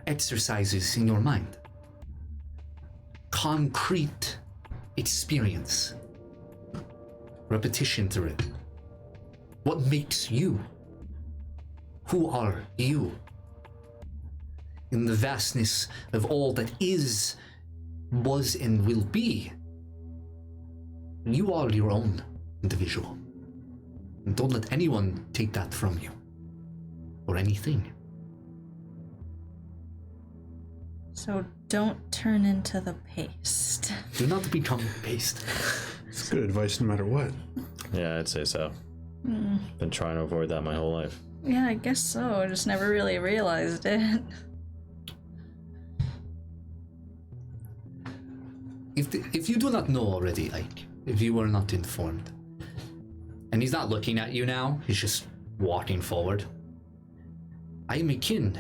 Speaker 1: exercises in your mind. Concrete experience. Repetition through it. What makes you? Who are you? In the vastness of all that is, was, and will be, you are your own individual. And don't let anyone take that from you. Or anything.
Speaker 2: So don't turn into the paste.
Speaker 1: Do not become paste.
Speaker 4: It's good advice no matter what.
Speaker 5: Yeah, I'd say so. Been trying to avoid that my whole life.
Speaker 2: Yeah, I guess so. I just never really realized it.
Speaker 1: If you do not know already, like, if you were not informed, and he's not looking at you now, he's just walking forward. I am a kin.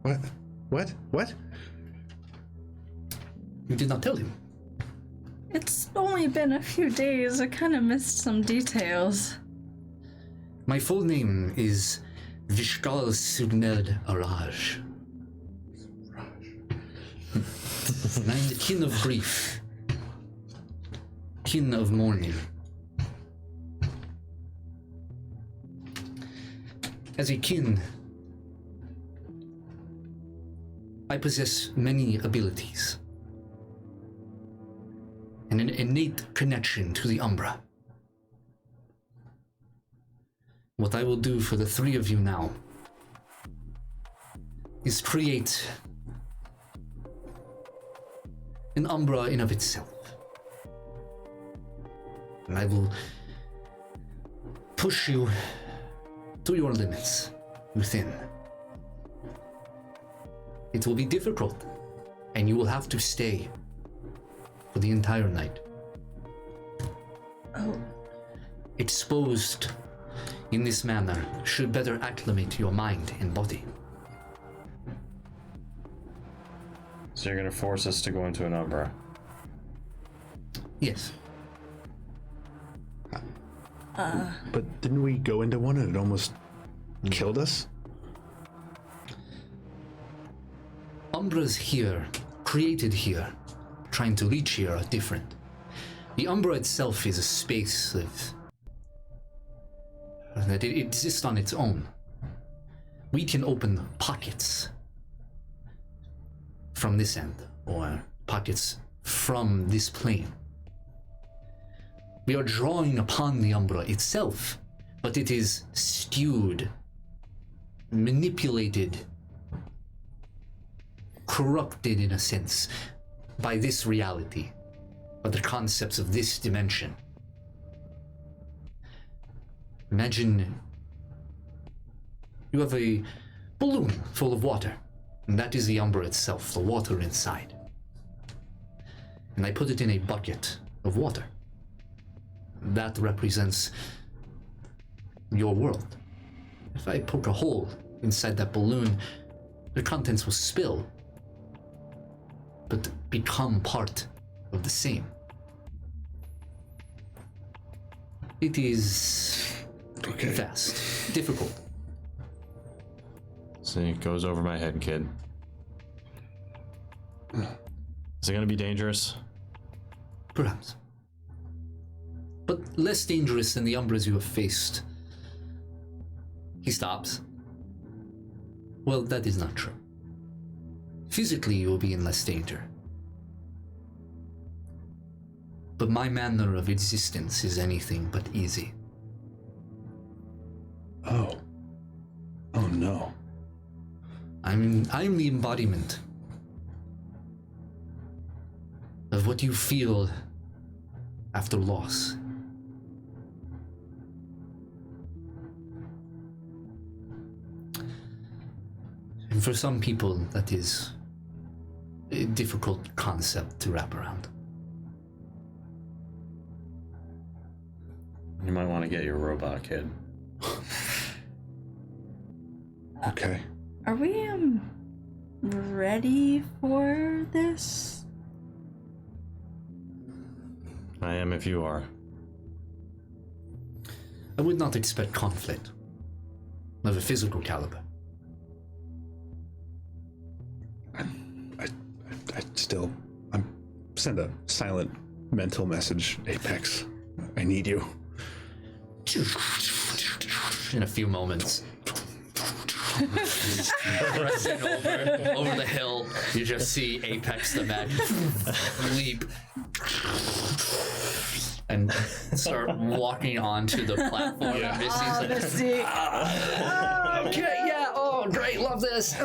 Speaker 4: What? What? What?
Speaker 1: You did not tell him.
Speaker 2: It's only been a few days. I kind of missed some details.
Speaker 1: My full name is Vishkal Sugned Araj. And I am the kin of grief. Kin of mourning. As a kin, I possess many abilities and an innate connection to the Umbra. What I will do for the three of you now is create an Umbra in of itself. And I will push you to your limits within. It will be difficult, and you will have to stay for the entire night.
Speaker 2: Oh.
Speaker 1: Exposed in this manner should better acclimate your mind and body.
Speaker 3: So you're gonna force us to go into an Umbra?
Speaker 1: Yes.
Speaker 4: But didn't we go into one and it almost killed us?
Speaker 1: Umbras here, created here, trying to reach here are different. The Umbra itself is a space that it exists on its own. We can open pockets from this end, or pockets from this plane. We are drawing upon the Umbra itself, but it is skewed, manipulated, corrupted in a sense by this reality, by the concepts of this dimension. Imagine you have a balloon full of water, and that is the Umbra itself, the water inside. And I put it in a bucket of water. That represents your world. If I poke a hole inside that balloon, the contents will spill, but become part of the same. It is fast, difficult.
Speaker 5: See, it goes over my head, kid. Is it gonna be dangerous?
Speaker 1: Perhaps. But less dangerous than the Umbras you have faced. He stops. Well, that is not true. Physically, you will be in less danger. But my manner of existence is anything but easy.
Speaker 4: Oh. Oh no.
Speaker 1: I'm the embodiment of what you feel after loss. And for some people, that is a difficult concept to wrap around.
Speaker 3: You might want to get your robot kid.
Speaker 4: Okay.
Speaker 2: Are we ready for this?
Speaker 5: I am if you are.
Speaker 1: I would not expect conflict of a physical caliber.
Speaker 4: I'm send a silent mental message, Apex. I need you.
Speaker 1: In a few moments. Pressing over the hill, you just see Apex the Mech leap and start walking onto the platform.
Speaker 2: Oh,
Speaker 1: Missy's
Speaker 2: Misty.
Speaker 1: okay, yeah, oh, great, love this.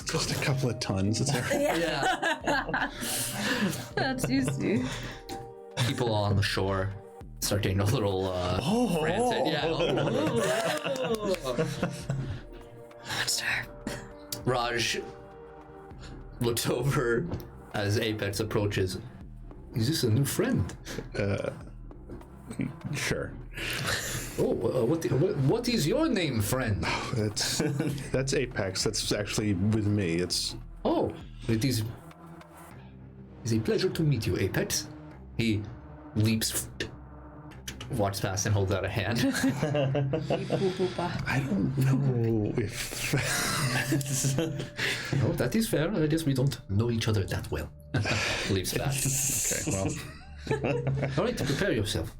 Speaker 4: It's just a couple of tons. It's
Speaker 1: Yeah.
Speaker 2: That's easy.
Speaker 1: People on the shore start getting a little frantic. Yeah.
Speaker 2: Monster.
Speaker 1: Raj looks over as Apex approaches. Is this a new friend?
Speaker 4: sure.
Speaker 1: Oh, what is your name, friend?
Speaker 4: That's Apex. That's actually with me. It's
Speaker 1: Oh, it is a pleasure to meet you, Apex. He leaps, walks past and holds out a hand.
Speaker 4: I don't know if
Speaker 1: Oh, that is fair. I guess we don't know each other that well. Leaps back.
Speaker 4: Okay, well,
Speaker 1: All right, prepare yourself.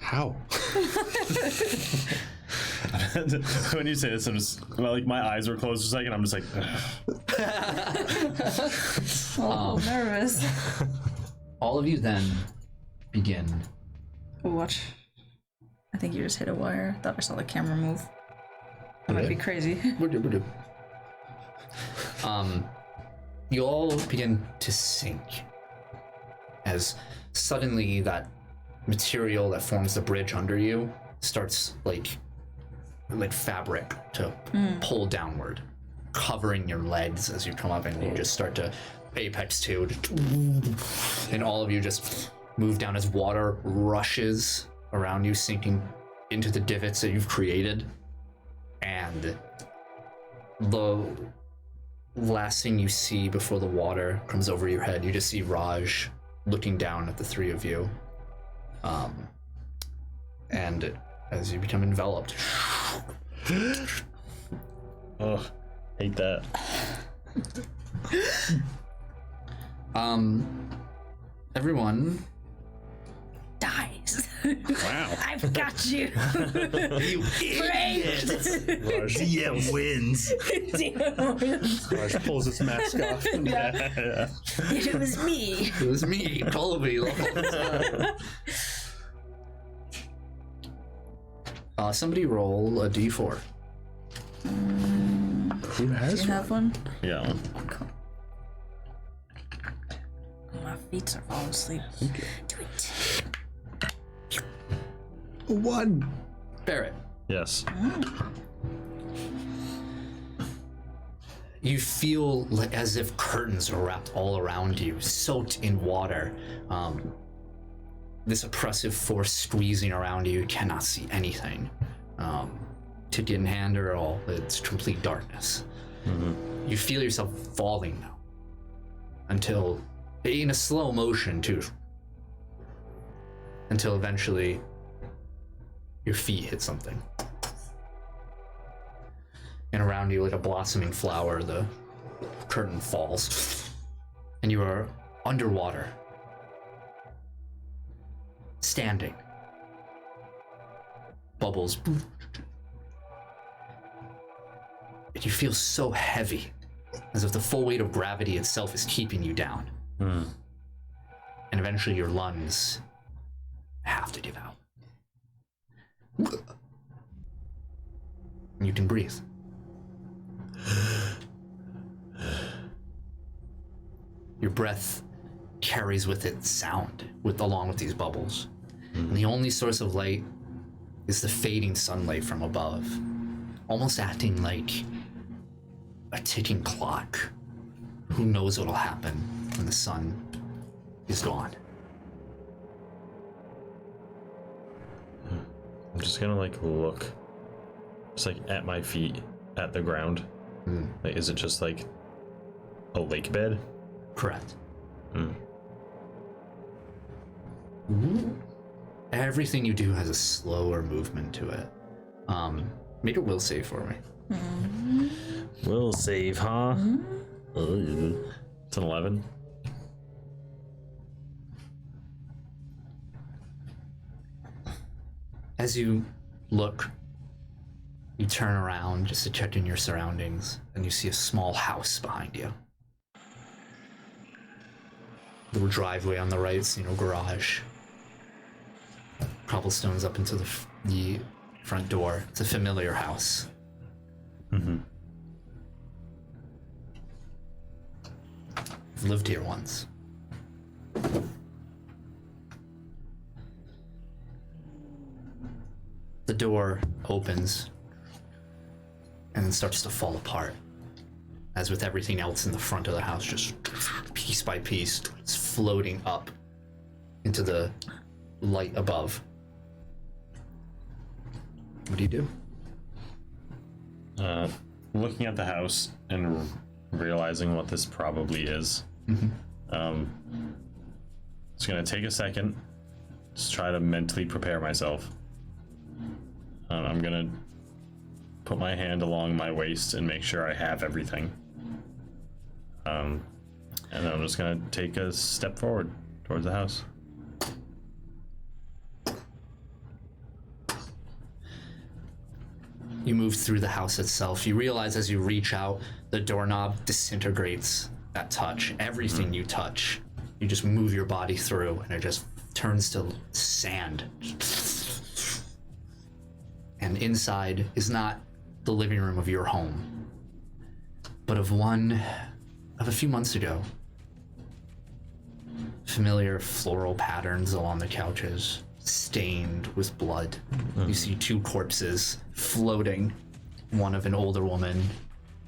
Speaker 4: how?
Speaker 3: When you say this, I'm just like my eyes were closed for a second. I'm just like,
Speaker 2: Nervous.
Speaker 1: All of you then begin.
Speaker 2: Watch. I think you just hit a wire. Thought I saw the camera move. That might be crazy.
Speaker 1: You all begin to sink as suddenly that material that forms the bridge under you starts like fabric to pull downward, covering your legs as you come up, and you just start to Apex 2, and all of you just move down as water rushes around you, sinking into the divots that you've created. And the last thing you see before the water comes over your head, you just see Raj looking down at the three of you. And as you become enveloped,
Speaker 5: Oh, hate that.
Speaker 1: everyone
Speaker 2: Dies.
Speaker 4: Wow.
Speaker 2: I've got you.
Speaker 1: you
Speaker 6: DM wins.
Speaker 4: Raj pulls his mask off.
Speaker 2: It was me.
Speaker 1: It was me, Colby. Somebody roll a d4.
Speaker 4: Who has
Speaker 2: Do you have one?
Speaker 5: Yeah.
Speaker 2: Cool. My feet are falling asleep. Do it.
Speaker 4: one?
Speaker 1: Barrett,
Speaker 5: Yes.
Speaker 1: you feel as if curtains are wrapped all around you, soaked in water. This oppressive force squeezing around you. You cannot see anything. Ticket in hand or all. It's complete darkness. You feel yourself falling now. Until, in a slow motion too. Until eventually your feet hit something. And around you, like a blossoming flower, the curtain falls. And you are underwater. Standing. Bubbles. And you feel so heavy, as if the full weight of gravity itself is keeping you down. And eventually your lungs have to give out. And you can breathe. Your breath carries with it sound along with these bubbles. And the only source of light is the fading sunlight from above, almost acting like a ticking clock. Who knows what'll happen when the sun is gone?
Speaker 5: I'm just gonna like look, just like at my feet, at the ground. Like, is it just like a lake bed?
Speaker 1: Correct. Everything you do has a slower movement to it. Make a will save for me.
Speaker 5: Will save, huh? It's an 11.
Speaker 1: As you look, you turn around just to check in your surroundings, and you see a small house behind you. Little driveway on the right, garage. Cobblestones up into the front door. It's a familiar house. I've lived here once. The door opens and then starts to fall apart. As with everything else in the front of the house, just piece by piece, it's floating up into the light above. What do you do?
Speaker 5: Looking at the house and realizing what this probably is. It's gonna take a second. Just try to mentally prepare myself. I'm gonna put my hand along my waist and make sure I have everything. And then I'm just gonna take a step forward towards the house.
Speaker 1: You move through the house itself. You realize as you reach out, the doorknob disintegrates at touch. Everything you touch, you just move your body through, and it just turns to sand. And inside is not the living room of your home, but of a few months ago. Familiar floral patterns along the couches, stained with blood. You see two corpses floating, one of an older woman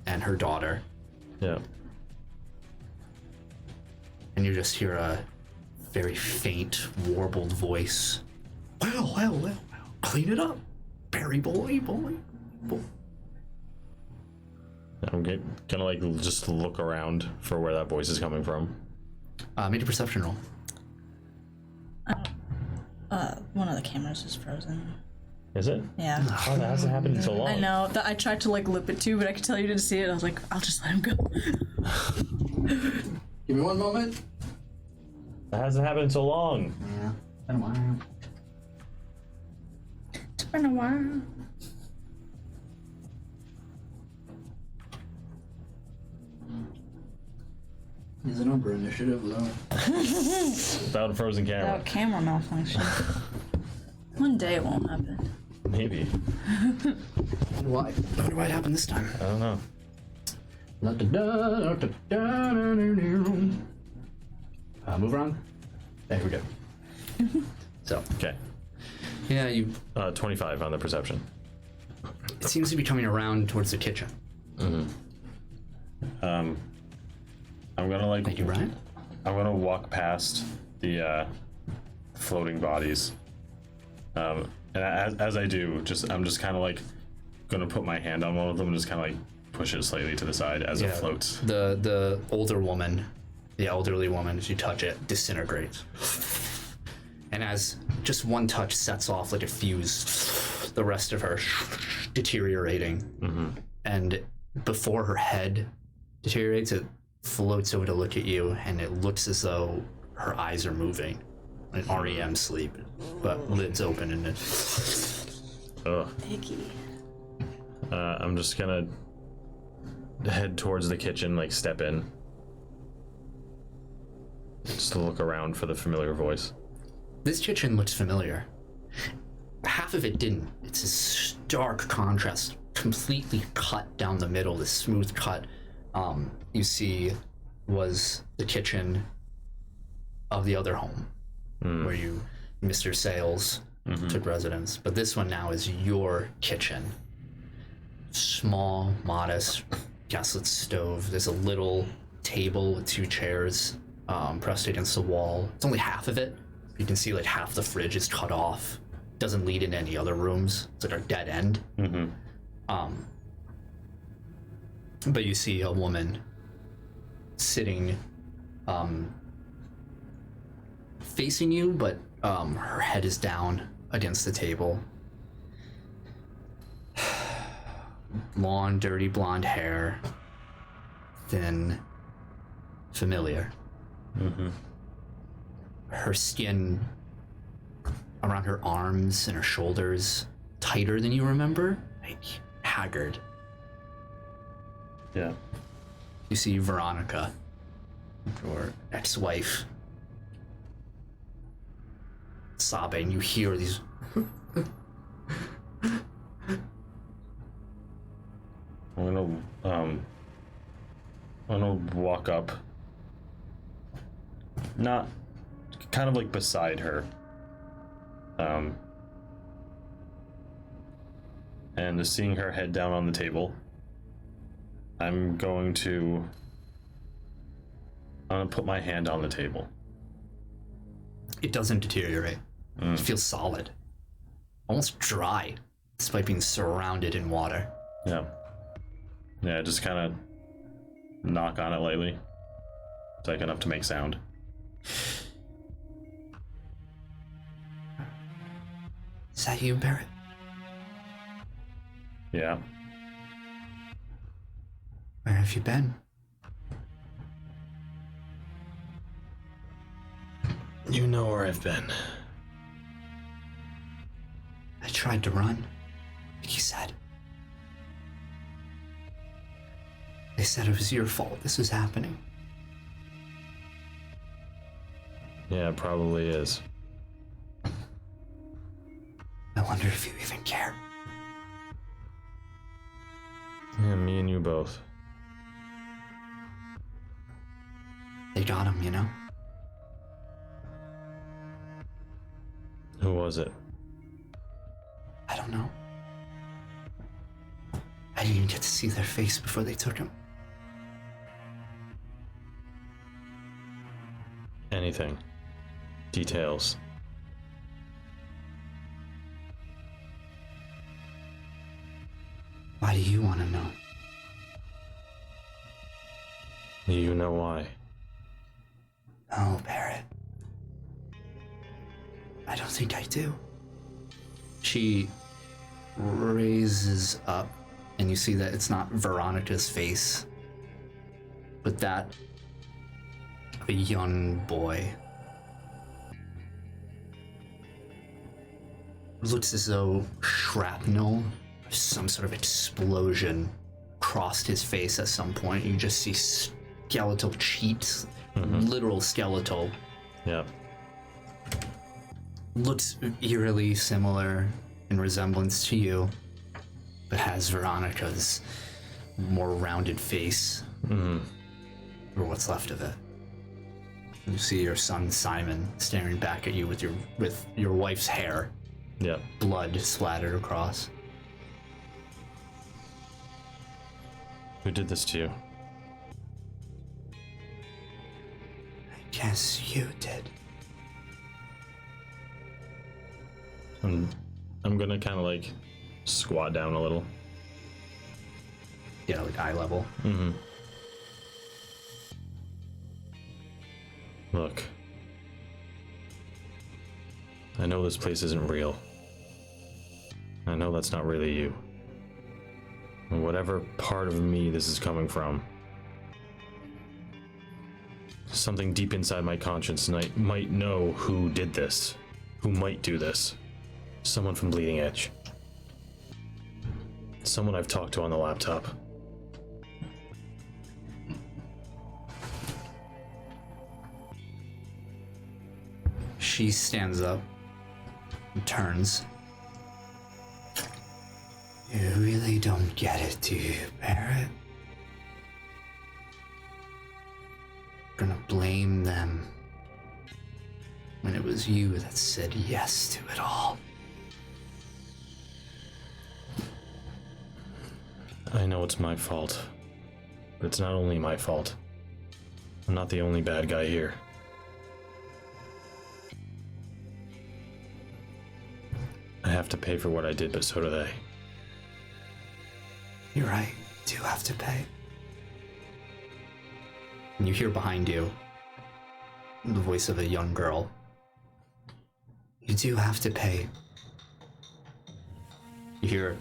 Speaker 1: and her daughter.
Speaker 5: Yeah.
Speaker 1: And you just hear a very faint, warbled voice. Well, clean it up, Barry boy.
Speaker 5: I'm gonna like just look around for where that voice is coming from.
Speaker 1: Make a perception roll.
Speaker 2: One of the cameras is frozen.
Speaker 5: Is it?
Speaker 2: Yeah.
Speaker 5: Oh, that hasn't happened in so long.
Speaker 2: I know. I tried to like loop it too, but I could tell you didn't see it. I was like, I'll just let him go.
Speaker 1: Give me one moment.
Speaker 5: That hasn't happened in so long.
Speaker 1: Yeah, been a while.
Speaker 2: It's been a while.
Speaker 1: Is an Umbra initiative though?
Speaker 5: Without a frozen camera.
Speaker 2: Without camera malfunction. One day it won't happen.
Speaker 5: Maybe.
Speaker 1: I wonder why it happened this time.
Speaker 5: I don't know.
Speaker 1: Move around. There we go. So.
Speaker 5: Okay.
Speaker 1: Yeah, you.
Speaker 5: 25 on the perception.
Speaker 1: It seems to be coming around towards the kitchen.
Speaker 5: I'm gonna like.
Speaker 1: Thank you, Bryan.
Speaker 5: I'm gonna walk past the floating bodies. And as I do, I'm just kind of like gonna put my hand on one of them and just kind of like push it slightly to the side as it floats.
Speaker 1: The older woman, the elderly woman, as you touch it, disintegrates. And as just one touch sets off like a fuse, the rest of her deteriorating. And before her head deteriorates, it floats over to look at you, and it looks as though her eyes are moving. An REM sleep, but lids open and
Speaker 5: Ugh.
Speaker 2: Icky.
Speaker 5: I'm just gonna head towards the kitchen, like step in. Just to look around for the familiar voice.
Speaker 1: This kitchen looks familiar. Half of it didn't. It's a stark contrast, completely cut down the middle, this smooth cut. You see was the kitchen of the other home where Mr. Sales took residence. But this one now is your kitchen. Small, modest, gaslit stove. There's a little table with 2 chairs pressed against the wall. It's only half of it. You can see like half the fridge is cut off. Doesn't lead into any other rooms. It's like a dead end. But you see a woman sitting facing you, but her head is down against the table. Long, dirty blonde hair, thin, familiar. Her skin around her arms and her shoulders tighter than you remember, like haggard.
Speaker 5: Yeah.
Speaker 1: You see Veronica, your ex-wife, sobbing. You hear these.
Speaker 5: I'm gonna walk up, not kind of like beside her, and just seeing her head down on the table, I'm gonna put my hand on the table.
Speaker 1: It doesn't deteriorate. It feels solid, almost dry, despite being surrounded in water.
Speaker 5: Yeah, just kind of knock on it lightly. It's like enough to make sound.
Speaker 1: Is that you, Barrett?
Speaker 5: Yeah.
Speaker 1: Where have you been?
Speaker 5: You know where I've been.
Speaker 1: I tried to run, like you said. They said it was your fault this was happening.
Speaker 5: Yeah, it probably is.
Speaker 1: I wonder if you even care.
Speaker 5: Yeah, me and you both.
Speaker 1: They got him, you know?
Speaker 5: Who was it?
Speaker 1: I don't know. I didn't even get to see their face before they took him.
Speaker 5: Anything. Details.
Speaker 1: Why do you want to know?
Speaker 5: You know why.
Speaker 1: No, Barrett. I don't think I do. She raises up, and you see that it's not Veronica's face, but that of a young boy. It looks as though shrapnel, some sort of explosion, crossed his face at some point. You just see skeletal cheeks, literal skeletal.
Speaker 5: Yeah.
Speaker 1: Looks eerily similar in resemblance to you, but has Veronica's more rounded face, or what's left of it. You see your son Simon staring back at you with your wife's hair.
Speaker 5: Yeah.
Speaker 1: Blood splattered across.
Speaker 5: Who did this to you?
Speaker 1: I guess you did.
Speaker 5: I'm gonna kind of like squat down a little.
Speaker 1: Yeah, like eye level.
Speaker 5: Look. I know this place isn't real. I know that's not really you. And whatever part of me this is coming from, something deep inside my conscience might know who did this, who might do this. Someone from Bleeding Edge. Someone I've talked to on the laptop.
Speaker 1: She stands up and turns. You really don't get it, do you, Barrett? Gonna blame them when it was you that said yes to it all.
Speaker 5: I know it's my fault. It's not only my fault. I'm not the only bad guy here. I have to pay for what I did, but so do they.
Speaker 1: You're right. You do have to pay. And you hear behind you the voice of a young girl. You do have to pay. You hear...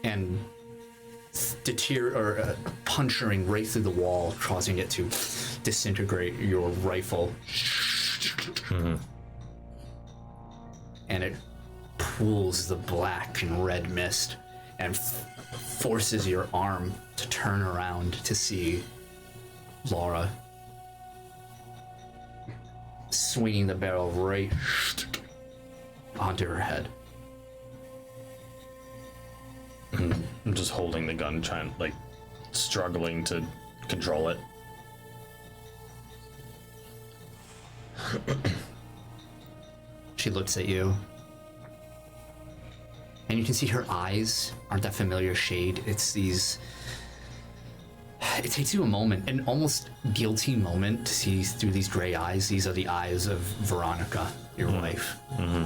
Speaker 1: and puncturing right through the wall, causing it to disintegrate your rifle.
Speaker 5: Mm-hmm.
Speaker 1: And it pools the black and red mist and forces your arm to turn around to see Laura swinging the barrel right onto her head.
Speaker 5: I'm just holding the gun, struggling to control it.
Speaker 1: She looks at you, and you can see her eyes aren't that familiar shade. It takes you a moment, an almost guilty moment, to see through these gray eyes. These are the eyes of Veronica, your wife.
Speaker 5: Mm-hmm.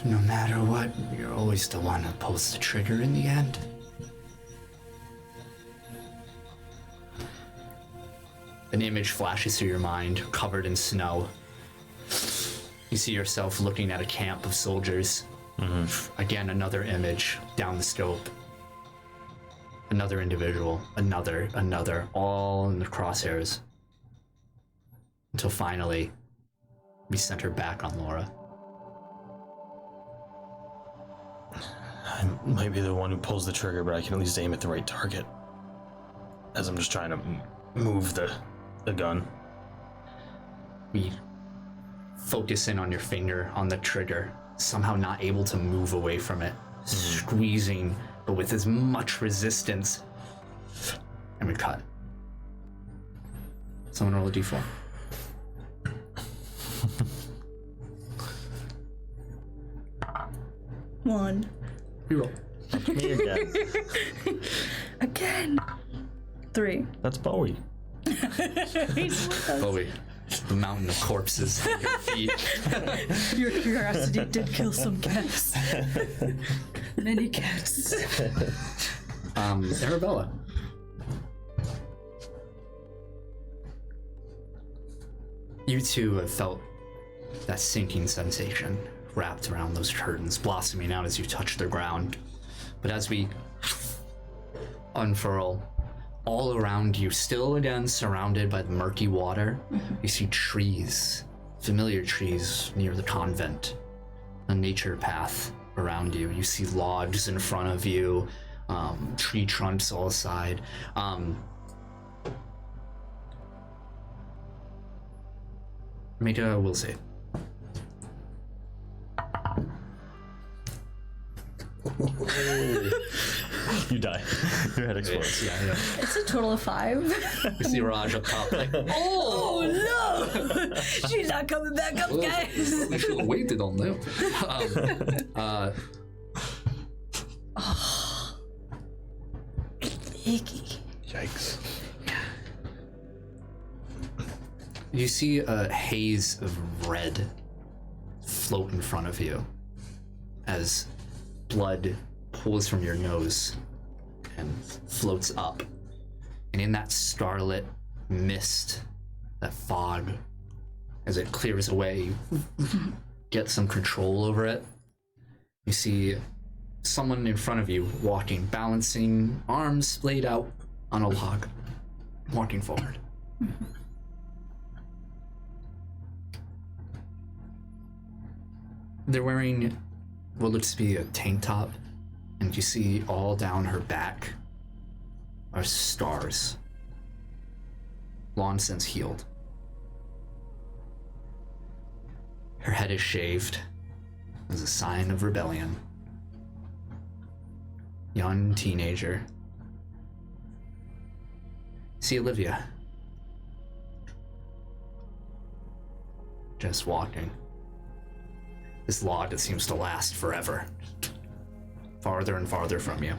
Speaker 1: No matter what, you're always the one who pulls the trigger in the end. An image flashes through your mind, covered in snow. You see yourself looking at a camp of soldiers. Mm-hmm. Again, another image down the scope. Another individual, another, all in the crosshairs. Until finally, we center back on Laura.
Speaker 5: I might be the one who pulls the trigger, but I can at least aim at the right target. As I'm just trying to move the gun.
Speaker 1: We focus in on your finger on the trigger, somehow not able to move away from it, squeezing, but with as much resistance. And we cut. Someone roll a d4.
Speaker 2: One.
Speaker 1: Reroll.
Speaker 5: Me again.
Speaker 2: Again. 3.
Speaker 5: That's Bowie.
Speaker 1: Bowie. The mountain of corpses at your feet.
Speaker 2: Your curiosity did kill some cats. Many cats.
Speaker 1: Arabella. You too have felt that sinking sensation wrapped around those curtains, blossoming out as you touch the ground. But as we unfurl, all around you, still again surrounded by the murky water, you see trees, familiar trees near the convent, a nature path around you. You see logs in front of you, tree trunks all aside. Make a will save.
Speaker 5: You die. Your head explodes.
Speaker 1: Yeah.
Speaker 2: It's a total of 5.
Speaker 1: You see Raj up top, like,
Speaker 2: Oh no! She's not coming back up, guys.
Speaker 1: we should have waited on them.
Speaker 2: Icky.
Speaker 4: Yikes.
Speaker 1: You see a haze of red float in front of you as blood pools from your nose and floats up. And in that starlit mist, that fog, as it clears away, you get some control over it. You see someone in front of you walking, balancing, arms splayed out on a log, walking forward. They're wearing what looks to be a tank top, and you see all down her back are scars, long since healed. Her head is shaved as a sign of rebellion. Young teenager. See Olivia. Just walking. this log that seems to last forever. Farther and farther from you.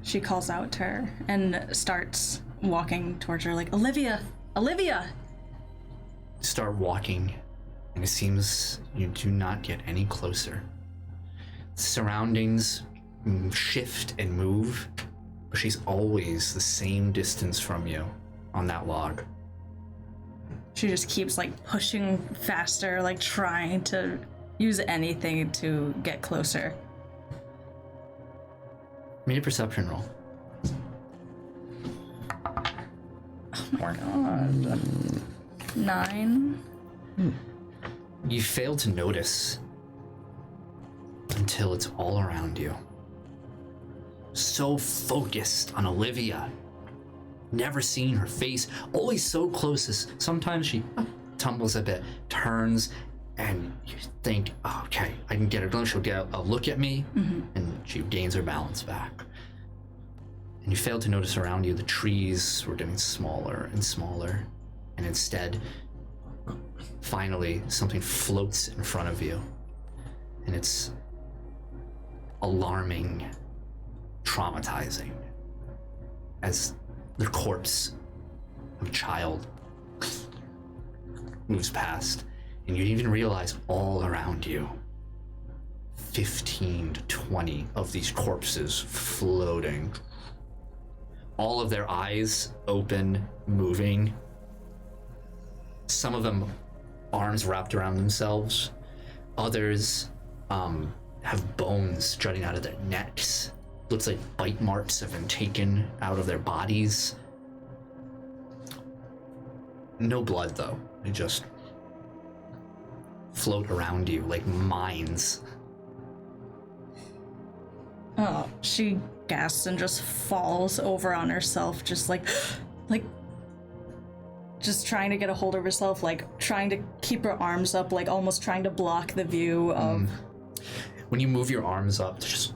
Speaker 2: She calls out to her and starts walking towards her like, Olivia! Olivia!
Speaker 1: Start walking, and it seems you do not get any closer. Surroundings shift and move, but she's always the same distance from you on that log.
Speaker 2: She just keeps like pushing faster, like trying to use anything to get closer.
Speaker 1: Make a perception roll.
Speaker 2: Oh my god. 9.
Speaker 1: You fail to notice until it's all around you. So focused on Olivia. Never seen her face, always so close. Sometimes she tumbles a bit, turns, and you think, oh, okay, I can get her going. She'll get a look at me, and she gains her balance back. And you fail to notice around you the trees were getting smaller and smaller, and instead, finally, something floats in front of you, and it's alarming, traumatizing, as the corpse of a child moves past, and you even realize all around you, 15 to 20 of these corpses floating. All of their eyes open, moving. Some of them arms wrapped around themselves. Others have bones jutting out of their necks. Looks like bite marks have been taken out of their bodies. No blood, though. They just float around you like mines.
Speaker 2: Oh, she gasps and just falls over on herself, just like, just trying to get a hold of herself, like trying to keep her arms up, like almost trying to block the view of...
Speaker 1: When you move your arms up to just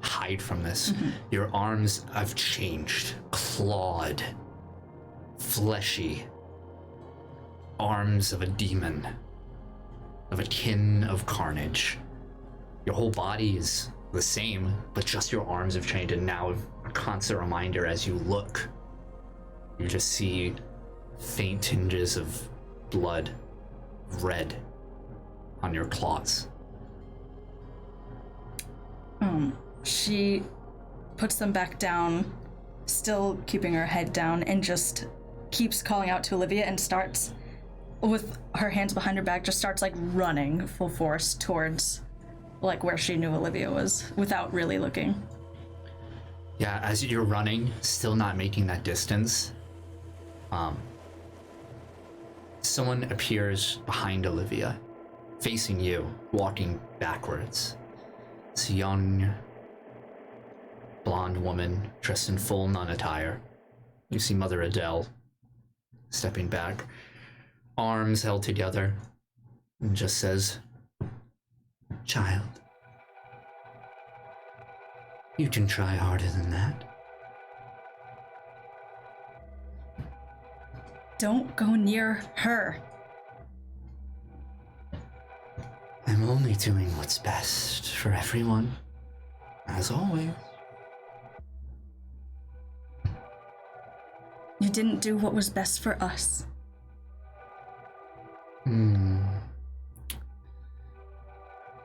Speaker 1: hide from this, your arms have changed. Clawed, fleshy, arms of a demon, of a kin of carnage. Your whole body is the same, but just your arms have changed, and now a constant reminder as you look, you just see faint tinges of blood, red, on your claws.
Speaker 2: She puts them back down, still keeping her head down, and just keeps calling out to Olivia and starts, with her hands behind her back, just starts like running full force towards like where she knew Olivia was without really looking.
Speaker 1: Yeah, as you're running, still not making that distance, someone appears behind Olivia, facing you, walking backwards. It's a young, blonde woman dressed in full nun attire. You see Mother Adele stepping back, arms held together, and just says, "Child, you can try harder than that."
Speaker 2: Don't go near her.
Speaker 1: I'm only doing what's best for everyone, as always.
Speaker 2: You didn't do what was best for us.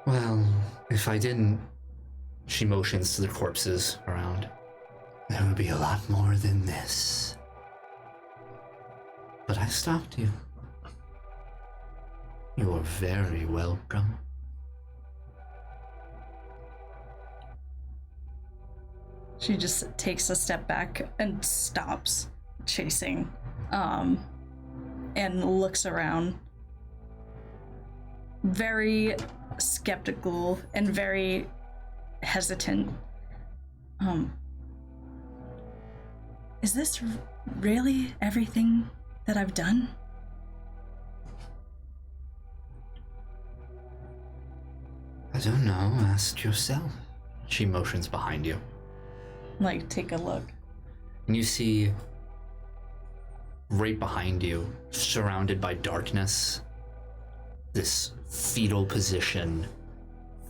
Speaker 1: Well, if I didn't, she motions to the corpses around, there would be a lot more than this. But I stopped you. You're very welcome.
Speaker 2: She just takes a step back and stops chasing, and looks around. Very skeptical and very hesitant. Is this really everything that I've done?
Speaker 1: I don't know, ask yourself. She motions behind you.
Speaker 2: Like, take a look.
Speaker 1: And you see, right behind you, surrounded by darkness, this fetal position,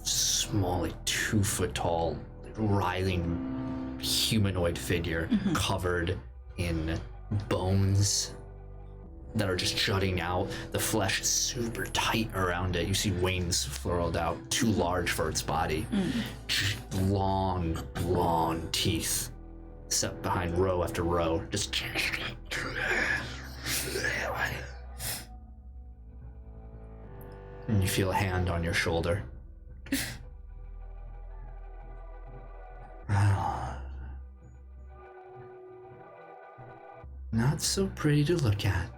Speaker 1: small, like 2 foot tall, writhing humanoid figure covered in bones that are just jutting out. The flesh is super tight around it. You see wings furled out, too large for its body. Long, long teeth set behind row after row. Just. And you feel a hand on your shoulder. Not so pretty to look at,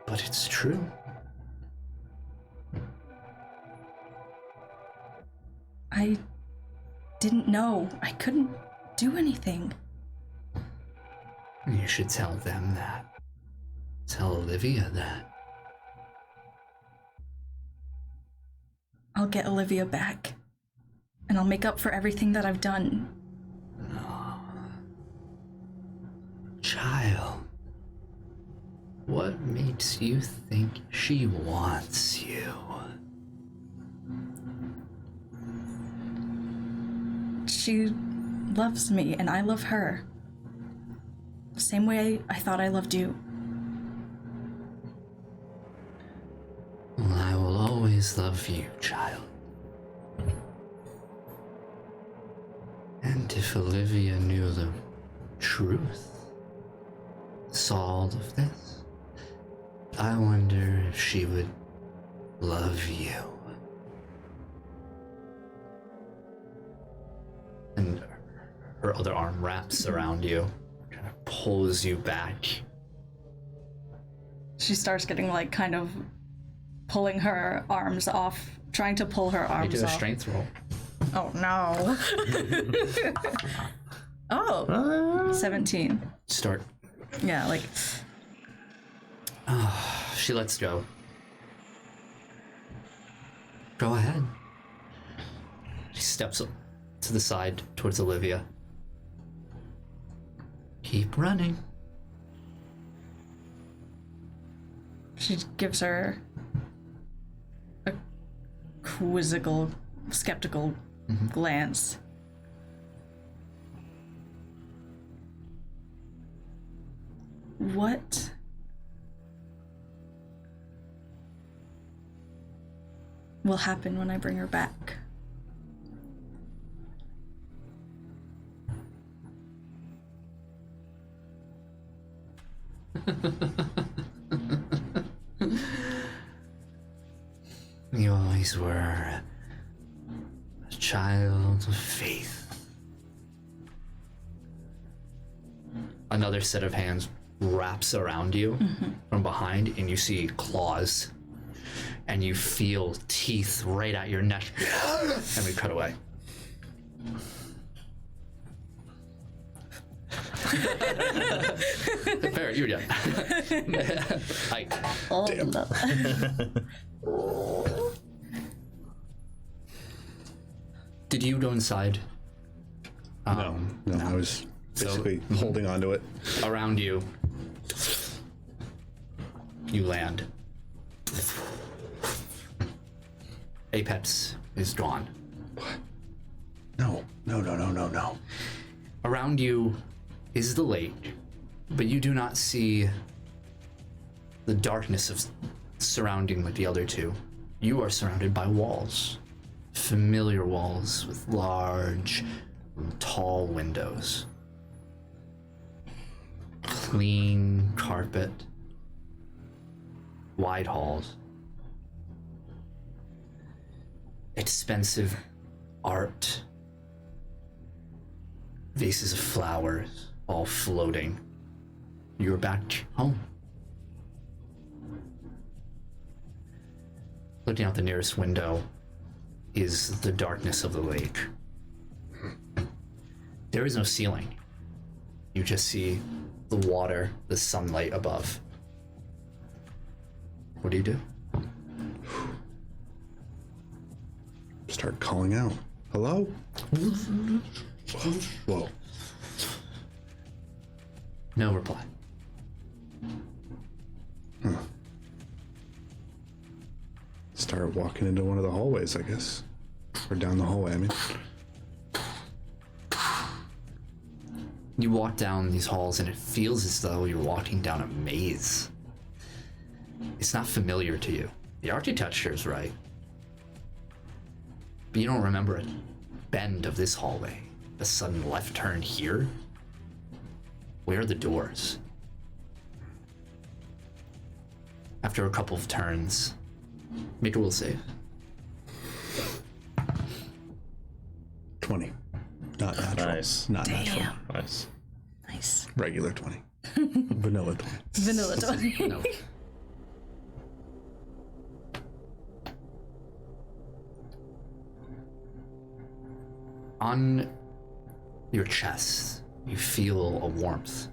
Speaker 1: but it's true.
Speaker 2: I didn't know. I couldn't do anything.
Speaker 1: You should tell them that. Tell Olivia that.
Speaker 2: I'll get Olivia back, and I'll make up for everything that I've done.
Speaker 1: No. Child, what makes you think she wants you?
Speaker 2: She loves me, and I love her. Same way I thought I loved you.
Speaker 1: Well, I will always love you, child. And if Olivia knew the truth, saw all of this, I wonder if she would love you. And her other arm wraps around you, kind of pulls you back.
Speaker 2: She starts getting like kind of pulling her arms off, trying to pull her arms
Speaker 1: You do a
Speaker 2: off.
Speaker 1: strength roll.
Speaker 2: Oh no. Oh, 17.
Speaker 1: Start.
Speaker 2: Yeah, like
Speaker 1: She lets go. Go ahead. She steps up to the side towards Olivia. Keep running.
Speaker 2: she gives her a quizzical, skeptical glance. What? Will happen when I bring her back?
Speaker 1: You always were a child of faith. Another set of hands wraps around you from behind, and you see claws, and you feel teeth right at your neck, and we cut away. Barrett, you're done. Ike.
Speaker 2: Damn.
Speaker 1: Did you go inside?
Speaker 4: No, I was basically holding onto it.
Speaker 1: Around you, you land. Apex is gone.
Speaker 4: No.
Speaker 1: Around you is the lake, but you do not see the darkness of surrounding with the other two. You are surrounded by walls, familiar walls with large, tall windows. Clean carpet, wide halls. Expensive art, vases of flowers, all floating. You're back home. Looking out the nearest window is the darkness of the lake. There is no ceiling. You just see the water, the sunlight above. What do?
Speaker 4: Start calling out. Hello? Whoa.
Speaker 1: No reply.
Speaker 4: Start walking into one of the hallways, I guess. Or down the hallway, I mean.
Speaker 1: You walk down these halls and it feels as though you're walking down a maze. It's not familiar to you. The architecture is right. But you don't remember a bend of this hallway. A sudden left turn here. Where are the doors? After a couple of turns, make a will save.
Speaker 4: 20. Not natural.
Speaker 5: Nice.
Speaker 4: Not natural.
Speaker 5: Nice.
Speaker 2: Nice.
Speaker 4: Regular 20. Vanilla 20.
Speaker 2: Vanilla 20.
Speaker 1: No. On your chest, you feel a warmth.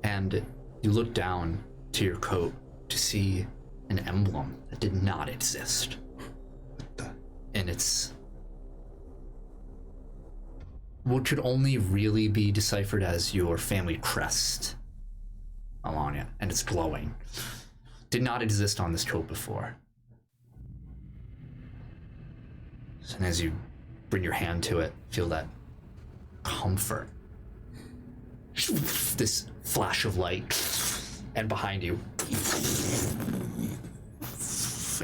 Speaker 1: And you look down to your coat to see an emblem that did not exist. And it's what could only really be deciphered as your family crest along it, and it's glowing. Did not exist on this coat before. And as you bring your hand to it, feel that comfort. This flash of light, and behind you,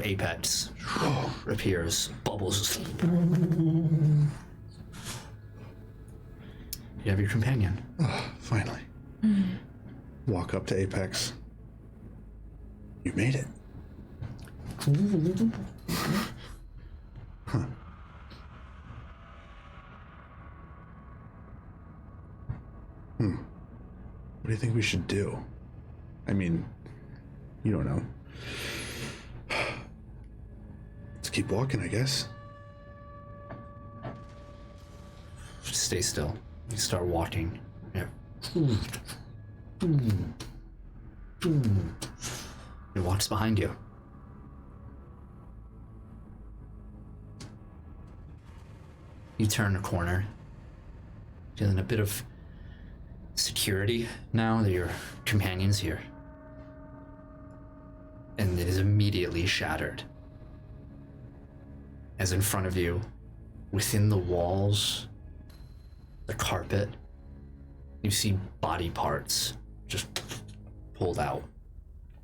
Speaker 1: Apex appears, bubbles. You have your companion.
Speaker 4: Oh, finally. Walk up to Apex. You made it. Huh. What do you think we should do? I mean, you don't know. Let's keep walking, I guess.
Speaker 1: Just stay still. You start walking. Yeah. He walks behind you. You turn a corner, feeling a bit of security now that your companion's here. And it is immediately shattered. As in front of you, within the walls, the carpet, you see body parts just pulled out.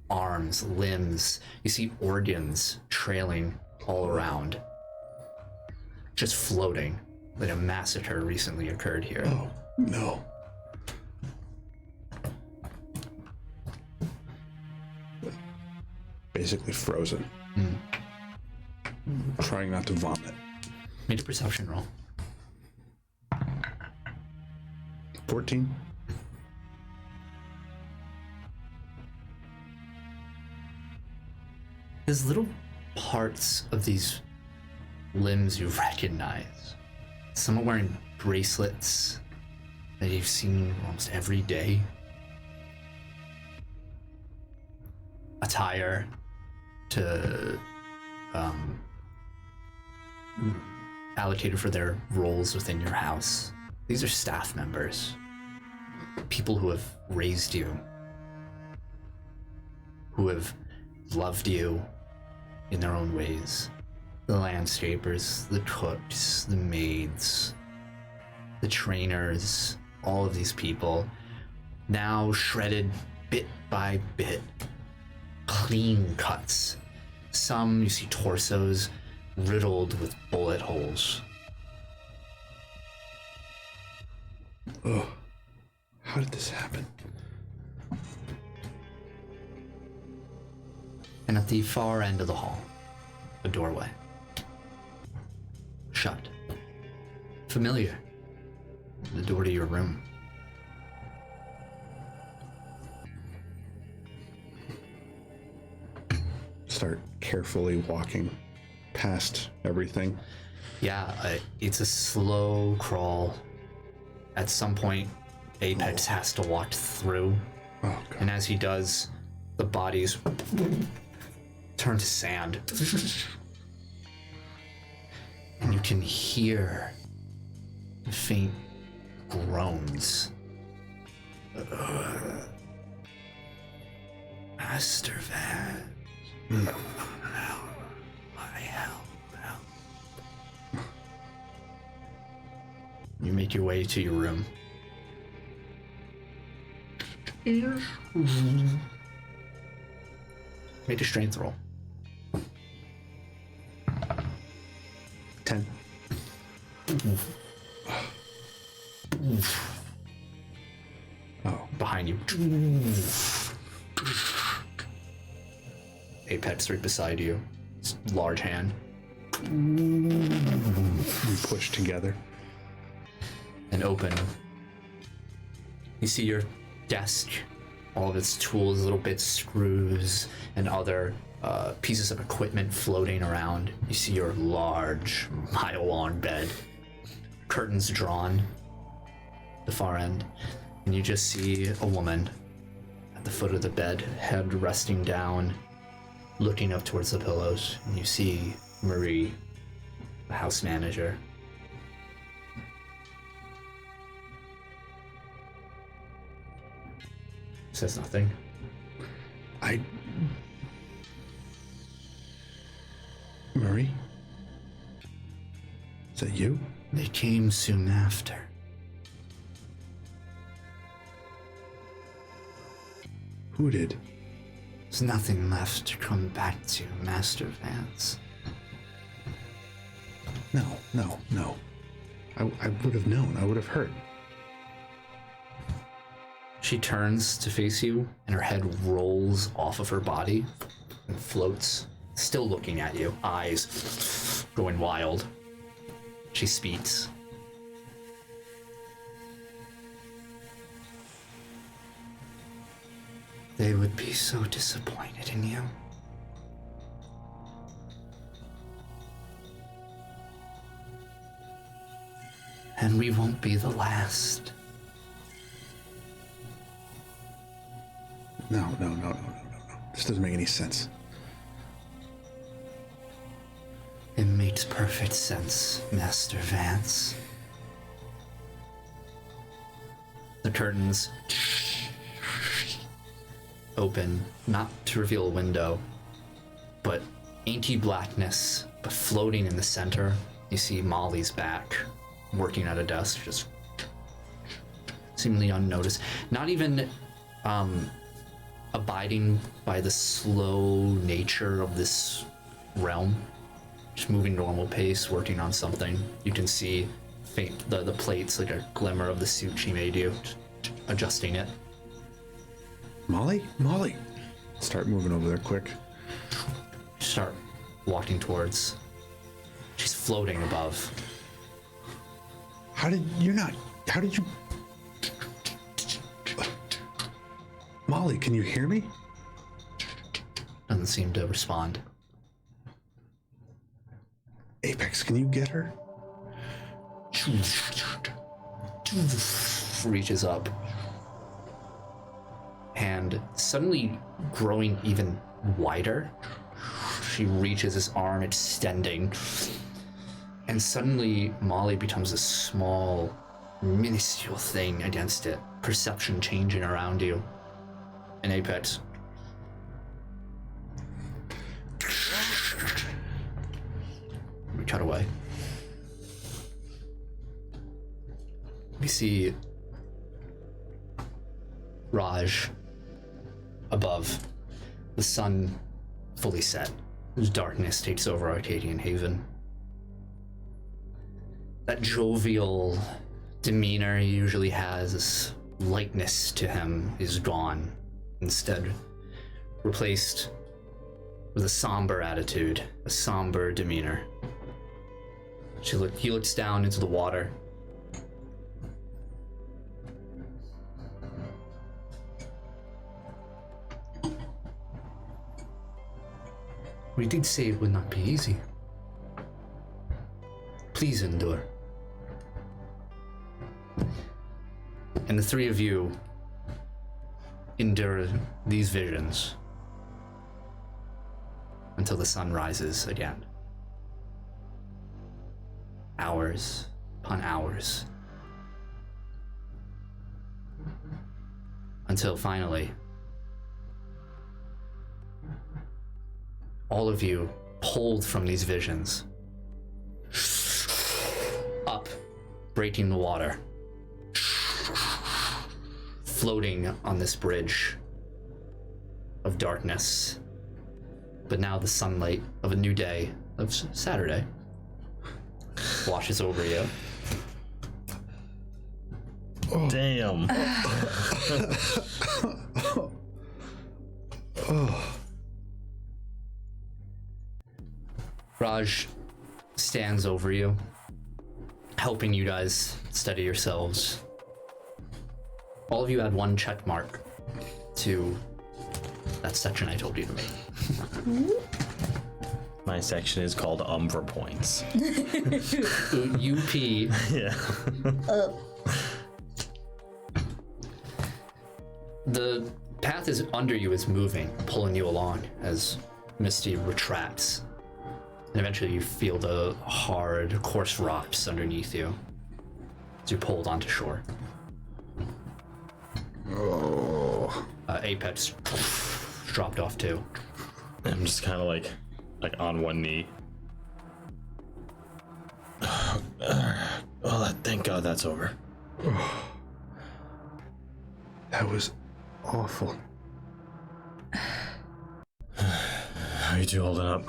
Speaker 1: Arms, limbs, you see organs trailing all around. Just floating, like a massacre recently occurred here.
Speaker 4: Oh, no. Basically frozen. Trying not to vomit.
Speaker 1: Make a perception roll.
Speaker 4: 14.
Speaker 1: There's little parts of these limbs you recognize. Some are wearing bracelets that you've seen almost every day. Attire to allocated for their roles within your house. These are staff members, people who have raised you, who have loved you in their own ways. The landscapers, the cooks, the maids, the trainers, all of these people, now shredded bit by bit, clean cuts. Some you see torsos riddled with bullet holes.
Speaker 4: Oh, how did this happen?
Speaker 1: And at the far end of the hall, a doorway. Shut. Familiar. The door to your room.
Speaker 4: Start carefully walking past everything.
Speaker 1: Yeah, it's a slow crawl. At some point, Apex has to walk through.
Speaker 4: Oh, God.
Speaker 1: And as he does, the bodies turn to sand. And you can hear faint groans. Master Van. Help. You make your way to your room. Make a strength roll.
Speaker 4: 10.
Speaker 1: Oh, behind you. Apex right beside you. Large hand.
Speaker 4: We push together.
Speaker 1: And open. You see your desk, all of its tools, little bits, screws, and other pieces of equipment floating around. You see your large, mile-long bed. Curtains drawn at the far end. And you just see a woman at the foot of the bed, head resting down, looking up towards the pillows. And you see Marie, the house manager. Says nothing.
Speaker 4: Marie? Is that you?
Speaker 1: They came soon after.
Speaker 4: Who did?
Speaker 1: There's nothing left to come back to, Master Vance.
Speaker 4: No. I would have known. I would have heard.
Speaker 1: She turns to face you, and her head rolls off of her body and floats, still looking at you, eyes going wild. She speaks. They would be so disappointed in you. And we won't be the last.
Speaker 4: No. This doesn't make any sense.
Speaker 1: It makes perfect sense, Master Vance. The curtains open, not to reveal a window, but inky blackness, but floating in the center. You see Molly's back, working at a desk, just seemingly unnoticed. Not even abiding by the slow nature of this realm. Just moving normal pace, working on something. You can see the plates, like a glimmer of the suit she made you, adjusting it.
Speaker 4: Molly? Start moving over there quick.
Speaker 1: Start walking towards. She's floating above.
Speaker 4: How did you... Molly, can you hear me?
Speaker 1: Doesn't seem to respond.
Speaker 4: Apex, can you get her?
Speaker 1: Reaches up. And suddenly growing even wider, she reaches his arm, extending. And suddenly Molly becomes a small, minuscule thing against it. Perception changing around you. And Apex. We cut away. We see Raj above, the sun fully set, whose darkness takes over Arcadian Haven. That jovial demeanor he usually has, this lightness to him, is gone. Instead, replaced with a somber attitude, a somber demeanor. He looks down into the water. We did say it would not be easy. Please endure. And the three of you endure these visions until the sun rises again. Hours upon hours. Until finally, all of you pulled from these visions. Up, breaking the water. Floating on this bridge of darkness. But now the sunlight of a new day, of Saturday, washes over you.
Speaker 5: Oh. Damn.
Speaker 1: Raj stands over you, helping you guys steady yourselves. All of you add 1 check mark to that section I told you to make.
Speaker 5: My section is called Umbra points.
Speaker 1: UP.
Speaker 5: Yeah.
Speaker 1: The path is under you is moving, pulling you along as Misty retracts. And eventually you feel the hard, coarse rocks underneath you as you're pulled onto shore.
Speaker 4: Oh.
Speaker 1: Apex dropped off too.
Speaker 5: I'm just kind of like on one knee. Oh, thank God that's over.
Speaker 4: That was awful.
Speaker 5: How are you two holding up?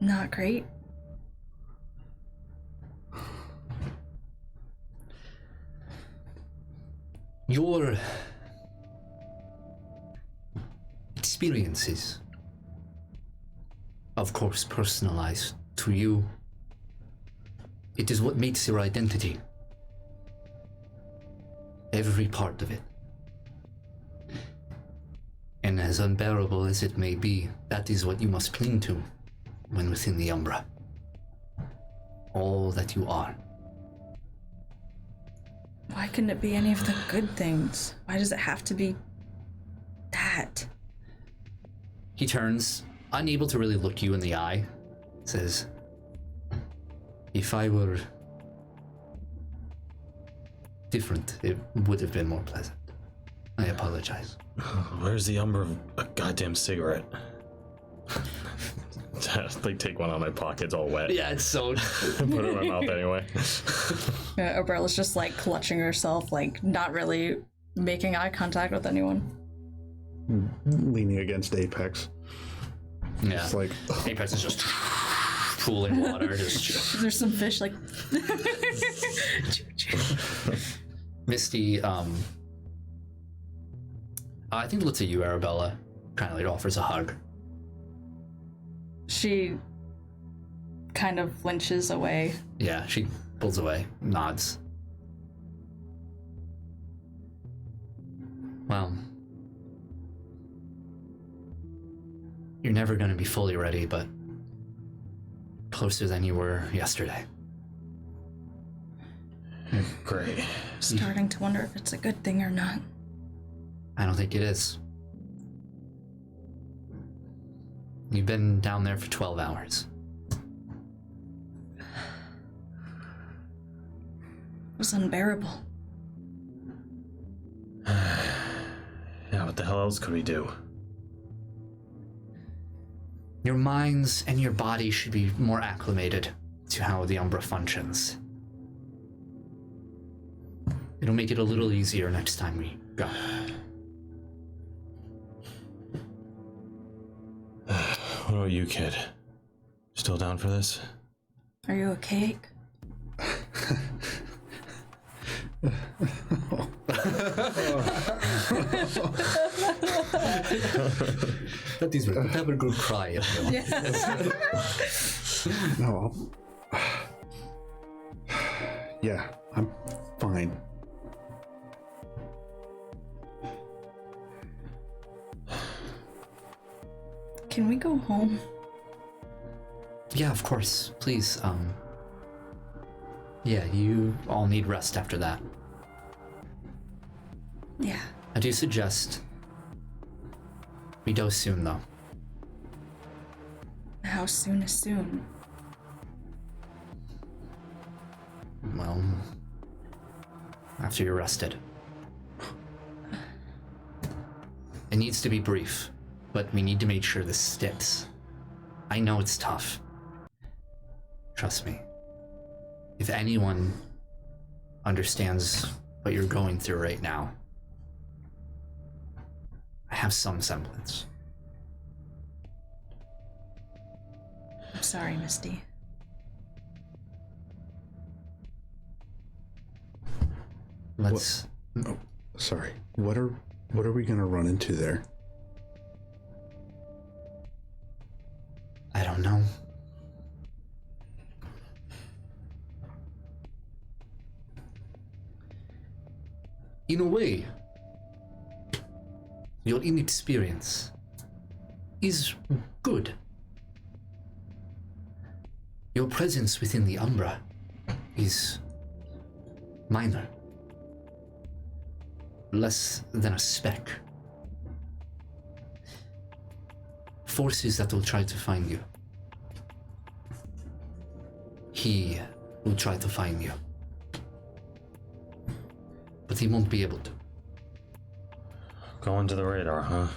Speaker 2: Not great.
Speaker 1: Your experiences, of course, personalized to you. It is what makes your identity. Every part of it. And as unbearable as it may be, that is what you must cling to when within the Umbra. All that you are.
Speaker 2: Why couldn't it be any of the good things? Why does it have to be that?
Speaker 1: He turns, unable to really look you in the eye, says, if I were different, it would have been more pleasant. I apologize.
Speaker 5: Where's the Umbra of a goddamn cigarette? Like take one out of my pocket, it's all wet.
Speaker 1: Yeah, it's so...
Speaker 5: Put it in my mouth anyway.
Speaker 2: Yeah, Umbrella's just like clutching herself, like not really making eye contact with anyone.
Speaker 4: Leaning against Apex.
Speaker 1: Yeah.
Speaker 4: It's like...
Speaker 1: Apex is just pooling water. Just...
Speaker 2: There's some fish like...
Speaker 1: Misty, I think it looks at you, Arabella. Kind of like offers a hug.
Speaker 2: She kind of flinches away.
Speaker 1: Yeah, she pulls away, nods. Well, you're never going to be fully ready, but closer than you were yesterday.
Speaker 5: Great.
Speaker 2: Starting to wonder if it's a good thing or not.
Speaker 1: I don't think it is. You've been down there for 12 hours.
Speaker 2: It was unbearable.
Speaker 5: Yeah, what the hell else could we do?
Speaker 1: Your minds and your body should be more acclimated to how the Umbra functions. It'll make it a little easier next time we go.
Speaker 5: What about you, kid? Still down for this?
Speaker 2: Are you a cake?
Speaker 1: That is right. Have a good cry.
Speaker 4: No, yeah, I'm fine.
Speaker 2: Can we go home?
Speaker 1: Yeah, of course. Please, yeah, you all need rest after that.
Speaker 2: Yeah.
Speaker 1: I do suggest we dose soon, though.
Speaker 2: How soon is soon?
Speaker 1: Well, after you're rested. It needs to be brief, but we need to make sure this sticks. I know it's tough. Trust me. If anyone understands what you're going through right now, I have some semblance.
Speaker 2: I'm sorry, Misty.
Speaker 1: Let's...
Speaker 4: Oh, sorry. What are we gonna run into there?
Speaker 1: I don't know. In a way, your inexperience is good. Your presence within the Umbra is minor. Less than a speck. Forces that will try to find you. He will try to find you. But he won't be able to.
Speaker 5: Go under the radar, huh?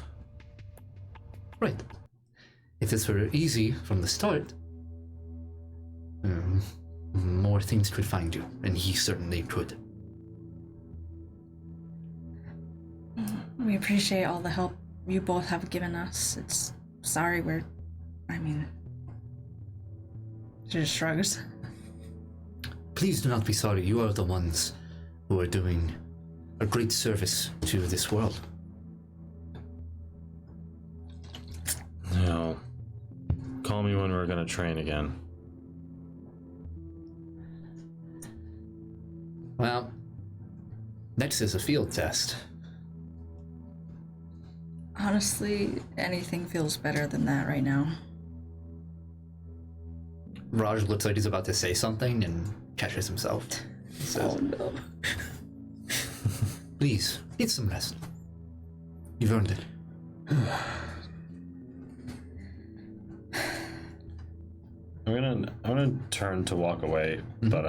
Speaker 1: Right. If this were easy from the start, more things could find you, and he certainly could.
Speaker 2: We appreciate all the help you both have given us. It's sorry she just shrugs.
Speaker 1: Please do not be sorry. You are the ones who are doing a great service to this world.
Speaker 5: No. Call me when we're gonna train again.
Speaker 1: Well, next is a field test.
Speaker 2: Honestly, anything feels better than that right now.
Speaker 1: Raj looks like he's about to say something and catches himself.
Speaker 2: Oh no.
Speaker 1: Please, get some rest. You've earned it.
Speaker 5: I'm gonna turn to walk away, but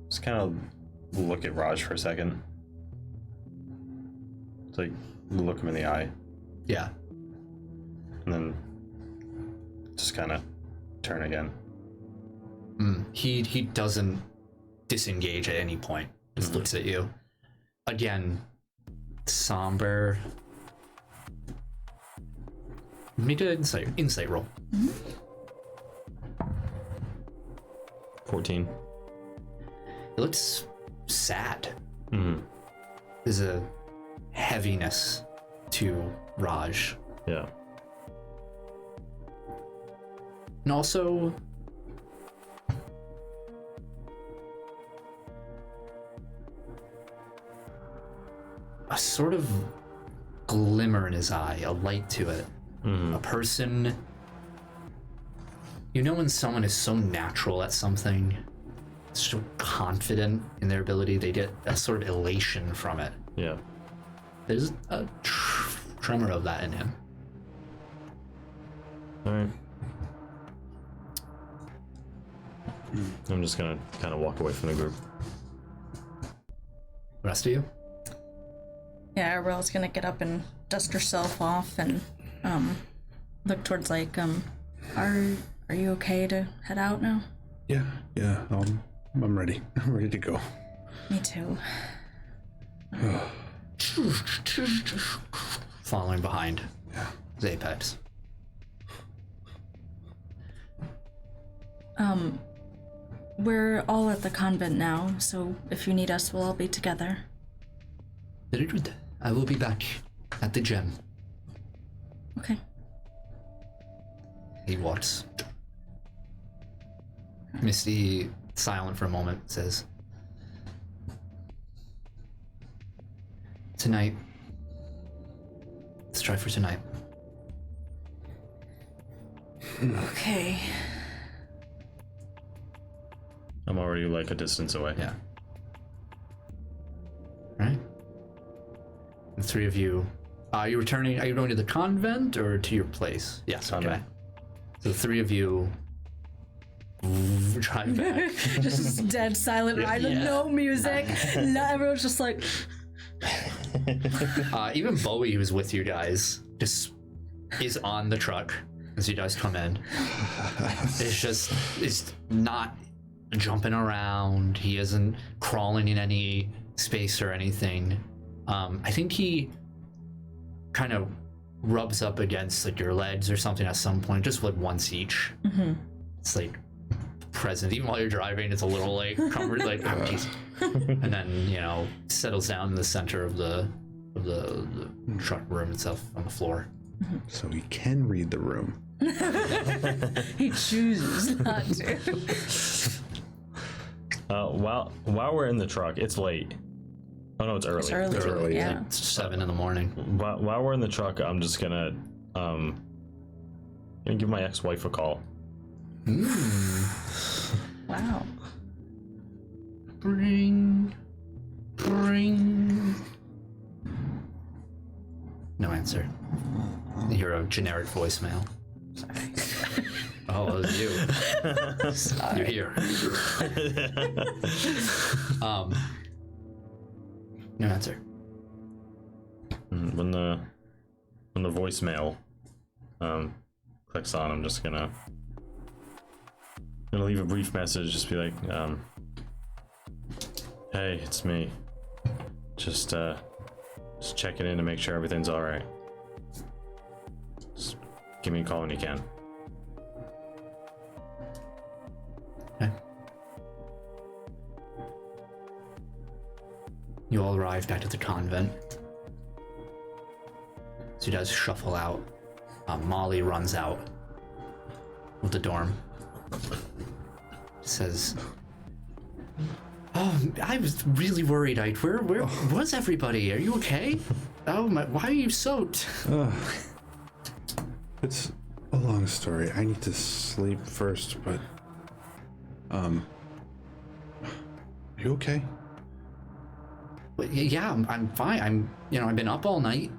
Speaker 5: just kind of look at Raj for a second. It's like look him in the eye.
Speaker 1: Yeah.
Speaker 5: And then just kind of turn again.
Speaker 1: He doesn't disengage at any point. Just looks at you. Again, somber. Make an insight roll.
Speaker 5: 14.
Speaker 1: It looks sad. There's a heaviness to Raj.
Speaker 5: Yeah.
Speaker 1: And also, a sort of glimmer in his eye, a light to it. A person, you know, when someone is so natural at something, so confident in their ability, they get a sort of elation from it.
Speaker 5: Yeah.
Speaker 1: There's a tremor of that in him.
Speaker 5: All right. I'm just gonna kind of walk away from the group.
Speaker 1: The rest of you?
Speaker 2: Yeah, Arabelle's gonna get up and dust herself off and look towards like are you okay to head out now?
Speaker 4: Yeah. I'm ready. I'm ready to go.
Speaker 2: Me too.
Speaker 1: Following behind. Yeah. Apex.
Speaker 2: We're all at the convent now, so if you need us, we'll all be together.
Speaker 1: Very good. I will be back at the gem.
Speaker 2: Okay.
Speaker 1: He walks. Misty, silent for a moment, says, "Tonight. Let's try for tonight."
Speaker 2: Okay.
Speaker 5: I'm already like a distance away.
Speaker 1: Yeah. Right. The three of you. Are you returning? Are you going to the convent or to your place? Yes.
Speaker 5: Convent.
Speaker 1: Okay. So the three of you drive back.
Speaker 2: Just dead silent ride with no music. No, everyone's just like.
Speaker 1: Even Bowie, who was with you guys, just is on the truck as you guys come in. It's not jumping around. He isn't crawling in any space or anything. I think he kind of rubs up against like your legs or something at some point, just like once each. It's like present. Even while you're driving, it's a little like comfort, like oh, geez. And then settles down in the center of the truck room itself on the floor.
Speaker 4: So he can read the room.
Speaker 2: He chooses not to.
Speaker 5: While we're in the truck, it's late. Oh no, it's early.
Speaker 2: It's early, yeah.
Speaker 1: It's 7 in the morning.
Speaker 5: While we're in the truck, I'm just gonna give my ex-wife a call.
Speaker 2: Wow.
Speaker 1: Bring. No answer. You hear a generic voicemail. Sorry. Oh, it was you.
Speaker 2: Sorry.
Speaker 1: You're here. No answer.
Speaker 5: When the voicemail clicks on, I'm just gonna leave a brief message. Just be like, "Hey, it's me. Just checking in to make sure everything's all right. Just give me a call when you can."
Speaker 1: Okay. You all arrive back at the convent. So you guys shuffle out. Molly runs out of the dorm. Says, "Oh, I was really worried. Where was everybody? Are you okay? Oh my, why are you soaked?"
Speaker 4: It's a long story. I need to sleep first, but are you okay?
Speaker 1: Yeah, I'm fine. I've been up all night.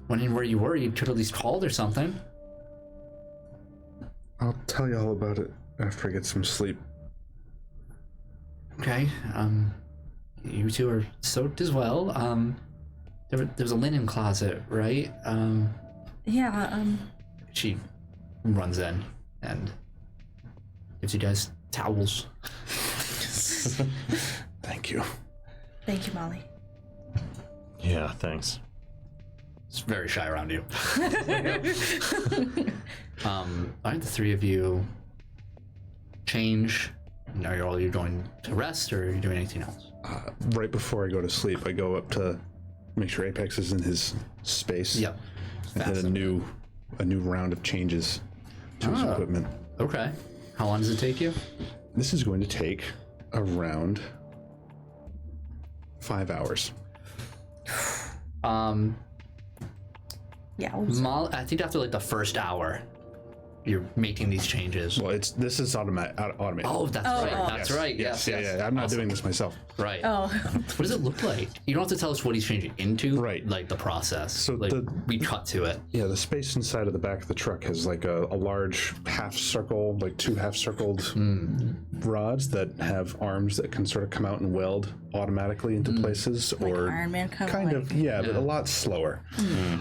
Speaker 1: Wondering where you were. You could at least called or something.
Speaker 4: I'll tell you all about it after I get some sleep.
Speaker 1: Okay. You two are soaked as well. There's a linen closet, right?
Speaker 2: Yeah.
Speaker 1: She runs in and gives you guys towels.
Speaker 4: Thank you.
Speaker 2: Thank you, Molly.
Speaker 5: Yeah, thanks.
Speaker 1: It's very shy around you. All right, the three of you change. Are you going to rest, or are you doing anything else?
Speaker 4: Right before I go to sleep, I go up to make sure Apex is in his space.
Speaker 1: Yep.
Speaker 4: And hit a new round of changes to his equipment.
Speaker 1: Okay. How long does it take you?
Speaker 4: This is going to take around 5 hours.
Speaker 2: Yeah.
Speaker 1: I think after like the first hour, you're making these changes.
Speaker 4: Well, this is automated.
Speaker 1: Oh, that's right.
Speaker 2: Oh.
Speaker 1: That's right. Yes.
Speaker 4: Yeah. I'm not doing this myself.
Speaker 1: Right.
Speaker 2: Oh.
Speaker 1: What does it look like? You don't have to tell us what he's changing into.
Speaker 4: Right.
Speaker 1: Like the process.
Speaker 4: So
Speaker 1: like we cut to it.
Speaker 4: Yeah, the space inside of the back of the truck has like a large half circle, like 2 half-circled rods that have arms that can sort of come out and weld automatically into places,
Speaker 2: Like
Speaker 4: or
Speaker 2: Iron Man
Speaker 4: kind of, but a lot slower.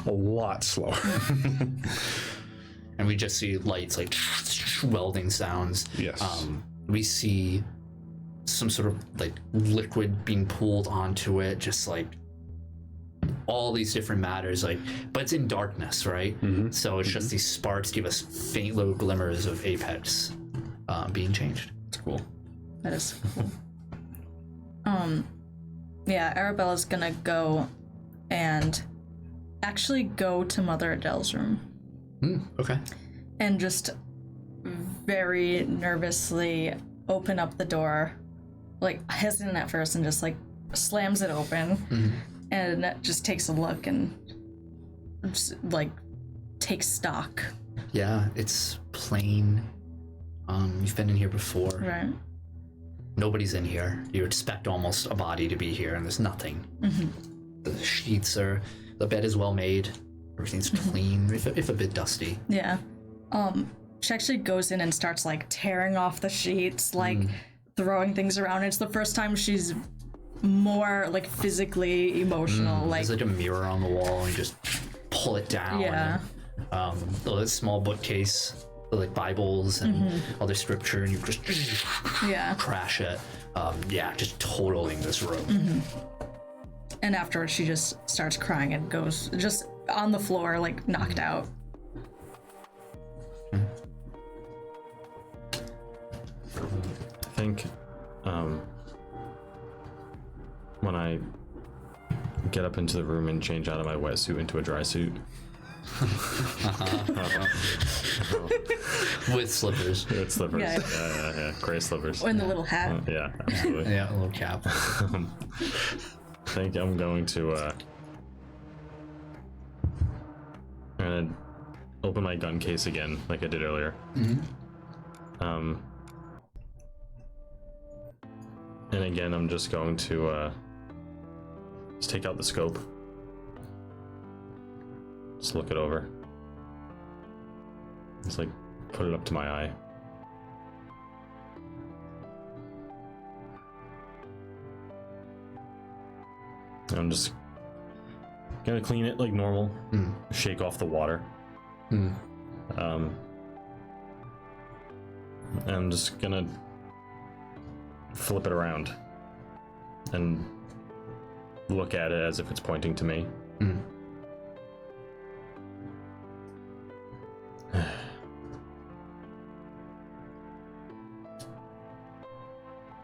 Speaker 4: A lot slower.
Speaker 1: And we just see lights like welding sounds.
Speaker 4: Yes.
Speaker 1: We see some sort of like liquid being pulled onto it, just like all these different matters, like, but it's in darkness, right? So it's just these sparks give us faint little glimmers of Apex being changed. It's cool.
Speaker 2: That is cool. Yeah, Arabella's gonna go and actually go to Mother Adele's room.
Speaker 1: Okay.
Speaker 2: And just very nervously open up the door, like hesitant at first, and just like slams it open, and just takes a look and just, like takes stock.
Speaker 1: Yeah, it's plain. You've been in here before.
Speaker 2: Right.
Speaker 1: Nobody's in here. You expect almost a body to be here, and there's nothing. The sheets the bed is well made. Everything's clean, if a bit dusty.
Speaker 2: Yeah. She actually goes in and starts like tearing off the sheets, like throwing things around. It's the first time she's more like physically emotional. Like
Speaker 1: there's like a mirror on the wall, and you just pull it down.
Speaker 2: Yeah.
Speaker 1: a small bookcase, like Bibles and other scripture, and you just crash it. Just totaling this room.
Speaker 2: And afterwards, she just starts crying and goes just on the floor, like knocked out.
Speaker 5: I think when I get up into the room and change out of my wetsuit into a dry suit.
Speaker 1: With slippers.
Speaker 5: With slippers. Yeah. Gray slippers.
Speaker 2: Or in the little hat.
Speaker 5: Yeah, absolutely.
Speaker 1: Yeah, a little cap.
Speaker 5: I think I'm going to open my gun case again, like I did earlier. And again, I'm just going to just take out the scope. Just look it over. Just like put it up to my eye. I'm just gonna clean it like normal. Shake off the water. And I'm just gonna flip it around and look at it as if it's pointing to me.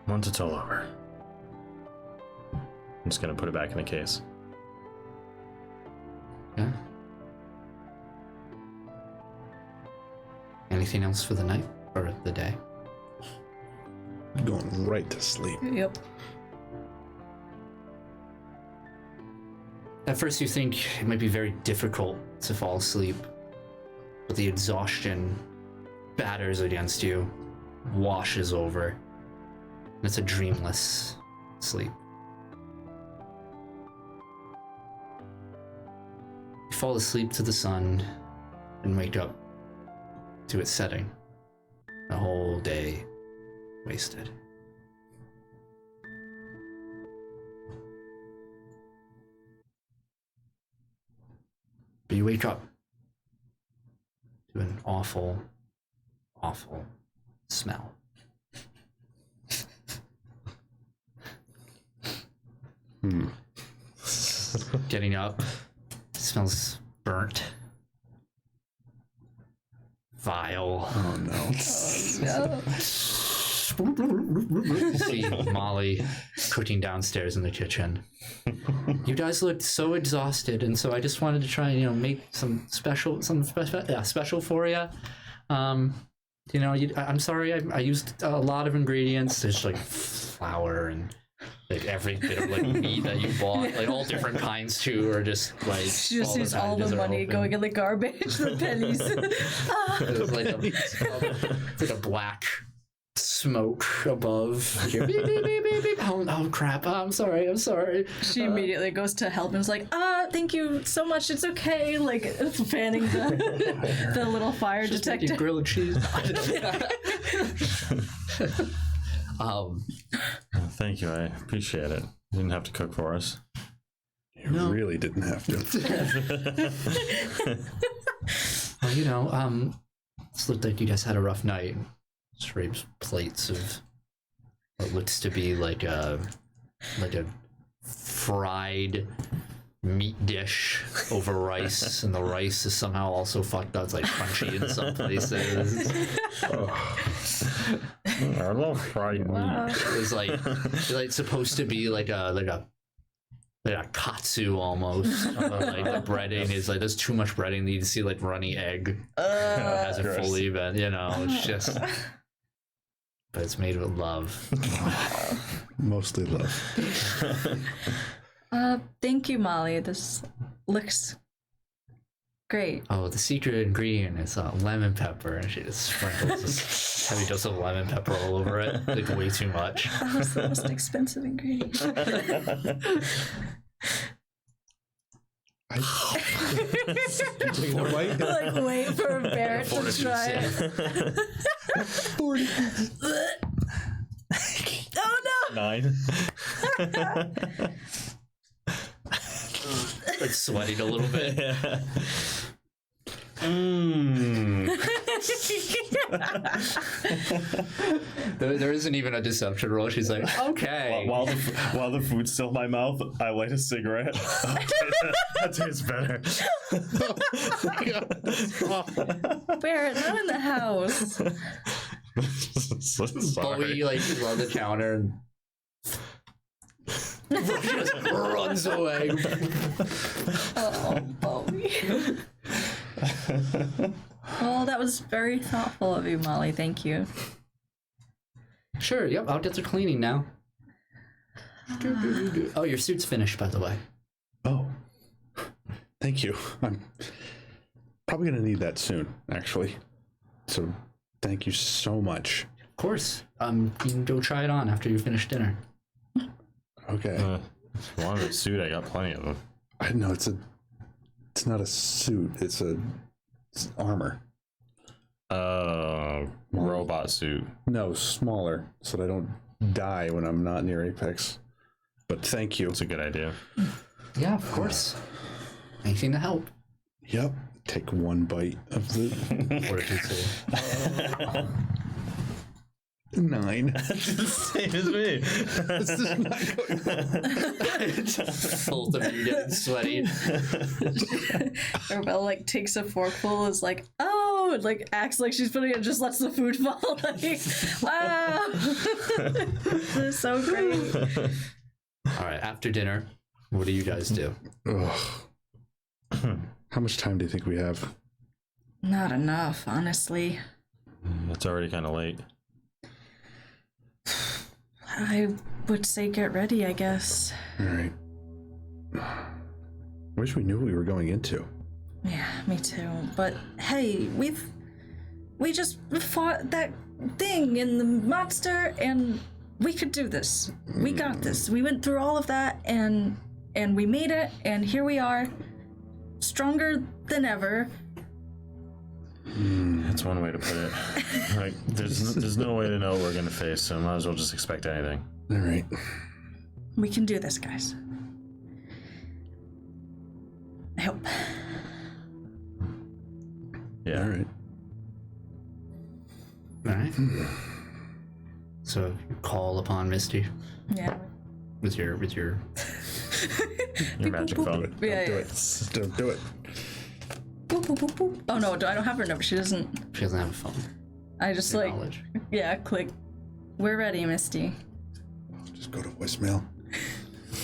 Speaker 5: Once it's all over, I'm just gonna put it back in the case.
Speaker 1: Yeah. Anything else for the night or the day?
Speaker 4: Going right to sleep.
Speaker 2: Yep.
Speaker 1: At first you think it might be very difficult to fall asleep, but the exhaustion batters against you, washes over, and it's a dreamless sleep. You fall asleep to the sun and wake up to it setting. A whole day wasted. But you wake up to an awful, awful smell. Getting up, it smells burnt, vile.
Speaker 4: Oh no.
Speaker 1: You see Molly cooking downstairs in the kitchen. You guys looked so exhausted, and so I just wanted to try and make some special for you. I'm sorry I used a lot of ingredients. There's like flour and like every bit of like meat that you bought, like all different kinds too, or just like
Speaker 2: she just sees all the money going in the garbage, the pennies.
Speaker 1: It's like a black smoke above here. Beep, beep, beep, beep, beep. Oh crap, I'm sorry.
Speaker 2: She immediately goes to help and is like, thank you so much, it's okay, like fanning the little fire
Speaker 1: just
Speaker 2: detector.
Speaker 1: making grilled cheese.
Speaker 5: Thank you, I appreciate it. You didn't have to cook for us.
Speaker 4: You really didn't have to.
Speaker 1: Well, it looked like you guys had a rough night. Scrapes plates of what looks to be like a fried meat dish over rice, and the rice is somehow also fucked up. It's like crunchy in some places.
Speaker 5: I love fried meat.
Speaker 1: It's like supposed to be like a katsu almost. Like the breading is like there's too much breading that you see like runny egg. It hasn't fully been, it's just. But it's made with love.
Speaker 4: Mostly love.
Speaker 2: Thank you, Molly. This looks great.
Speaker 1: Oh, the secret ingredient is lemon pepper, and she just sprinkles this heavy dose of lemon pepper all over it, like way too much.
Speaker 2: Oh, it's the most expensive ingredient. Wait for Barrett to try it.
Speaker 4: 40.
Speaker 2: Oh no!
Speaker 5: 9.
Speaker 1: Like sweating a little bit. There isn't even a deception roll. She's like, okay.
Speaker 3: While the food's still in my mouth, I light a cigarette. That tastes better.
Speaker 2: Barrett, not in the house.
Speaker 1: Bowie like is on the counter and just runs away.
Speaker 2: Oh, Bowie. Well, that was very thoughtful of you, Molly. Thank you.
Speaker 1: Sure, yep, I'll get to cleaning now. Oh, your suit's finished, by the way.
Speaker 4: Oh, thank you. I'm probably going to need that soon, actually. So thank you so much.
Speaker 1: Of course. You can go try it on after you finish dinner.
Speaker 4: Okay.
Speaker 5: If you want a suit, I got plenty of them.
Speaker 4: I know it's not a suit. It's armor.
Speaker 5: Robot suit.
Speaker 4: No, smaller, so that I don't die when I'm not near Apex. But thank you.
Speaker 5: It's a good idea.
Speaker 1: Yeah, of course. Anything to help.
Speaker 4: Yep. Take one bite of the.
Speaker 1: What did you say?
Speaker 3: 9. Same as me.
Speaker 4: This is not going.
Speaker 1: Both of you getting sweaty.
Speaker 2: Arabella like takes a forkful, is like, oh, and, like acts like she's putting it, and just lets the food fall. Like, wow, this is so great.
Speaker 1: All right, after dinner, what do you guys do?
Speaker 4: How much time do you think we have?
Speaker 2: Not enough, honestly.
Speaker 5: It's already kind of late.
Speaker 2: I would say get ready, I guess.
Speaker 4: All right. Wish we knew what we were going into.
Speaker 2: Yeah, me too. But hey, we just fought that thing in the monster, and we could do this. We got this. We went through all of that, and we made it, and here we are, stronger than ever.
Speaker 5: That's one way to put it. Like, there's no way to know what we're gonna face, so might as well just expect anything.
Speaker 4: All right.
Speaker 2: We can do this, guys. I hope.
Speaker 5: Yeah.
Speaker 4: All right.
Speaker 1: All right. So you call upon Misty
Speaker 2: Yeah.
Speaker 1: with your
Speaker 5: Your magic phone.
Speaker 2: Yeah,
Speaker 4: Do
Speaker 2: yeah.
Speaker 4: it. Don't do it.
Speaker 2: Boop, boop, boop, boop. Oh no, I don't have her number. She doesn't.
Speaker 1: She doesn't have a phone.
Speaker 2: I just like,
Speaker 1: Knowledge.
Speaker 2: yeah, click. We're ready, Misty.
Speaker 4: Just go to voicemail.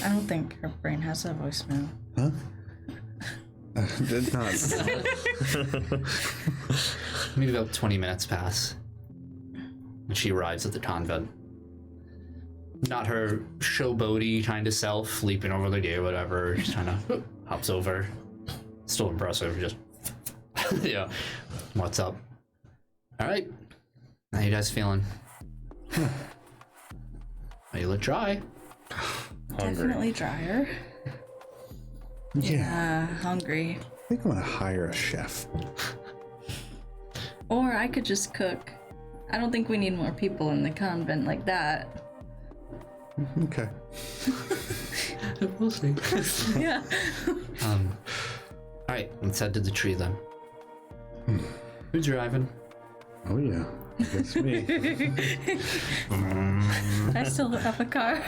Speaker 2: I don't think her brain has a voicemail.
Speaker 4: Huh? Did not.
Speaker 1: Maybe about 20 minutes pass. And she arrives at the convent. Not her showboaty kind of self, leaping over the gate or whatever. Just kind of hops over. Still impressive, just... yeah. What's up? Alright. How you guys feeling? Oh, you look dry.
Speaker 5: Hungry.
Speaker 2: Definitely drier.
Speaker 4: Yeah.
Speaker 2: Hungry.
Speaker 4: I think I'm gonna hire a chef.
Speaker 2: Or I could just cook. I don't think we need more people in the convent like that.
Speaker 4: Okay.
Speaker 1: We'll see.
Speaker 2: Yeah.
Speaker 1: Alright, let's head to the tree then. Who's driving?
Speaker 4: Oh yeah. That's me.
Speaker 2: I still don't have a car.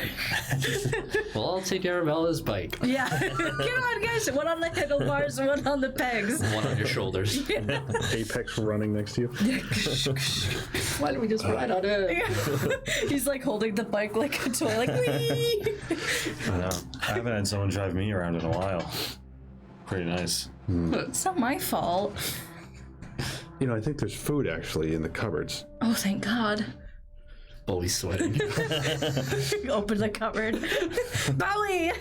Speaker 1: Well, I'll take Arabella's bike.
Speaker 2: Yeah. Come on, guys. One on the handlebars, one on the pegs.
Speaker 1: One on your shoulders.
Speaker 4: Apex running next to you.
Speaker 1: Why don't we just ride on it?
Speaker 2: He's like holding the bike like a toy, like wee.
Speaker 5: I know. I haven't had someone drive me around in a while. Pretty nice.
Speaker 2: It's not my fault.
Speaker 4: You know, I think there's food actually in the cupboards.
Speaker 2: Oh, thank God.
Speaker 1: Bowie's sweating.
Speaker 2: Open the cupboard. Bowie!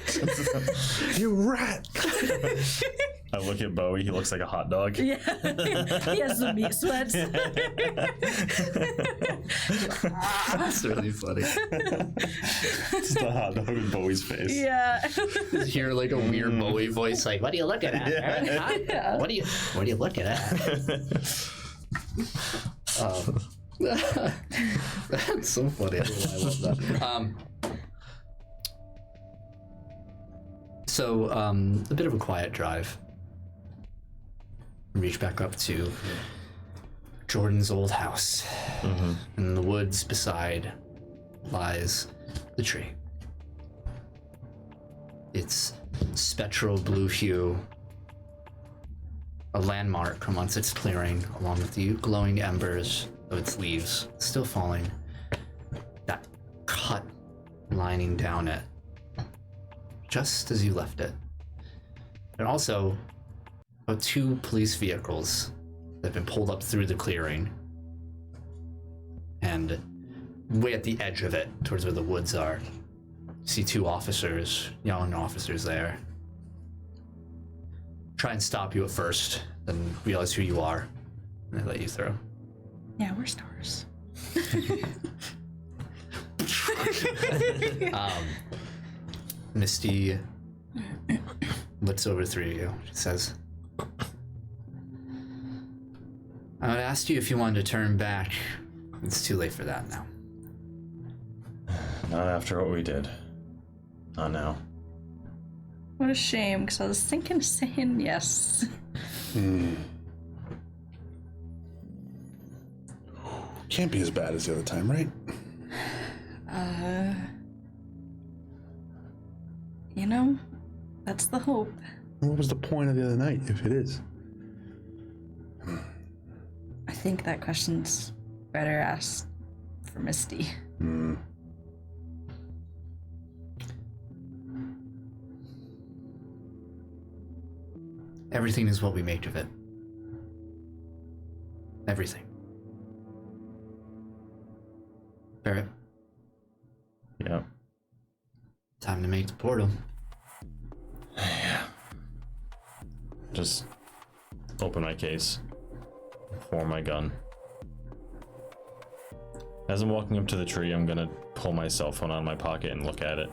Speaker 4: You rat!
Speaker 5: I look at Bowie. He looks like a hot dog.
Speaker 2: Yeah. He has some meat sweats.
Speaker 1: That's really funny.
Speaker 5: It's the hot dog in Bowie's face.
Speaker 2: Yeah.
Speaker 1: Just hear like a weird Bowie voice, like, "What are you looking at? Aaron? Huh?
Speaker 2: Yeah.
Speaker 1: What are you looking at?" That's so funny. I don't know why I love that. So a bit of a quiet drive. reach back up to Jordan's old house. In the woods beside lies the tree. Its spectral blue hue, a landmark amongst its clearing, along with the glowing embers of its leaves still falling. That cut lining down it, just as you left it. And also, about 2 police vehicles that have been pulled up through the clearing. And way at the edge of it, towards where the woods are, you see 2 officers, young officers there. Try and stop you at first, then realize who you are, and they let you through.
Speaker 2: Yeah, we're stars.
Speaker 1: Misty looks over 3 of you. She says, I would ask you if you wanted to turn back. It's too late for that now.
Speaker 5: Not after what we did. Not now.
Speaker 2: What a shame, because I was thinking of saying yes.
Speaker 4: Can't be as bad as the other time, right?
Speaker 2: You know, that's the hope.
Speaker 4: What was the point of the other night, if it is?
Speaker 2: I think that question's better asked for Misty.
Speaker 1: Everything is what we make of it. Everything. Barrett,
Speaker 5: Yep.
Speaker 1: time to make the portal.
Speaker 5: Yeah. Just open my case. Form my gun. As I'm walking up to the tree, I'm gonna pull my cell phone out of my pocket and look at it.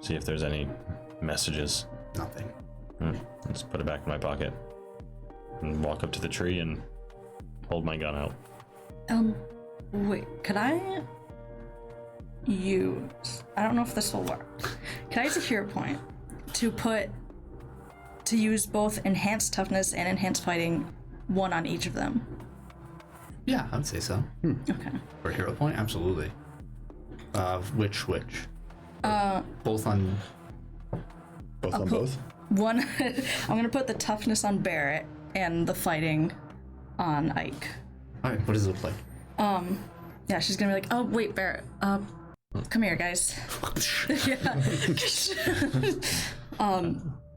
Speaker 5: See if there's any messages.
Speaker 1: Nothing.
Speaker 5: Just put it back in my pocket. And walk up to the tree and hold my gun out.
Speaker 2: Wait, could I use... I don't know if this will work. Could I use a hero point to use both enhanced toughness and enhanced fighting, 1 on each of them?
Speaker 1: Yeah, I'd say so.
Speaker 2: Okay.
Speaker 1: For a hero point, absolutely. Which? Both on...
Speaker 4: Both on both?
Speaker 2: 1, I'm gonna put the toughness on Barrett and the fighting on Ike.
Speaker 1: Alright, what does it look like?
Speaker 2: Yeah, she's gonna be like, oh, wait, Barrett, come here, guys. Yeah.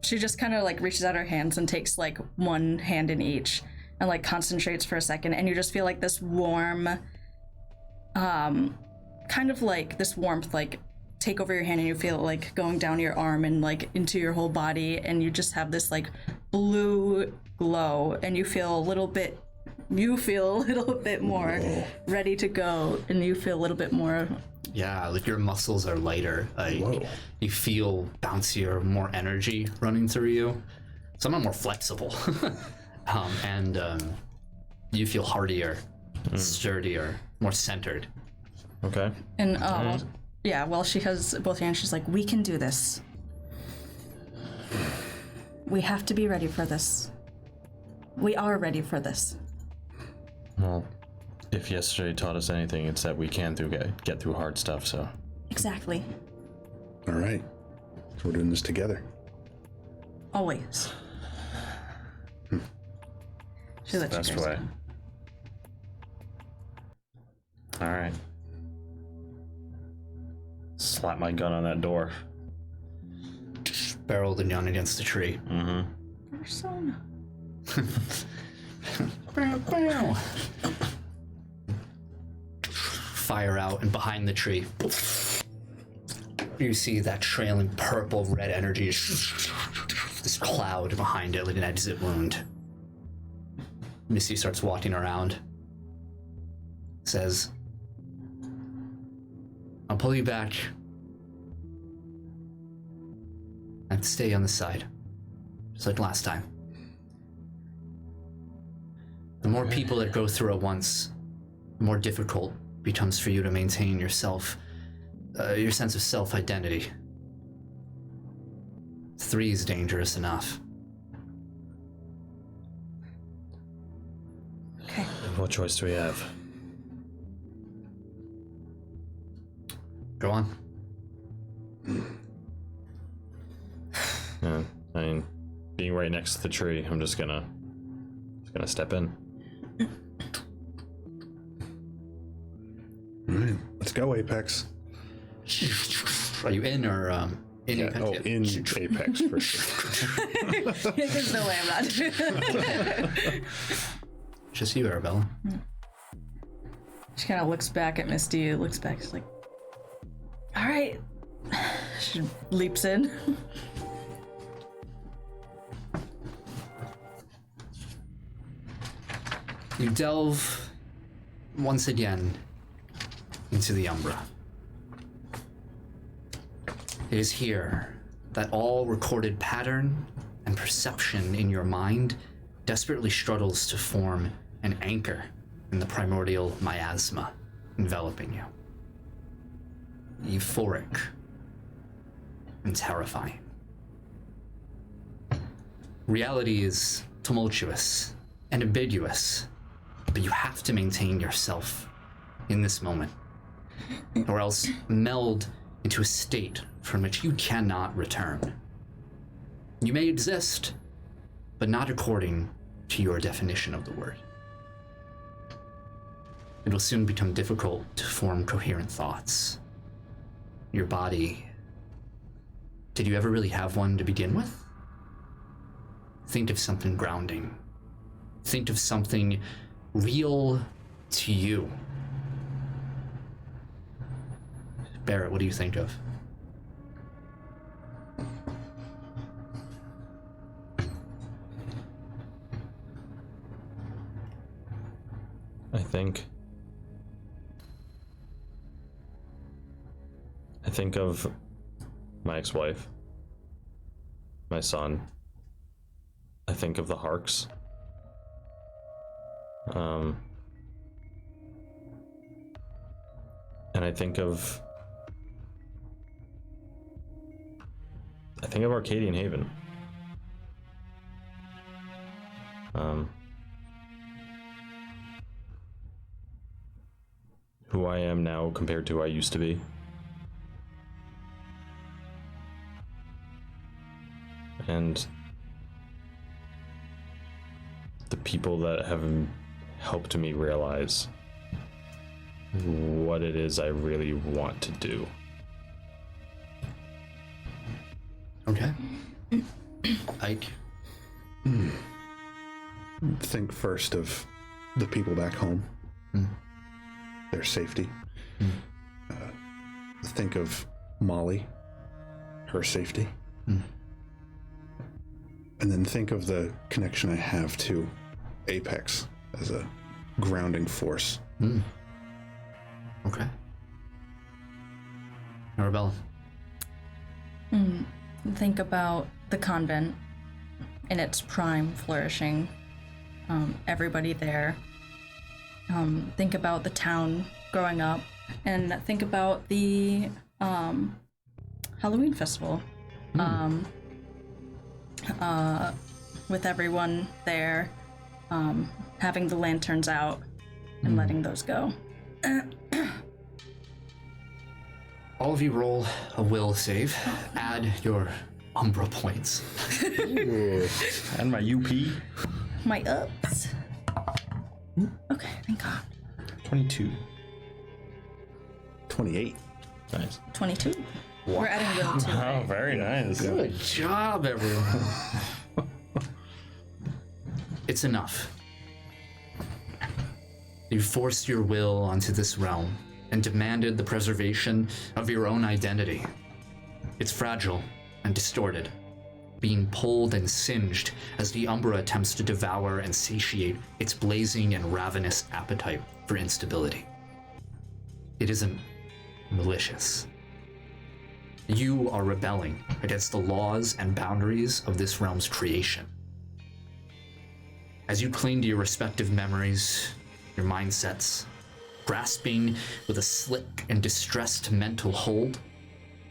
Speaker 2: She just kind of like reaches out her hands and takes like 1 hand in each and like concentrates for a second, and you just feel like this warm, kind of like this warmth like take over your hand, and you feel it like going down your arm and like into your whole body, and you just have this like blue glow, and you feel a little bit more ready to go, and you feel a little bit more.
Speaker 1: Yeah, like your muscles are lighter. Like you feel bouncier, more energy running through you. Some are more flexible, and you feel hardier, sturdier, more centered.
Speaker 5: Okay.
Speaker 2: And yeah, well, she has both hands. She's like, we can do this. We have to be ready for this. We are ready for this.
Speaker 5: Well, if yesterday taught us anything, it's that we can get through hard stuff, so.
Speaker 2: Exactly.
Speaker 4: All right. So we're doing this together.
Speaker 2: Always. She lets you
Speaker 5: Best
Speaker 2: guys
Speaker 5: way.
Speaker 2: go.
Speaker 5: Alright. Slap my gun on that door.
Speaker 1: Barreled and young against the tree.
Speaker 2: Persona.
Speaker 1: Fire out, and behind the tree, you see that trailing purple red energy. This cloud behind it, like an exit wound. Misty starts walking around. Says, I'll pull you back and stay on the side, just like last time. The more people that go through it once, the more difficult it becomes for you to maintain yourself, your sense of self-identity. 3 is dangerous enough.
Speaker 5: What choice do we have?
Speaker 1: Go on.
Speaker 5: Yeah, I mean, being right next to the tree, I'm just gonna step in.
Speaker 4: All right, let's go, Apex.
Speaker 1: Are you in or in
Speaker 4: Yeah,
Speaker 1: Apex?
Speaker 4: oh, in Apex for sure.
Speaker 2: There's no way I'm not.
Speaker 1: Just you, Arabella.
Speaker 2: She kind of looks back at Misty, looks back, she's like, all right. She leaps in.
Speaker 1: You delve once again into the Umbra. It is here that all recorded pattern and perception in your mind desperately struggles to form an anchor in the primordial miasma enveloping you. Euphoric and terrifying. Reality is tumultuous and ambiguous, but you have to maintain yourself in this moment, or else meld into a state from which you cannot return. You may exist, but not according to your definition of the word. It will soon become difficult to form coherent thoughts. Your body, did you ever really have one to begin with? Think of something grounding. Think of something real to you. Barrett, what do you think of?
Speaker 5: I think of my ex-wife, my son. I think of the Harks. And I think of Arcadian Haven. Who I am now compared to who I used to be. And the people that have helped me realize what it is I really want to do.
Speaker 1: Okay. Ike?
Speaker 4: Think first of the people back home, their safety. Think of Molly, her safety. And then think of the connection I have to Apex as a grounding force.
Speaker 1: Okay. Arabella?
Speaker 2: Think about the convent in its prime, flourishing. Everybody there. Think about the town growing up, and think about the Halloween festival. With everyone there, having the lanterns out and letting those go.
Speaker 1: All of you roll a will save. Add your Umbra points.
Speaker 5: And my UP.
Speaker 2: My ups. Okay, thank God.
Speaker 5: 22.
Speaker 4: 28.
Speaker 5: Nice.
Speaker 2: 22. Wow. We're adding will to it.
Speaker 5: Oh, very nice.
Speaker 1: Good job, everyone. It's enough. You forced your will onto this realm and demanded the preservation of your own identity. It's fragile and distorted, being pulled and singed as the Umbra attempts to devour and satiate its blazing and ravenous appetite for instability. It isn't malicious. You are rebelling against the laws and boundaries of this realm's creation. As you cling to your respective memories, your mindsets, grasping with a slick and distressed mental hold,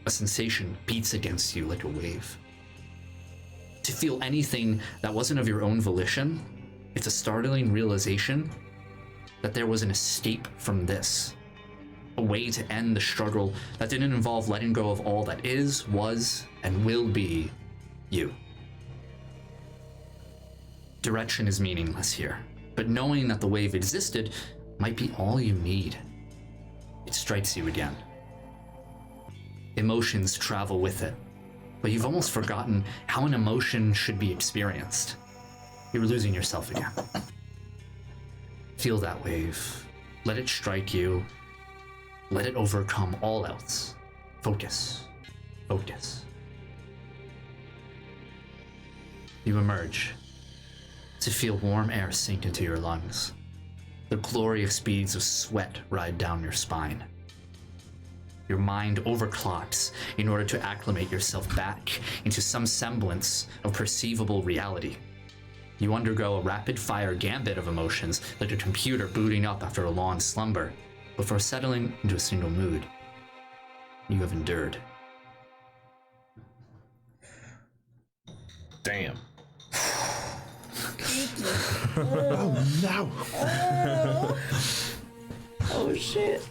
Speaker 1: a sensation beats against you like a wave. To feel anything that wasn't of your own volition, it's a startling realization that there was an escape from this, a way to end the struggle that didn't involve letting go of all that is, was, and will be you. Direction is meaningless here, but knowing that the wave existed might be all you need. It strikes you again. Emotions travel with it, but you've almost forgotten how an emotion should be experienced. You're losing yourself again. Feel that wave. Let it strike you. Let it overcome all else. Focus. Focus. You emerge to feel warm air sink into your lungs. The glorious beads of sweat ride down your spine. Your mind overclocks in order to acclimate yourself back into some semblance of perceivable reality. You undergo a rapid-fire gambit of emotions like a computer booting up after a long slumber, before settling into a single mood. You have endured.
Speaker 5: Damn.
Speaker 4: Oh no!
Speaker 2: Oh shit.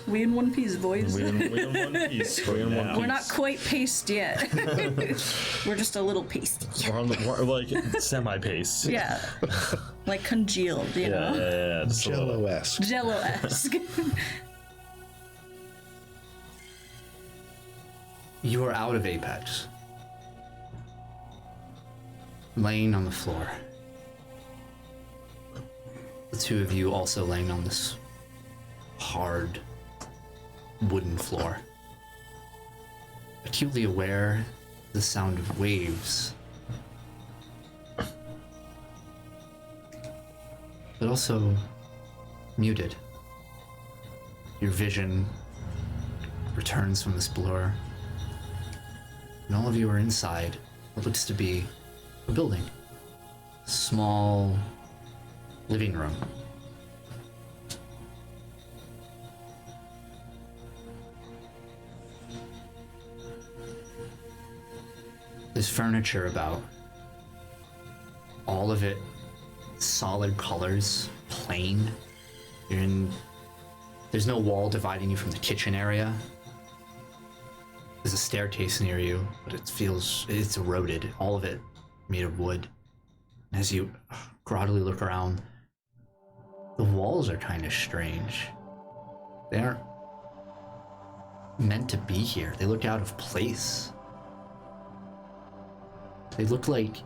Speaker 2: We in one piece, boys.
Speaker 5: We in one piece.
Speaker 2: We're not quite paced yet. We're just a little pasty.
Speaker 5: We're like semi-pace.
Speaker 2: Yeah. Like congealed, you know?
Speaker 5: Yeah. Just a little-
Speaker 4: Jello-esque.
Speaker 2: Jello-esque.
Speaker 1: You are out of Apex. Laying on the floor. The two of you also laying on this hard wooden floor. Acutely aware of the sound of waves. But also muted. Your vision returns from this blur. And all of you are inside what looks to be a building. A small living room. There's furniture about. All of it solid colors, plain. There's no wall dividing you from the kitchen area. There's a staircase near you, but it's eroded. All of it made of wood. As you groggily look around, the walls are kind of strange. They aren't meant to be here. They look out of place. They look like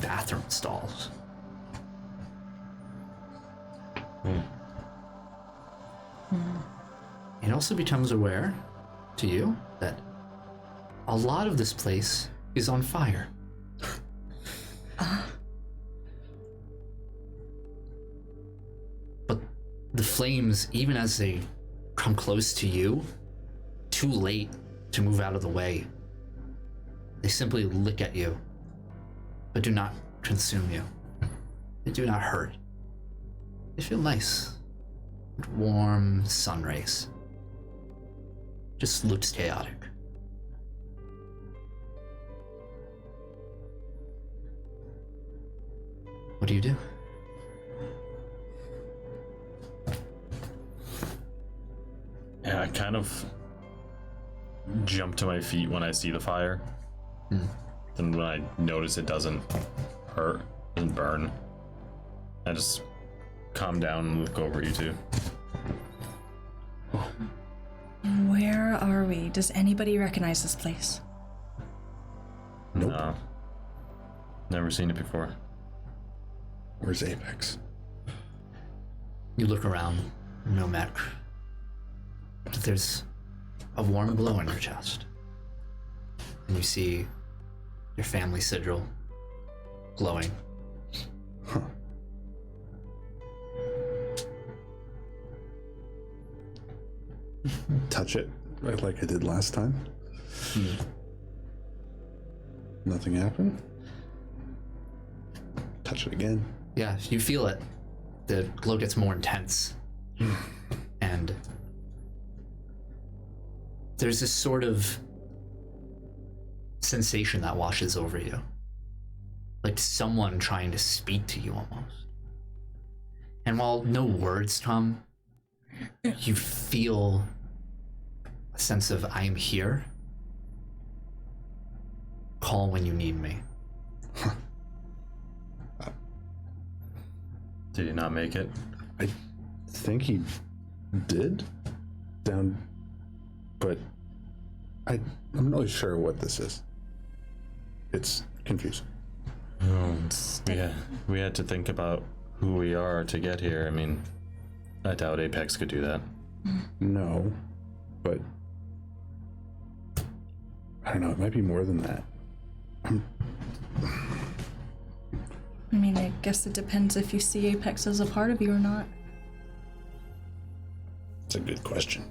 Speaker 1: bathroom stalls. It also becomes aware to you that a lot of this place is on fire. But the flames, even as they come close to you, too late to move out of the way, they simply lick at you, but do not consume you. They do not hurt. They feel nice. Warm sun rays. Just looks chaotic. What do you do?
Speaker 5: Yeah, I kind of jump to my feet when I see the fire. And when I notice it doesn't hurt, doesn't burn, I just calm down and look over at you two.
Speaker 2: Where are we? Does anybody recognize this place?
Speaker 4: Nope.
Speaker 5: No. Never seen it before.
Speaker 4: Where's Apex?
Speaker 1: You look around, no mech. But there's a warm glow in your chest. And you see your family sigil glowing.
Speaker 4: Huh. Touch it right like I did last time. Nothing happened. Touch it again.
Speaker 1: Yeah, you feel it. The glow gets more intense. And there's this sort of sensation that washes over you. Like someone trying to speak to you almost. And while no words come, you feel a sense of I am here. Call when you need me.
Speaker 5: Did he not make it?
Speaker 4: I think he did. But I'm not really sure what this is. It's confusing.
Speaker 5: We had to think about who we are to get here. I mean, I doubt Apex could do that.
Speaker 4: No, but I don't know. It might be more than that.
Speaker 2: I mean, I guess it depends if you see Apex as a part of you or not.
Speaker 4: It's a good question.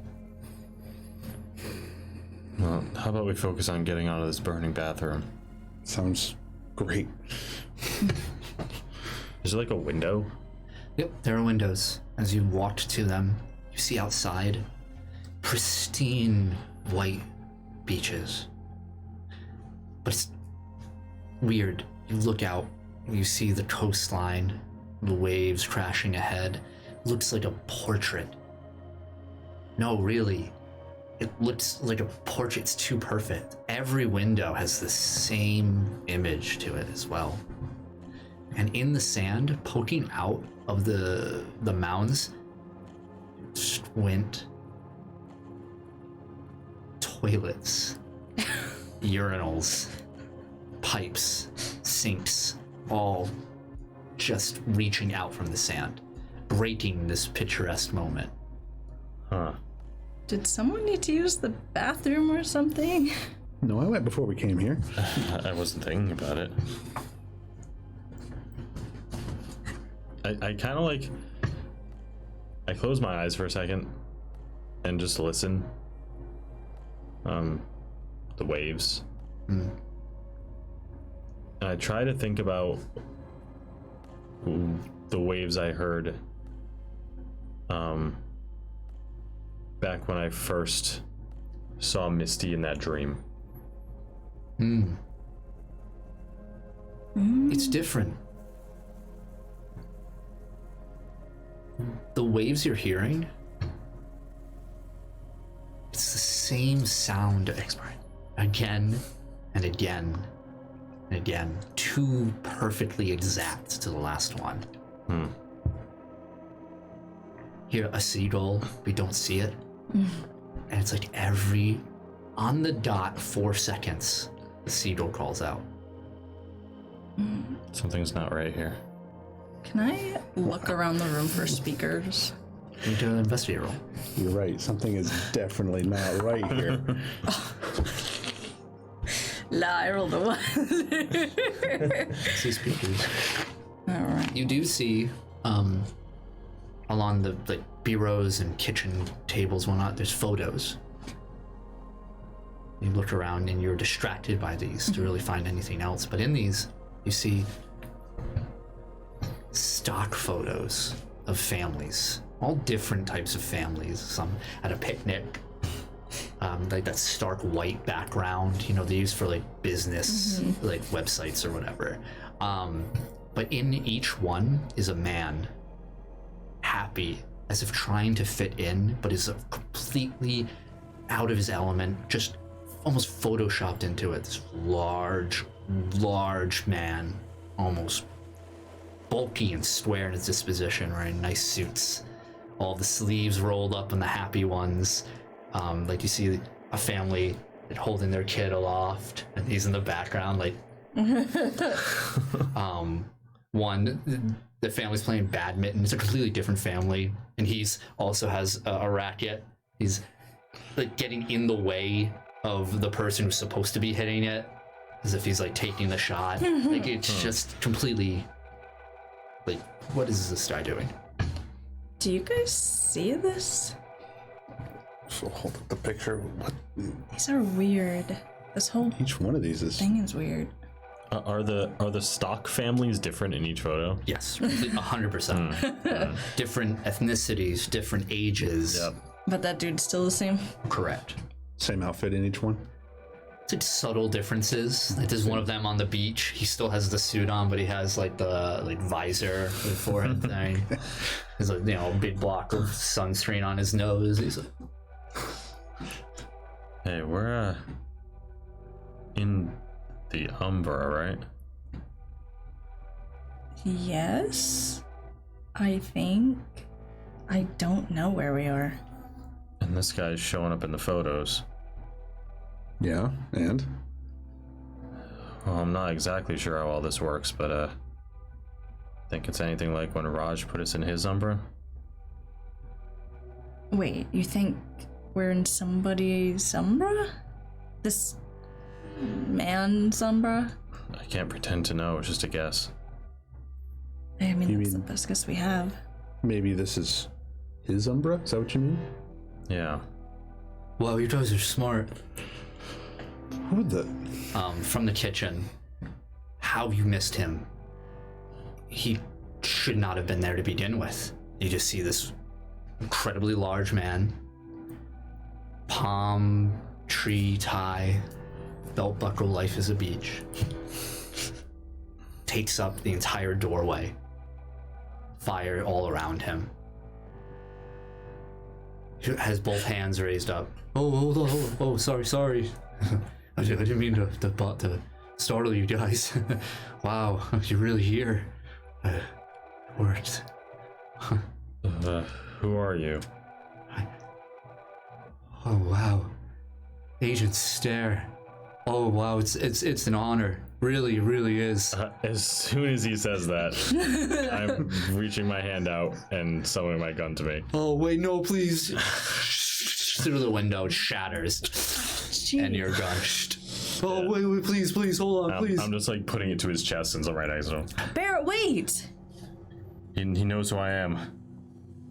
Speaker 5: Well, how about we focus on getting out of this burning bathroom?
Speaker 4: Sounds great.
Speaker 5: Is there like a window?
Speaker 1: Yep, there are windows. As you walked to them, you see outside pristine white beaches. But it's weird. You look out, and you see the coastline, the waves crashing ahead. Looks like a portrait. No, really. It looks like a portrait. It's too perfect. Every window has the same image to it as well. And in the sand, poking out of the mounds, squint, toilets, urinals, pipes, sinks, all just reaching out from the sand, breaking this picturesque moment.
Speaker 5: Huh.
Speaker 2: Did someone need to use the bathroom or something?
Speaker 4: No, I went before we came here.
Speaker 5: I wasn't thinking about it. I kind of like... I close my eyes for a second and just listen. The waves. And I try to think about the waves I heard back when I first saw Misty in that dream.
Speaker 1: It's different. The waves you're hearing, it's the same sound again and again and again. Too perfectly exact to the last one. Hear a seagull, we don't see it. And it's like on the dot 4 seconds, the seagull calls out.
Speaker 5: Something's not right here.
Speaker 2: Can I look around the room for speakers?
Speaker 1: You need to investigate roll.
Speaker 4: You're right. Something is definitely not right here.
Speaker 2: I rolled a 1.
Speaker 1: See speakers.
Speaker 2: All right.
Speaker 1: You do see along the bureaus and kitchen tables, whatnot, there's photos. You look around and you're distracted by these to really find anything else. But in these, you see stock photos of families, all different types of families. Some at a picnic, like that stark white background, they use for like business, like websites or whatever. But in each one is a man, happy, as if trying to fit in, but is completely out of his element, just almost photoshopped into it. This large man, almost bulky and square in his disposition, wearing nice suits, all the sleeves rolled up in the happy ones. Like you see a family holding their kid aloft, and he's in the background, like the family's playing badminton. It's a completely different family, and he's also has a racket. He's like getting in the way of the person who's supposed to be hitting it, as if he's like taking the shot. Like it's just completely like, what is this guy doing?
Speaker 2: Do you guys see this?
Speaker 4: So hold up the picture. What?
Speaker 2: These are weird. This whole
Speaker 4: Each one of these is.
Speaker 2: thing is weird.
Speaker 5: Are the stock families different in each photo?
Speaker 1: Yes, 100%. Different ethnicities, different ages.
Speaker 5: Yep.
Speaker 2: But that dude's still the same.
Speaker 1: Correct.
Speaker 4: Same outfit in each one.
Speaker 1: It's like subtle differences. Like there's one of them on the beach. He still has the suit on, but he has like the visor, the forehead thing. There's a big block of sunscreen on his nose. He's like,
Speaker 5: hey, we're in the Umbra, right?
Speaker 2: Yes, I think. I don't know where we are.
Speaker 5: And this guy's showing up in the photos.
Speaker 4: Yeah, and?
Speaker 5: Well, I'm not exactly sure how all this works, but think it's anything like when Raj put us in his Umbra?
Speaker 2: Wait, you think we're in somebody's Umbra? This man's Umbra?
Speaker 5: I can't pretend to know, it's just a guess.
Speaker 2: I mean, that's the best guess we have.
Speaker 4: Maybe this is his Umbra? Is that what you mean?
Speaker 5: Yeah.
Speaker 1: wow, you guys are smart.
Speaker 4: Who would the...
Speaker 1: From the kitchen, how you missed him. He should not have been there to begin with. You just see this incredibly large man, palm tree tie, belt buckle, life is a beach, takes up the entire doorway, fire all around him. He has both hands raised up. Oh, sorry. I didn't mean to startle you guys. Wow, you're really here. Words.
Speaker 5: Who are you?
Speaker 1: Oh wow, Agent Stare. Oh wow, it's an honor. Really is.
Speaker 5: As soon as he says that, I'm reaching my hand out and summoning my gun to me.
Speaker 1: Oh wait, no, please. Through the window, it shatters, and you're gun. Oh wait, please, hold on, please.
Speaker 5: I'm just like putting it to his chest and so right next to him.
Speaker 2: Barrett, wait!
Speaker 5: He knows who I am.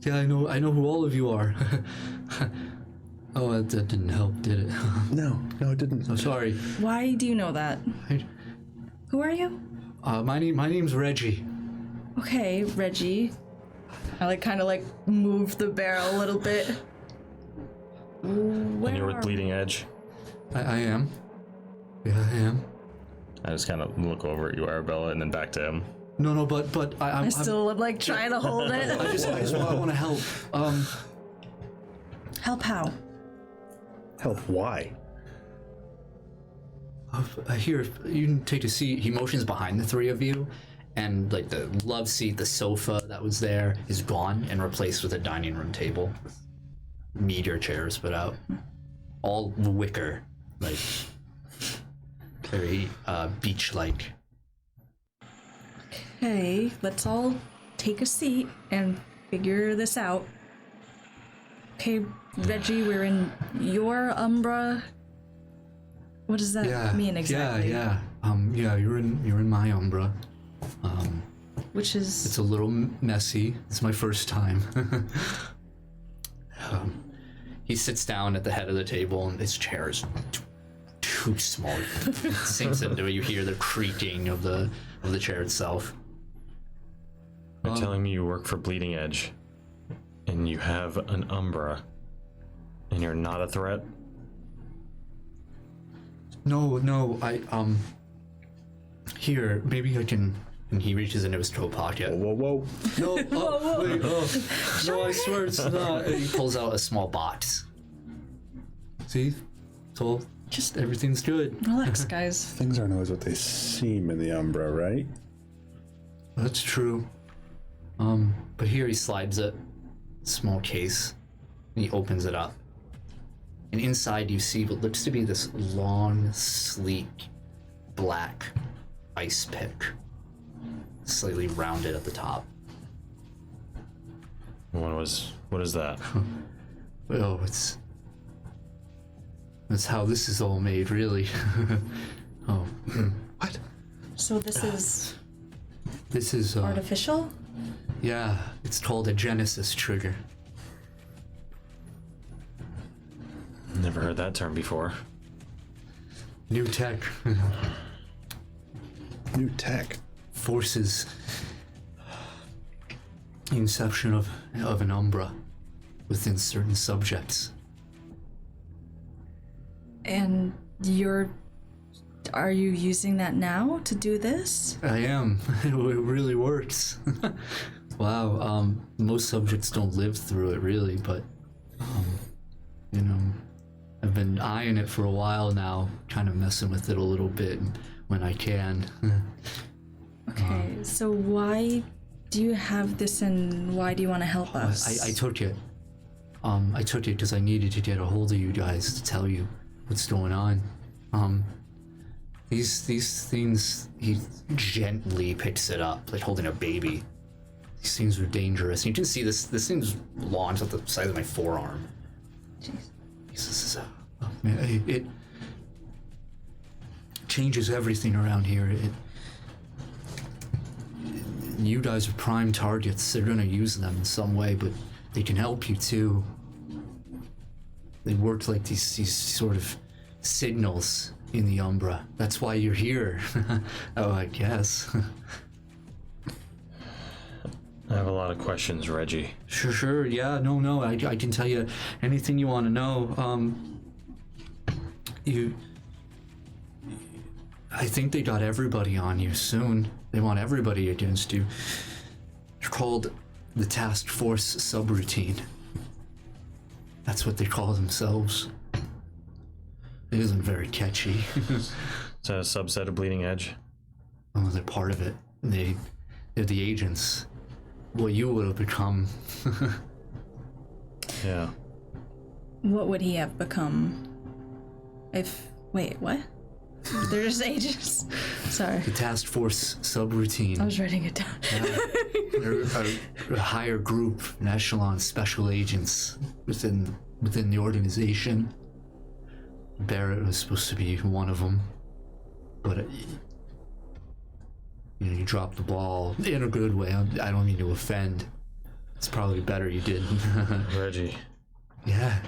Speaker 1: Yeah, I know who all of you are. Oh, that didn't help, did it?
Speaker 4: No, it didn't.
Speaker 1: I'm sorry.
Speaker 2: Why do you know that? Who are you?
Speaker 1: My name's Reggie.
Speaker 2: Okay, Reggie. I kind of move the barrel a little bit. Where
Speaker 5: And you're with
Speaker 2: are
Speaker 5: Bleeding Edge?
Speaker 1: I am. Yeah, I am.
Speaker 5: I just kind of look over at you, Arabella, and then back to him.
Speaker 1: No, but
Speaker 2: I still am trying to hold it.
Speaker 1: I just want to help.
Speaker 2: Help how?
Speaker 4: Help, why?
Speaker 1: Here, you can take a seat. He motions behind the three of you, and the love seat, the sofa that was there is gone and replaced with a dining room table. Meteor chairs put out. All wicker, very beach-like.
Speaker 2: Okay, let's all take a seat and figure this out. Okay, Reggie, we're in your Umbra. What does that mean exactly?
Speaker 1: Yeah. You're in my Umbra.
Speaker 2: Which is...
Speaker 1: It's a little messy. It's my first time. He sits down at the head of the table, and his chair is too small. It sinks into it. You hear the creaking of the chair itself.
Speaker 5: You're telling me you work for Bleeding Edge, and you have an Umbra, and you're not a threat?
Speaker 1: No, here, maybe I can. And he reaches into his coat pocket.
Speaker 4: Whoa.
Speaker 1: No, wait, no, I swear it's not. And he pulls out a small box. See? It's all, just everything's good.
Speaker 2: Relax, guys.
Speaker 4: Things aren't always what they seem in the Umbra, right?
Speaker 1: That's true. But here he slides a small case, and he opens it up. And inside you see what looks to be this long, sleek, black ice pick. Slightly rounded at the top.
Speaker 5: What is that?
Speaker 1: Well, that's how this is all made, really. Oh, what?
Speaker 2: So this is
Speaker 1: uh,
Speaker 2: artificial?
Speaker 1: Yeah, it's called a Genesis trigger.
Speaker 5: Never heard that term before.
Speaker 1: New tech.
Speaker 4: New tech.
Speaker 1: Forces the inception of an Umbra within certain subjects.
Speaker 2: And you're Are you using that now to do this?
Speaker 1: I am. It really works. Wow. Most subjects don't live through it, really, but you know, I've been eyeing it for a while now, kind of messing with it a little bit when I can.
Speaker 2: Okay, so why do you have this, and why do you want to help us?
Speaker 1: I took it. I took it because I needed to get a hold of you guys to tell you what's going on. These things, he gently picks it up, like holding a baby. These things are dangerous. You can see this thing's launched at the size of my forearm.
Speaker 2: Jeez.
Speaker 1: It changes everything around here. You guys are prime targets. They're gonna use them in some way, but they can help you too. They work like these sort of signals in the Umbra. That's why you're here. Oh, I guess.
Speaker 5: I have a lot of questions, Reggie.
Speaker 1: Sure. Yeah, no. I can tell you anything you want to know. I think they got everybody on you soon. They want everybody against you. They're called the Task Force Subroutine. That's what they call themselves. It isn't very catchy.
Speaker 5: Is that a subset of Bleeding Edge?
Speaker 1: Oh, they're part of it. They're the agents. What you would have become.
Speaker 5: Yeah.
Speaker 2: What would he have become if... Wait, what? They're just agents. Sorry.
Speaker 1: The Task Force Subroutine.
Speaker 2: I was writing it down.
Speaker 1: They're a higher group, an echelon special agents within the organization. Barrett was supposed to be one of them, but you dropped the ball in a good way. I don't mean to offend. It's probably better you didn't.
Speaker 5: Reggie.
Speaker 1: Yeah.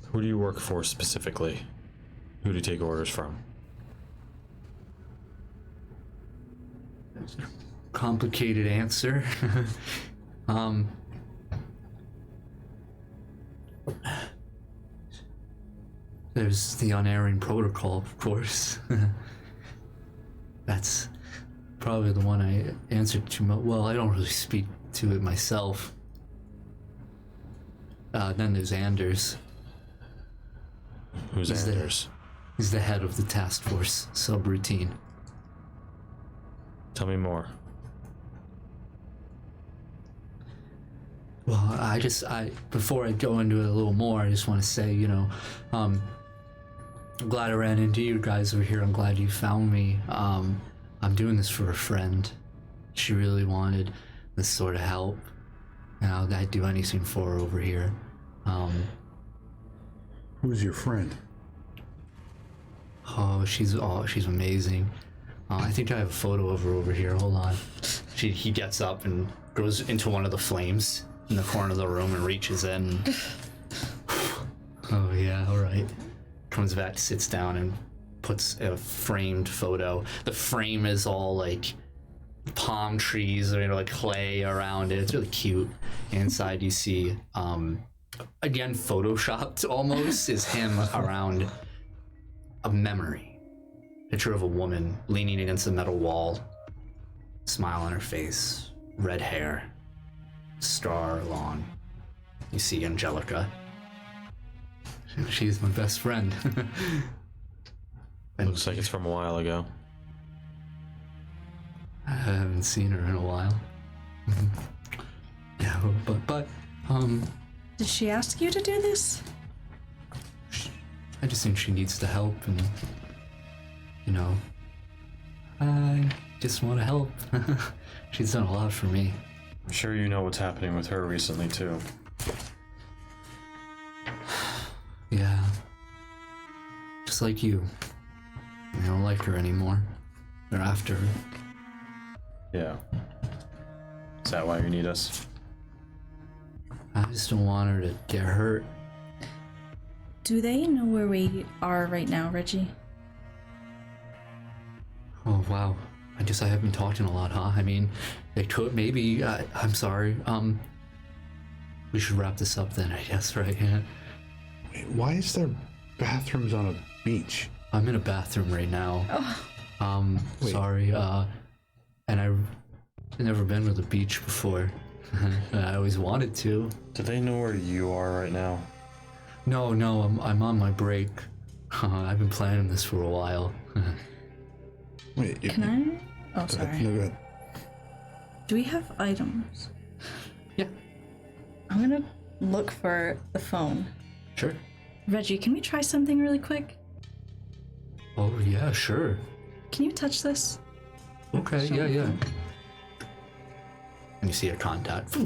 Speaker 5: Who do you work for specifically? Who do you take orders from?
Speaker 1: Complicated answer. There's the unerring protocol, of course. That's probably the one I answered to. Well, I don't really speak to it myself. Then there's Anders.
Speaker 5: Who's Anders?
Speaker 1: He's the head of the task force subroutine.
Speaker 5: Tell me more.
Speaker 1: Well, before I go into it a little more, I just want to say, I'm glad I ran into you guys over here. I'm glad you found me. I'm doing this for a friend. She really wanted this sort of help, and I'd do anything for her over here.
Speaker 4: Who's your friend?
Speaker 1: Oh, she's amazing. I think I have a photo of her over here. Hold on. He gets up and goes into one of the flames in the corner of the room and reaches in. Oh yeah, all right. Comes back, sits down, and puts a framed photo. The frame is all like palm trees or like clay around it. It's really cute. Inside you see, again photoshopped almost, is him around a memory. Picture of a woman leaning against a metal wall, smile on her face, red hair, star lawn. You see Angelica. She's my best friend.
Speaker 5: Looks like it's from a while ago.
Speaker 1: I haven't seen her in a while. Yeah, but
Speaker 2: Did she ask you to do this?
Speaker 1: I just think she needs the help, and I just want to help. She's done a lot for me.
Speaker 5: I'm sure you know what's happening with her recently too.
Speaker 1: Yeah. Just like you. I don't like her anymore. They're after her.
Speaker 5: Yeah. Is that why you need us?
Speaker 1: I just don't want her to get hurt.
Speaker 2: Do they know where we are right now, Reggie?
Speaker 1: Oh, wow. I guess I haven't talked in a lot, huh? I mean, they could, maybe. I'm sorry. We should wrap this up then, I guess, right? Yeah.
Speaker 4: Wait, why is there bathrooms on a beach?
Speaker 1: I'm in a bathroom right now. Sorry. And I've never been to the beach before. I always wanted to.
Speaker 5: Do they know where you are right now?
Speaker 1: No, I'm on my break. I've been planning this for a while.
Speaker 4: Wait,
Speaker 2: Can I? Oh, sorry.
Speaker 4: No, go ahead.
Speaker 2: Do we have items?
Speaker 1: Yeah.
Speaker 2: I'm gonna look for the phone.
Speaker 1: Sure.
Speaker 2: Reggie, can we try something really quick?
Speaker 1: Oh, yeah, sure.
Speaker 2: Can you touch this?
Speaker 1: Okay, yeah. And you see a contact.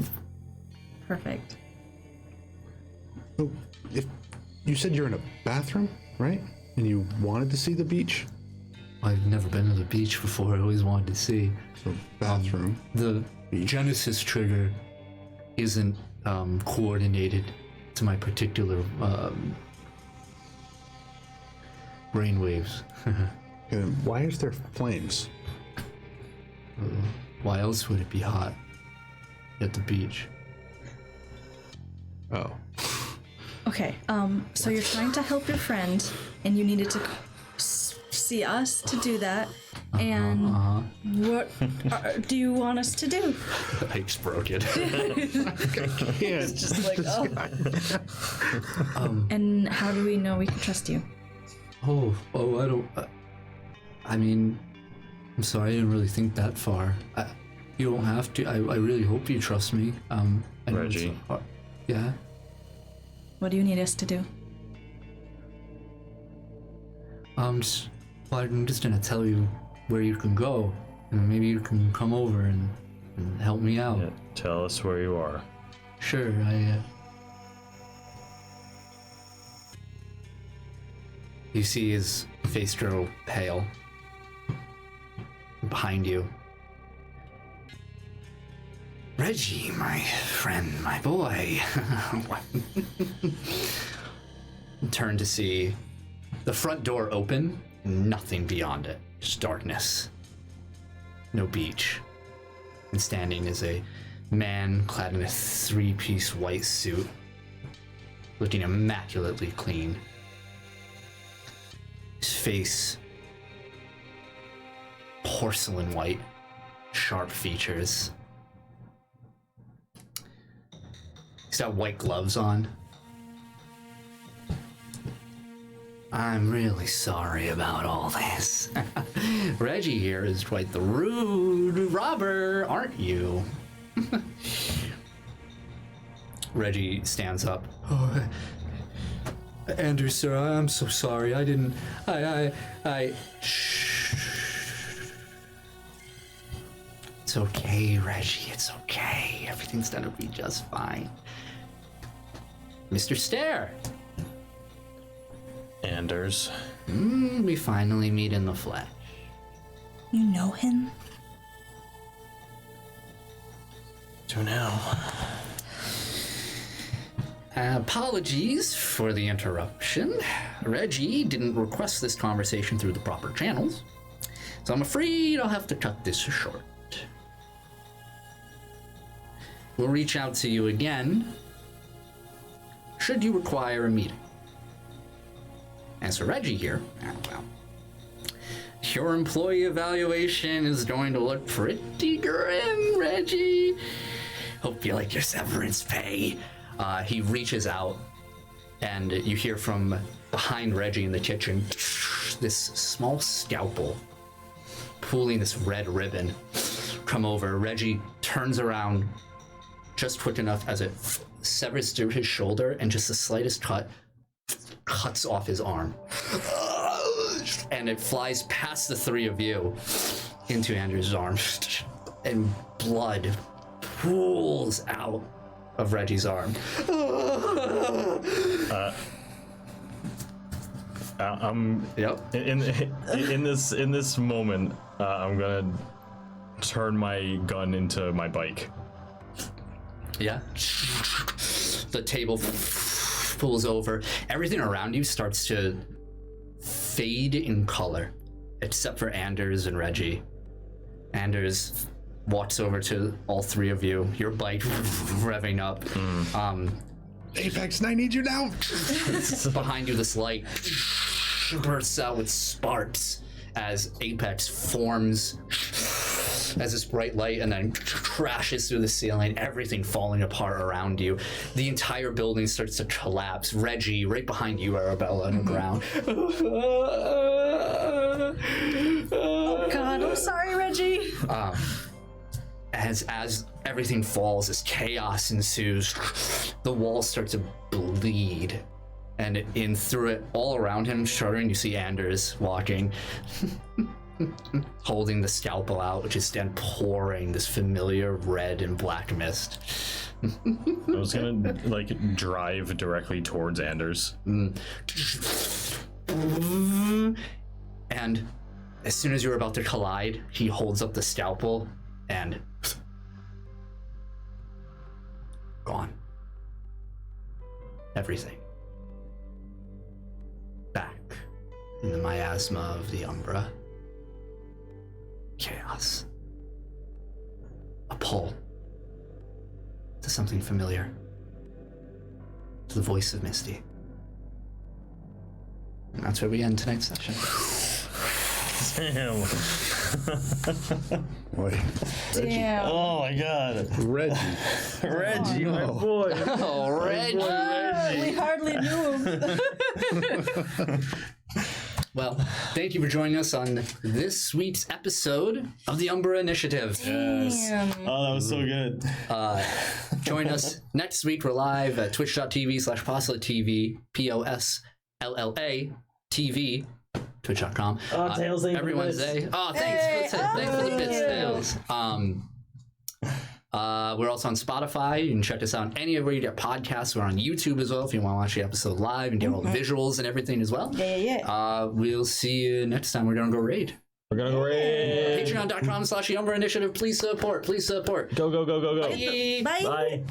Speaker 2: Perfect.
Speaker 4: Oh, if you said you're in a bathroom, right? And you wanted to see the beach?
Speaker 1: I've never been to the beach before. I always wanted to see.
Speaker 4: So bathroom.
Speaker 1: The Genesis trigger isn't coordinated to my particular brainwaves.
Speaker 4: And why is there flames?
Speaker 1: Why else would it be hot at the beach?
Speaker 4: Oh.
Speaker 2: Okay, so you're trying to help your friend, and you needed to see us to do that. And what do you want us to do?
Speaker 1: I just broke it.
Speaker 2: It's just like, oh. And how do we know we can trust you?
Speaker 1: Oh, I don't. I mean, I'm sorry, I didn't really think that far. You don't have to. I really hope you trust me. I know
Speaker 5: Reggie.
Speaker 1: Yeah.
Speaker 2: What do you need us to do?
Speaker 1: I'm just gonna tell you where you can go, and maybe you can come over and help me out.
Speaker 5: Yeah, tell us where you are.
Speaker 1: Sure, You see his face grow pale. Behind you. Reggie, my friend, my boy. Turn to see the front door open, nothing beyond it, just darkness. No beach. And standing is a man clad in a three-piece white suit, looking immaculately clean. His face, porcelain white, sharp features. He's got white gloves on. I'm really sorry about all this. Reggie here is quite the rude robber, aren't you? Reggie stands up. Oh, Andrew, sir, I'm so sorry. I didn't. Shh. It's okay, Reggie. It's okay. Everything's gonna be just fine. Mr. Stare.
Speaker 5: Anders.
Speaker 1: We finally meet in the flesh.
Speaker 2: You know him?
Speaker 5: Do now.
Speaker 1: Apologies for the interruption. Reggie didn't request this conversation through the proper channels, so I'm afraid I'll have to cut this short. We'll reach out to you again should you require a meeting. As for Reggie here, well, your employee evaluation is going to look pretty grim, Reggie. Hope you like your severance pay. He reaches out, and you hear from behind Reggie in the kitchen, this small scalpel pulling this red ribbon come over. Reggie turns around just quick enough as it severs through his shoulder, and just the slightest cut cuts off his arm. And it flies past the three of you into Andrew's arm, and blood pools out of Reggie's arm. Yep.
Speaker 5: In this moment, I'm gonna turn my gun into my bike.
Speaker 1: Yeah. The table pulls over. Everything around you starts to fade in color, except for Anders and Reggie. Anders walks over to all three of you. Your bike revving up.
Speaker 4: Apex, I need you now.
Speaker 1: Behind you, this light bursts out with sparks as Apex forms as this bright light and then crashes through the ceiling, everything falling apart around you. The entire building starts to collapse. Reggie, right behind you, Arabella, on the ground.
Speaker 2: Oh God, I'm sorry, Reggie.
Speaker 1: As everything falls, as chaos ensues, the walls start to bleed. And in through it, all around him, shuddering, you see Anders walking, holding the scalpel out, which is then pouring this familiar red and black mist.
Speaker 5: I was gonna drive directly towards Anders.
Speaker 1: And as soon as you're about to collide, he holds up the scalpel and gone. Everything. Back in the miasma of the Umbra. Chaos. A pull to something familiar. To the voice of Misty. And that's where we end tonight's session.
Speaker 5: Damn.
Speaker 4: Wait.
Speaker 2: Damn.
Speaker 3: Oh my God.
Speaker 4: Reggie.
Speaker 3: Reggie, my boy.
Speaker 1: Oh, Reggie.
Speaker 2: We hardly knew him.
Speaker 1: Well, thank you for joining us on this week's episode of the Umbra Initiative.
Speaker 3: Yes. Oh, that was so good.
Speaker 1: Join us next week. We're live at twitch.tv/PoslaTV, POSLLA twitch.com.
Speaker 3: Oh, Tails, thank you
Speaker 1: every
Speaker 3: for this.
Speaker 1: Wednesday. Oh, thanks for the bits, Tails. We're also on Spotify. You can check us out on anywhere you get podcasts. We're on YouTube as well if you want to watch the episode live and get all the visuals and everything as well.
Speaker 2: Yeah.
Speaker 1: We'll see you next time. We're going to go raid.
Speaker 3: We're gonna go raid.
Speaker 1: Patreon.com/Umbra Initiative. Please support.
Speaker 3: Go.
Speaker 1: Bye.
Speaker 2: Bye.
Speaker 3: Bye.